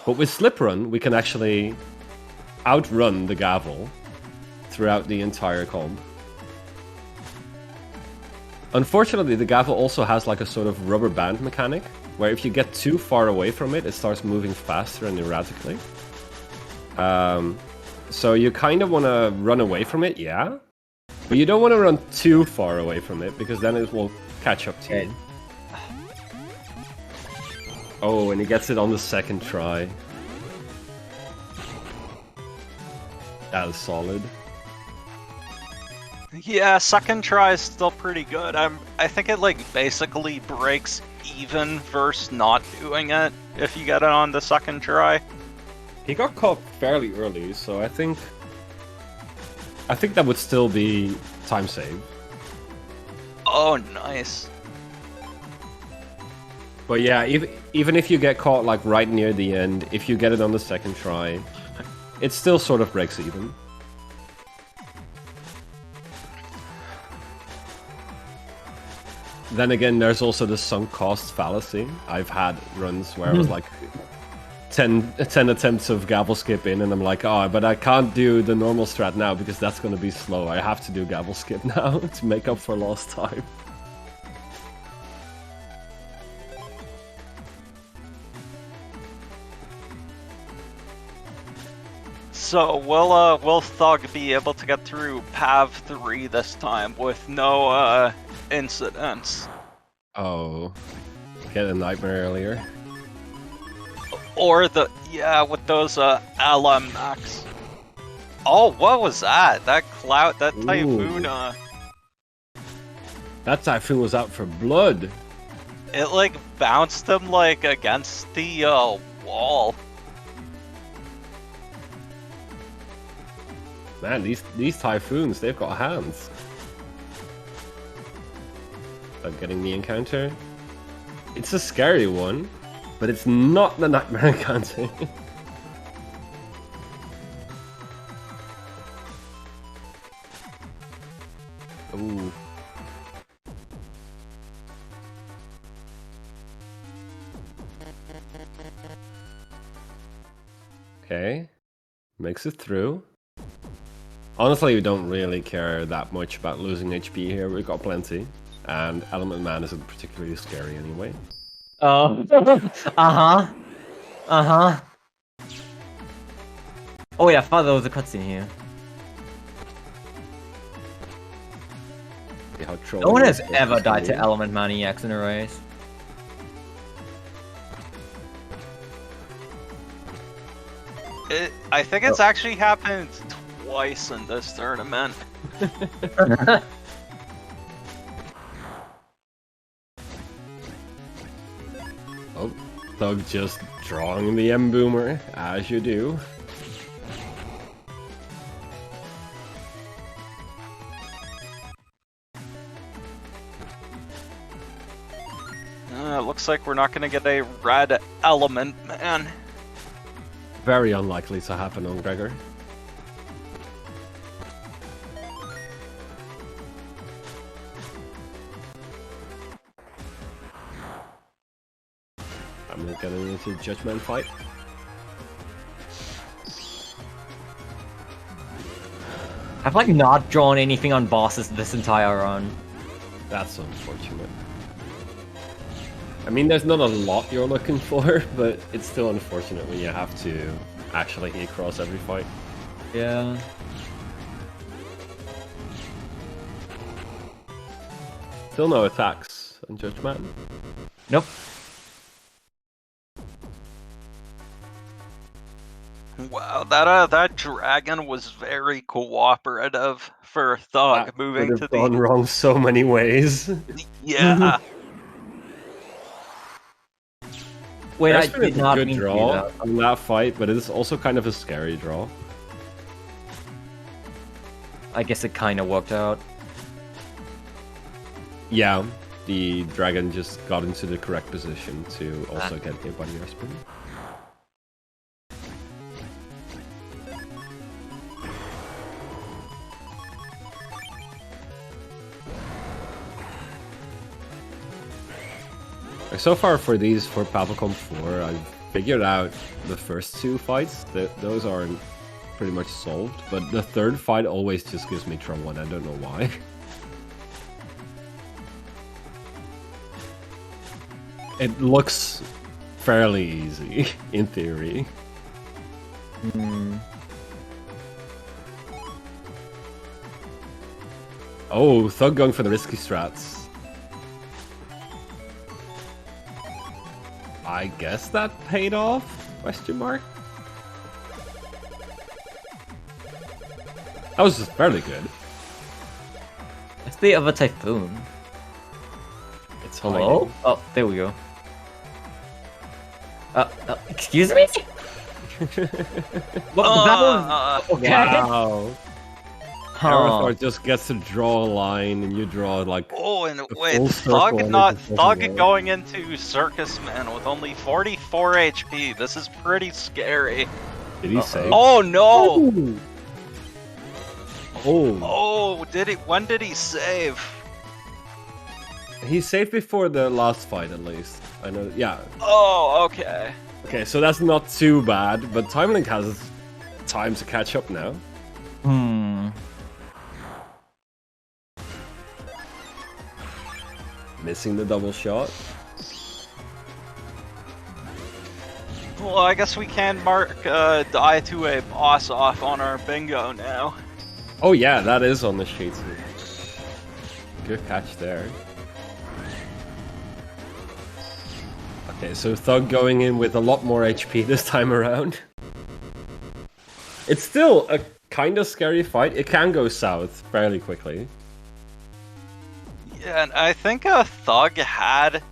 Speaker 2: But with slip run, we can actually outrun the gavel throughout the entire comp. Unfortunately, the gavel also has like a sort of rubber band mechanic, where if you get too far away from it, it starts moving faster and erratically. So you kind of want to run away from it, yeah? But you don't want to run too far away from it, because then it will catch up to you. Oh, and he gets it on the second try. That is solid.
Speaker 4: Yeah, second try is still pretty good. I think it like basically breaks even versus not doing it if you get it on the second try.
Speaker 2: He got caught fairly early, so I think that would still be time save.
Speaker 4: Oh, nice.
Speaker 2: But yeah, even if you get caught like right near the end, if you get it on the second try, it still sort of breaks even. Then again, there's also the sunk cost fallacy. I've had runs where I was like 10 attempts of gavel skip in, and I'm like, oh, but I can't do the normal strat now because that's going to be slow. I have to do gavel skip now to make up for lost time.
Speaker 4: So will Thug be able to get through Pav 3 this time with no incidents?
Speaker 2: Oh, get a nightmare earlier.
Speaker 4: Or with those LM max. Oh, what was that? That cloud, that typhoon.
Speaker 2: That typhoon was out for blood.
Speaker 4: It like bounced him like against the wall.
Speaker 2: Man, these typhoons, they've got hands. I'm getting the encounter. It's a scary one, but it's not the nightmare encounter. Ooh. Okay. Makes it through. Honestly, we don't really care that much about losing HP here. We've got plenty. And Element Man isn't particularly scary anyway.
Speaker 3: Uh-huh. Uh-huh. Oh yeah, I thought there was a cutscene here.
Speaker 2: See how
Speaker 3: No one has
Speaker 2: trolling
Speaker 3: ever
Speaker 2: is
Speaker 3: died to
Speaker 2: going.
Speaker 3: Element Maniacs in a race.
Speaker 4: I think it's actually happened twice in this tournament.
Speaker 2: Oh, Thug just drawing the M-Boomer, as you do.
Speaker 4: Looks like we're not gonna get a red element, man.
Speaker 2: Very unlikely to happen on Gregor. I'm not getting into a judgment fight.
Speaker 3: I've like not drawn anything on bosses this entire run.
Speaker 2: That's unfortunate. I mean, there's not a lot you're looking for, but it's still unfortunate when you have to actually hit cross every fight.
Speaker 3: Yeah.
Speaker 2: Still no attacks on Judgment.
Speaker 3: Nope.
Speaker 4: Wow, that dragon was very cooperative for Thug
Speaker 2: That could
Speaker 4: moving
Speaker 2: have
Speaker 4: to
Speaker 2: gone
Speaker 4: the.
Speaker 2: wrong so many ways.
Speaker 4: Yeah.
Speaker 3: Wait, I
Speaker 2: There's been
Speaker 3: did
Speaker 2: a
Speaker 3: not
Speaker 2: good
Speaker 3: mean to do
Speaker 2: draw
Speaker 3: that.
Speaker 2: on that fight, but it is also kind of a scary draw.
Speaker 3: I guess it kind of worked out.
Speaker 2: Yeah, the dragon just got into the correct position to also get hit by the airspin. So far for Palpacom 4, I've figured out the first two fights. Those are pretty much solved, but the third fight always just gives me trouble, and I don't know why. It looks fairly easy, in theory. Oh, Thug going for the risky strats. I guess that paid off? Question mark? That was fairly good.
Speaker 3: It's the other typhoon.
Speaker 2: It's
Speaker 3: Hello?
Speaker 2: hiding.
Speaker 3: Oh, there we go. Excuse me? Well, that was okay.
Speaker 2: Wow.
Speaker 3: Huh.
Speaker 2: Aerothor just gets to draw a line, and you draw like.
Speaker 4: Oh, and
Speaker 2: A
Speaker 4: wait,
Speaker 2: full circle
Speaker 4: Thug
Speaker 2: and
Speaker 4: not
Speaker 2: it just doesn't
Speaker 4: Thug
Speaker 2: work.
Speaker 4: going into Circus Man with only 44 HP. This is pretty scary.
Speaker 2: Did he save?
Speaker 4: Oh no!
Speaker 2: Oh.
Speaker 4: Oh, did it? When did he save?
Speaker 2: He saved before the last fight, at least. I know. Yeah.
Speaker 4: Oh, okay.
Speaker 2: Okay, so that's not too bad, but Timelink has time to catch up now. Missing the double shot.
Speaker 4: Well, I guess we can mark die to a boss off on our bingo now.
Speaker 2: Oh yeah, that is on the sheet. Good catch there. Okay, so Thug going in with a lot more HP this time around. It's still a kind of scary fight. It can go south fairly quickly.
Speaker 4: Yeah, and I think Thug had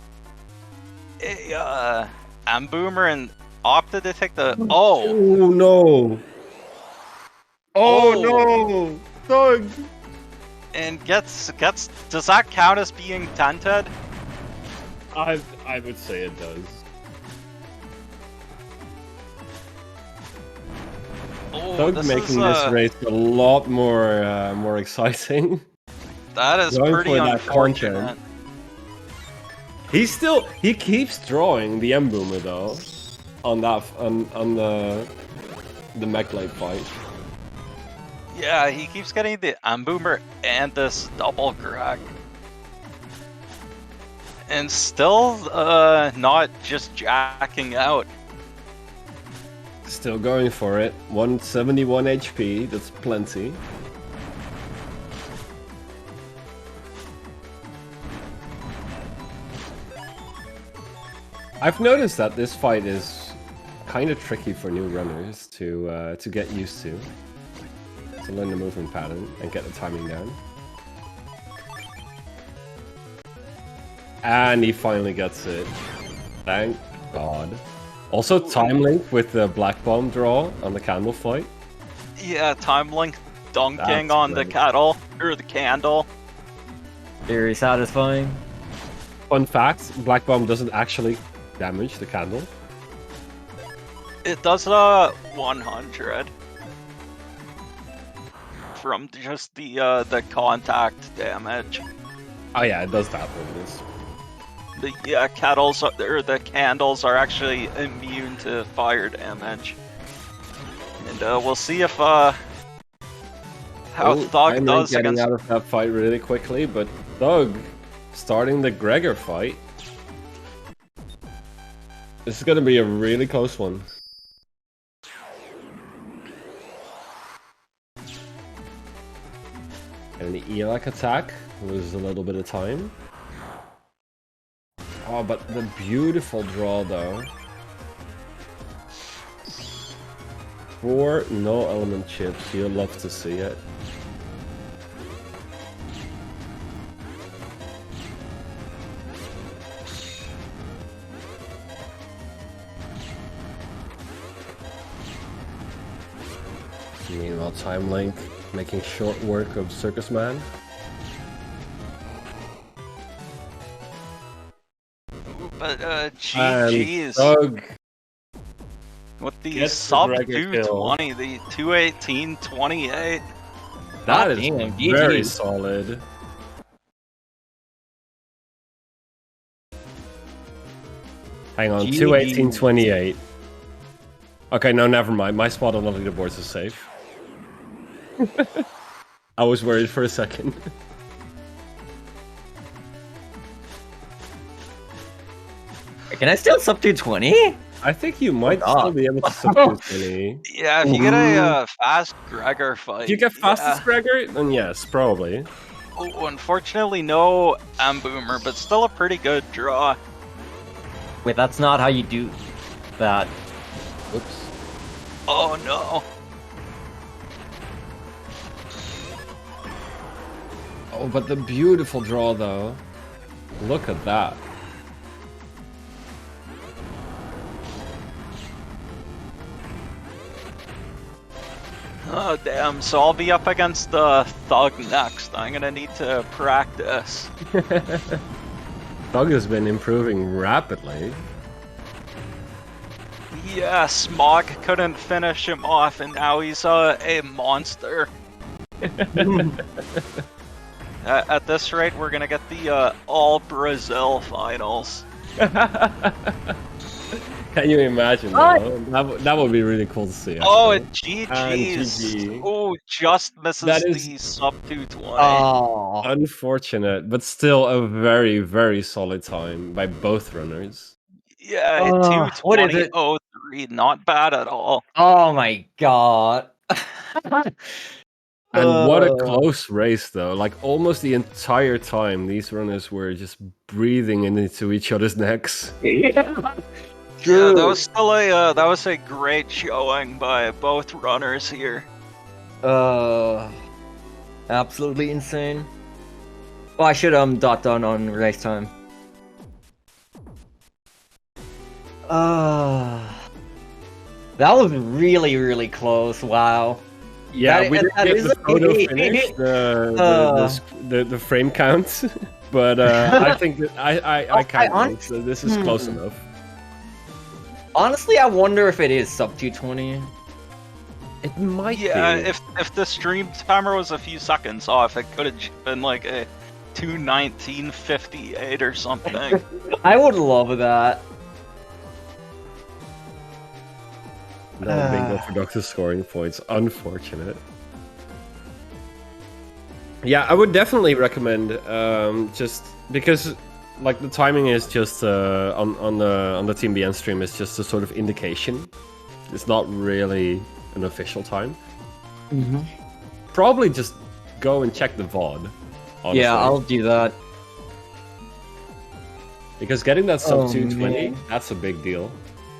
Speaker 4: a M-Boomer and opted to take the... Oh!
Speaker 2: Oh no!
Speaker 4: Oh.
Speaker 2: No! Thug!
Speaker 4: And gets... Does that count as being tented?
Speaker 2: I would say it does.
Speaker 4: Oh,
Speaker 2: Thug
Speaker 4: this
Speaker 2: making
Speaker 4: is,
Speaker 2: this race a lot more exciting.
Speaker 4: That is
Speaker 2: Going
Speaker 4: pretty
Speaker 2: for that
Speaker 4: unfortunate.
Speaker 2: He keeps drawing the M-Boomer though on the Mech-Blade fight.
Speaker 4: Yeah, he keeps getting the M-Boomer and this double crack. And still not just jacking out.
Speaker 2: Still going for it. 171 HP, that's plenty. I've noticed that this fight is kind of tricky for new runners to get used to learn the movement pattern and get the timing down. And he finally gets it. Thank God. Also, time link with the Black Bomb draw on the candle fight.
Speaker 4: Yeah, time link dunking
Speaker 2: That's
Speaker 4: on the
Speaker 2: great.
Speaker 4: kettle, or the candle.
Speaker 3: Very satisfying.
Speaker 2: Fun fact, Black Bomb doesn't actually damage the candle.
Speaker 4: It does 100 from just the contact damage.
Speaker 2: Oh yeah, it does that when it is.
Speaker 4: The kettles or the candles are actually immune to fire damage. And we'll see if how Thug
Speaker 2: I'm
Speaker 4: does
Speaker 2: getting
Speaker 4: against.
Speaker 2: out of that fight really quickly, but Thug starting the Gregar fight. This is gonna be a really close one. And the Elak attack loses a little bit of time. Oh, but the beautiful draw though. 4 no element chips. You'll love to see it. Meanwhile, Time Link making short work of Circus Man.
Speaker 4: But
Speaker 2: And
Speaker 4: GG's
Speaker 2: Thug
Speaker 4: with the
Speaker 2: gets the
Speaker 4: sub
Speaker 2: Gregar kill.
Speaker 4: 220, the 218.28.
Speaker 2: That is
Speaker 3: damn,
Speaker 2: very
Speaker 3: GG.
Speaker 2: solid. Hang on,
Speaker 3: GG.
Speaker 2: 218.28. Okay, no, never mind. My spot on the leaderboards is safe. I was worried for a second.
Speaker 3: Can I still sub 220?
Speaker 2: I think you might
Speaker 3: Oh,
Speaker 2: still be able to sub 220.
Speaker 4: Yeah, if you get a fast Gregar fight.
Speaker 2: If you get fastest
Speaker 4: yeah.
Speaker 2: Gregar, then yes, probably.
Speaker 4: Oh, unfortunately, no Boomer, but still a pretty good draw.
Speaker 3: Wait, that's not how you do that.
Speaker 2: Oops.
Speaker 4: Oh no.
Speaker 2: Oh, but the beautiful draw, though. Look at that.
Speaker 4: Oh damn, so I'll be up against the Thug next. I'm gonna need to practice.
Speaker 2: Thug has been improving rapidly.
Speaker 4: Yeah, Smog couldn't finish him off, and now he's a monster. At this rate, we're gonna get the all Brazil finals.
Speaker 2: Can you imagine, though? That would be really cool to see.
Speaker 4: Oh,
Speaker 2: Actually.
Speaker 4: and
Speaker 2: And
Speaker 4: GG's.
Speaker 2: GG.
Speaker 4: Oh, just misses
Speaker 2: That is-
Speaker 4: the sub 220.
Speaker 3: Oh.
Speaker 2: Unfortunate, but still a very, very solid time by both runners.
Speaker 4: Yeah,
Speaker 3: What is it?
Speaker 4: 220.03, not bad at all.
Speaker 3: Oh my god.
Speaker 2: And what a close race, though. Like, almost the entire time, these runners were just breathing into each other's necks.
Speaker 4: Yeah, that was still a great showing by both runners here.
Speaker 3: Absolutely insane. Oh, I should dot down on race time. That was really, really close. Wow.
Speaker 2: Yeah,
Speaker 3: That-
Speaker 2: we didn't
Speaker 3: that
Speaker 2: get
Speaker 3: is
Speaker 2: the photo
Speaker 3: a-
Speaker 2: finish, the frame count, but I think that I can't wait, so this is close enough.
Speaker 3: Honestly, I wonder if it is sub 220.
Speaker 2: It might
Speaker 4: Yeah,
Speaker 2: be.
Speaker 4: if the stream timer was a few seconds off, it could have been like a 219.58 or something.
Speaker 3: I would love that.
Speaker 2: No bingo for Doctor scoring points. Unfortunate. Yeah, I would definitely recommend just because like the timing is just on the Team BN stream is just a sort of indication. It's not really an official time. Probably just go and check the VOD. Honestly.
Speaker 3: Yeah, I'll do that.
Speaker 2: Because getting that sub
Speaker 3: Oh,
Speaker 2: 220,
Speaker 3: man.
Speaker 2: that's a big deal.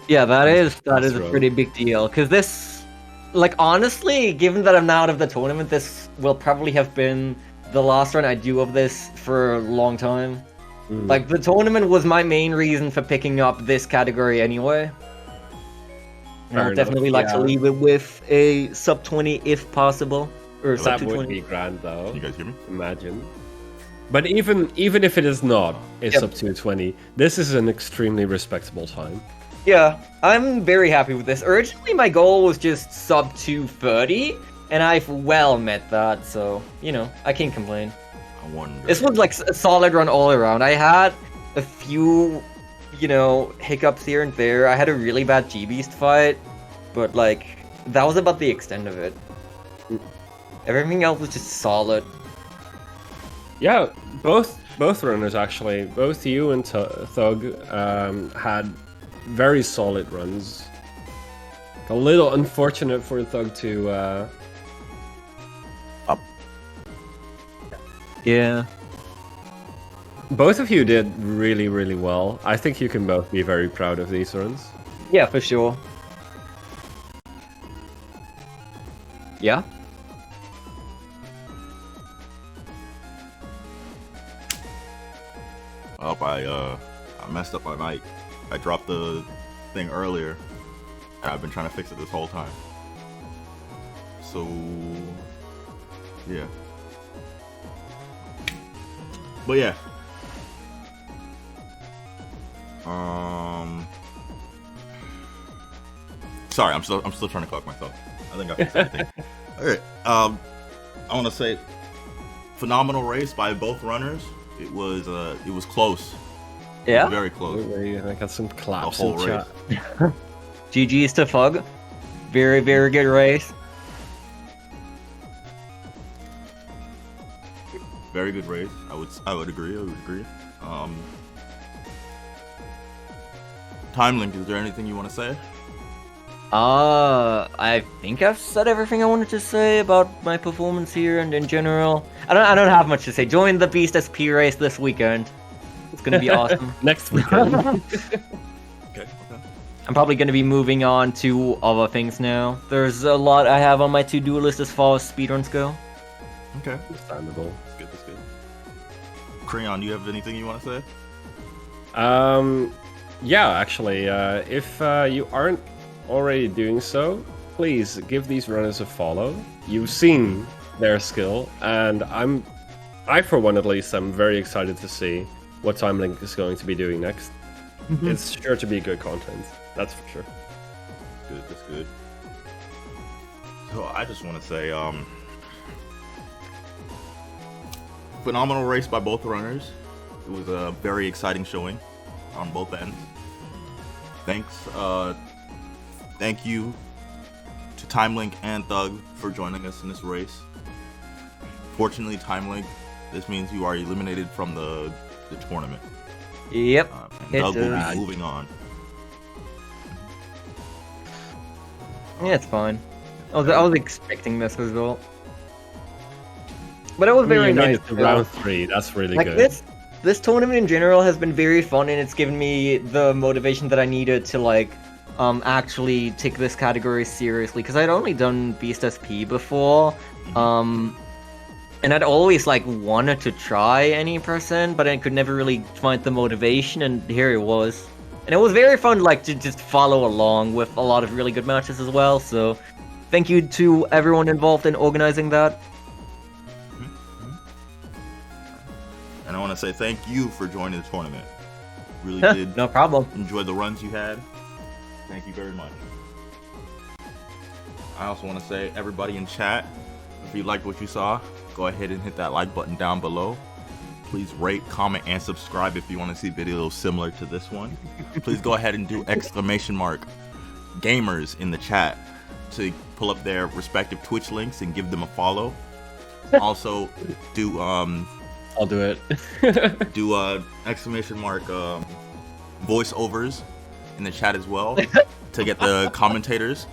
Speaker 3: Yeah, that is
Speaker 2: That's
Speaker 3: a
Speaker 2: rogue.
Speaker 3: pretty big deal. Because this, like, honestly, given that I'm now out of the tournament, this will probably have been the last run I do of this for a long time. Like, the tournament was my main reason for picking up this category anyway. And
Speaker 2: Fair
Speaker 3: I'd definitely
Speaker 2: enough,
Speaker 3: like to
Speaker 2: yeah.
Speaker 3: leave it with a sub 20 if possible. Or sub
Speaker 2: That would
Speaker 3: 220.
Speaker 2: be grand, though.
Speaker 1: You guys hear me?
Speaker 2: Imagine. But even if it is not a
Speaker 3: Yep.
Speaker 2: sub 220, this is an extremely respectable time.
Speaker 3: Yeah, I'm very happy with this. Originally, my goal was just sub 230, and I've well met that, so, you know, I can't complain.
Speaker 1: I wonder.
Speaker 3: This was like a solid run all around. I had a few, you know, hiccups here and there. I had a really bad G-Beast fight, but like, that was about the extent of it. Everything else was just solid.
Speaker 2: Yeah, both runners actually, both you and Thug had very solid runs. A little unfortunate for Thug to
Speaker 3: Yeah.
Speaker 2: both of you did really, really well. I think you can both be very proud of these runs.
Speaker 3: Yeah, for sure. Yeah.
Speaker 1: Oh, I messed up my mic. I dropped the thing earlier, and I've been trying to fix it this whole time. So, yeah. But yeah. Sorry, I'm still trying to clock myself. I think I fixed everything. All right. I want to say, phenomenal race by both runners. It was close. It
Speaker 3: Yeah.
Speaker 1: was very close.
Speaker 2: I got some claps
Speaker 1: The whole
Speaker 2: in chat.
Speaker 3: GG's to Fug. Very, very good race.
Speaker 1: Very good race. I would agree. Time Link, is there anything you want to say?
Speaker 3: I think I've said everything I wanted to say about my performance here and in general. I don't have much to say. Join the Beast SP race this weekend. It's gonna be awesome.
Speaker 2: Next weekend.
Speaker 1: Okay.
Speaker 3: I'm probably gonna be moving on to other things now. There's a lot I have on my to-do list as far as speedruns go.
Speaker 1: Okay.
Speaker 2: Understandable.
Speaker 1: That's good. Crayon, do you have anything you want to say?
Speaker 2: Yeah, actually, if you aren't already doing so, please give these runners a follow. You've seen their skill, and I for one at least, I'm very excited to see what Time Link is going to be doing next. It's sure to be good content, that's for sure.
Speaker 1: That's good. So I just want to say, phenomenal race by both runners. It was a very exciting showing on both ends. Thank you to TimeLink and Thug for joining us in this race. Fortunately, TimeLink, this means you are eliminated from the tournament.
Speaker 3: Yep.
Speaker 1: And Doug will be moving on.
Speaker 3: Yeah, it's fine. I was expecting this as well. But it was very
Speaker 2: You made
Speaker 3: nice.
Speaker 2: it to round 3, that's really
Speaker 3: Like
Speaker 2: good.
Speaker 3: this tournament in general has been very fun, and it's given me the motivation that I needed to like actually take this category seriously, because I'd only done Beast SP before, and I'd always like wanted to try any percent, but I could never really find the motivation, and here it was. And it was very fun like to just follow along with a lot of really good matches as well, so thank you to everyone involved in organizing that.
Speaker 1: And I want to say thank you for joining the tournament. Really did
Speaker 3: No problem.
Speaker 1: enjoy the runs you had. Thank you very much. I also want to say, everybody in chat, if you liked what you saw, go ahead and hit that like button down below. Please rate, comment, and subscribe if you want to see videos similar to this one. Please go ahead and do !gamers in the chat to pull up their respective Twitch links and give them a follow. Also, do
Speaker 2: I'll do it.
Speaker 1: do voiceovers in the chat as well to get the commentators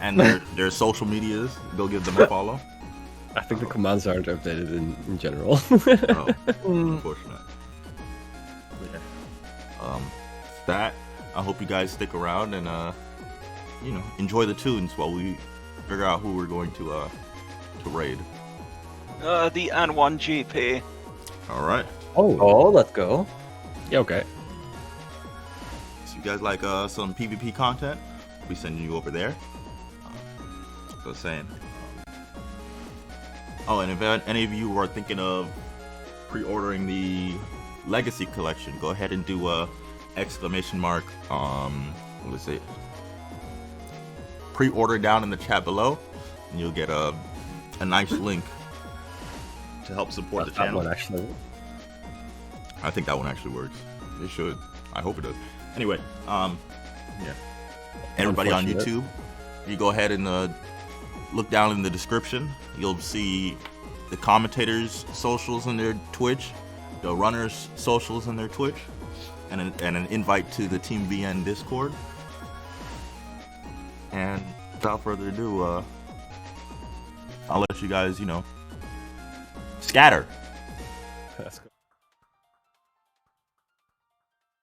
Speaker 1: and their social medias. Go give them a follow.
Speaker 2: I think the commands aren't updated in general.
Speaker 1: Oh, unfortunate. Yeah. That, I hope you guys stick around and enjoy the tunes while we figure out who we're going to raid.
Speaker 4: The N1 GP.
Speaker 1: All right.
Speaker 3: Oh, let's go.
Speaker 2: Yeah, okay.
Speaker 1: So you guys like some PvP content? We'll be sending you over there. So saying. Oh, and if any of you are thinking of pre-ordering the Legacy Collection, go ahead and do what is it? Pre-order down in the chat below, and you'll get a nice link to help support the channel.
Speaker 2: That one actually.
Speaker 1: I think that one actually works. It should. I hope it does. Anyway, yeah. Everybody on YouTube, you go ahead and look down in the description. You'll see the commentators' socials and their Twitch, the runners' socials and their Twitch, and an invite to the Team BN Discord. And without further ado, I'll let you guys, scatter.
Speaker 2: That's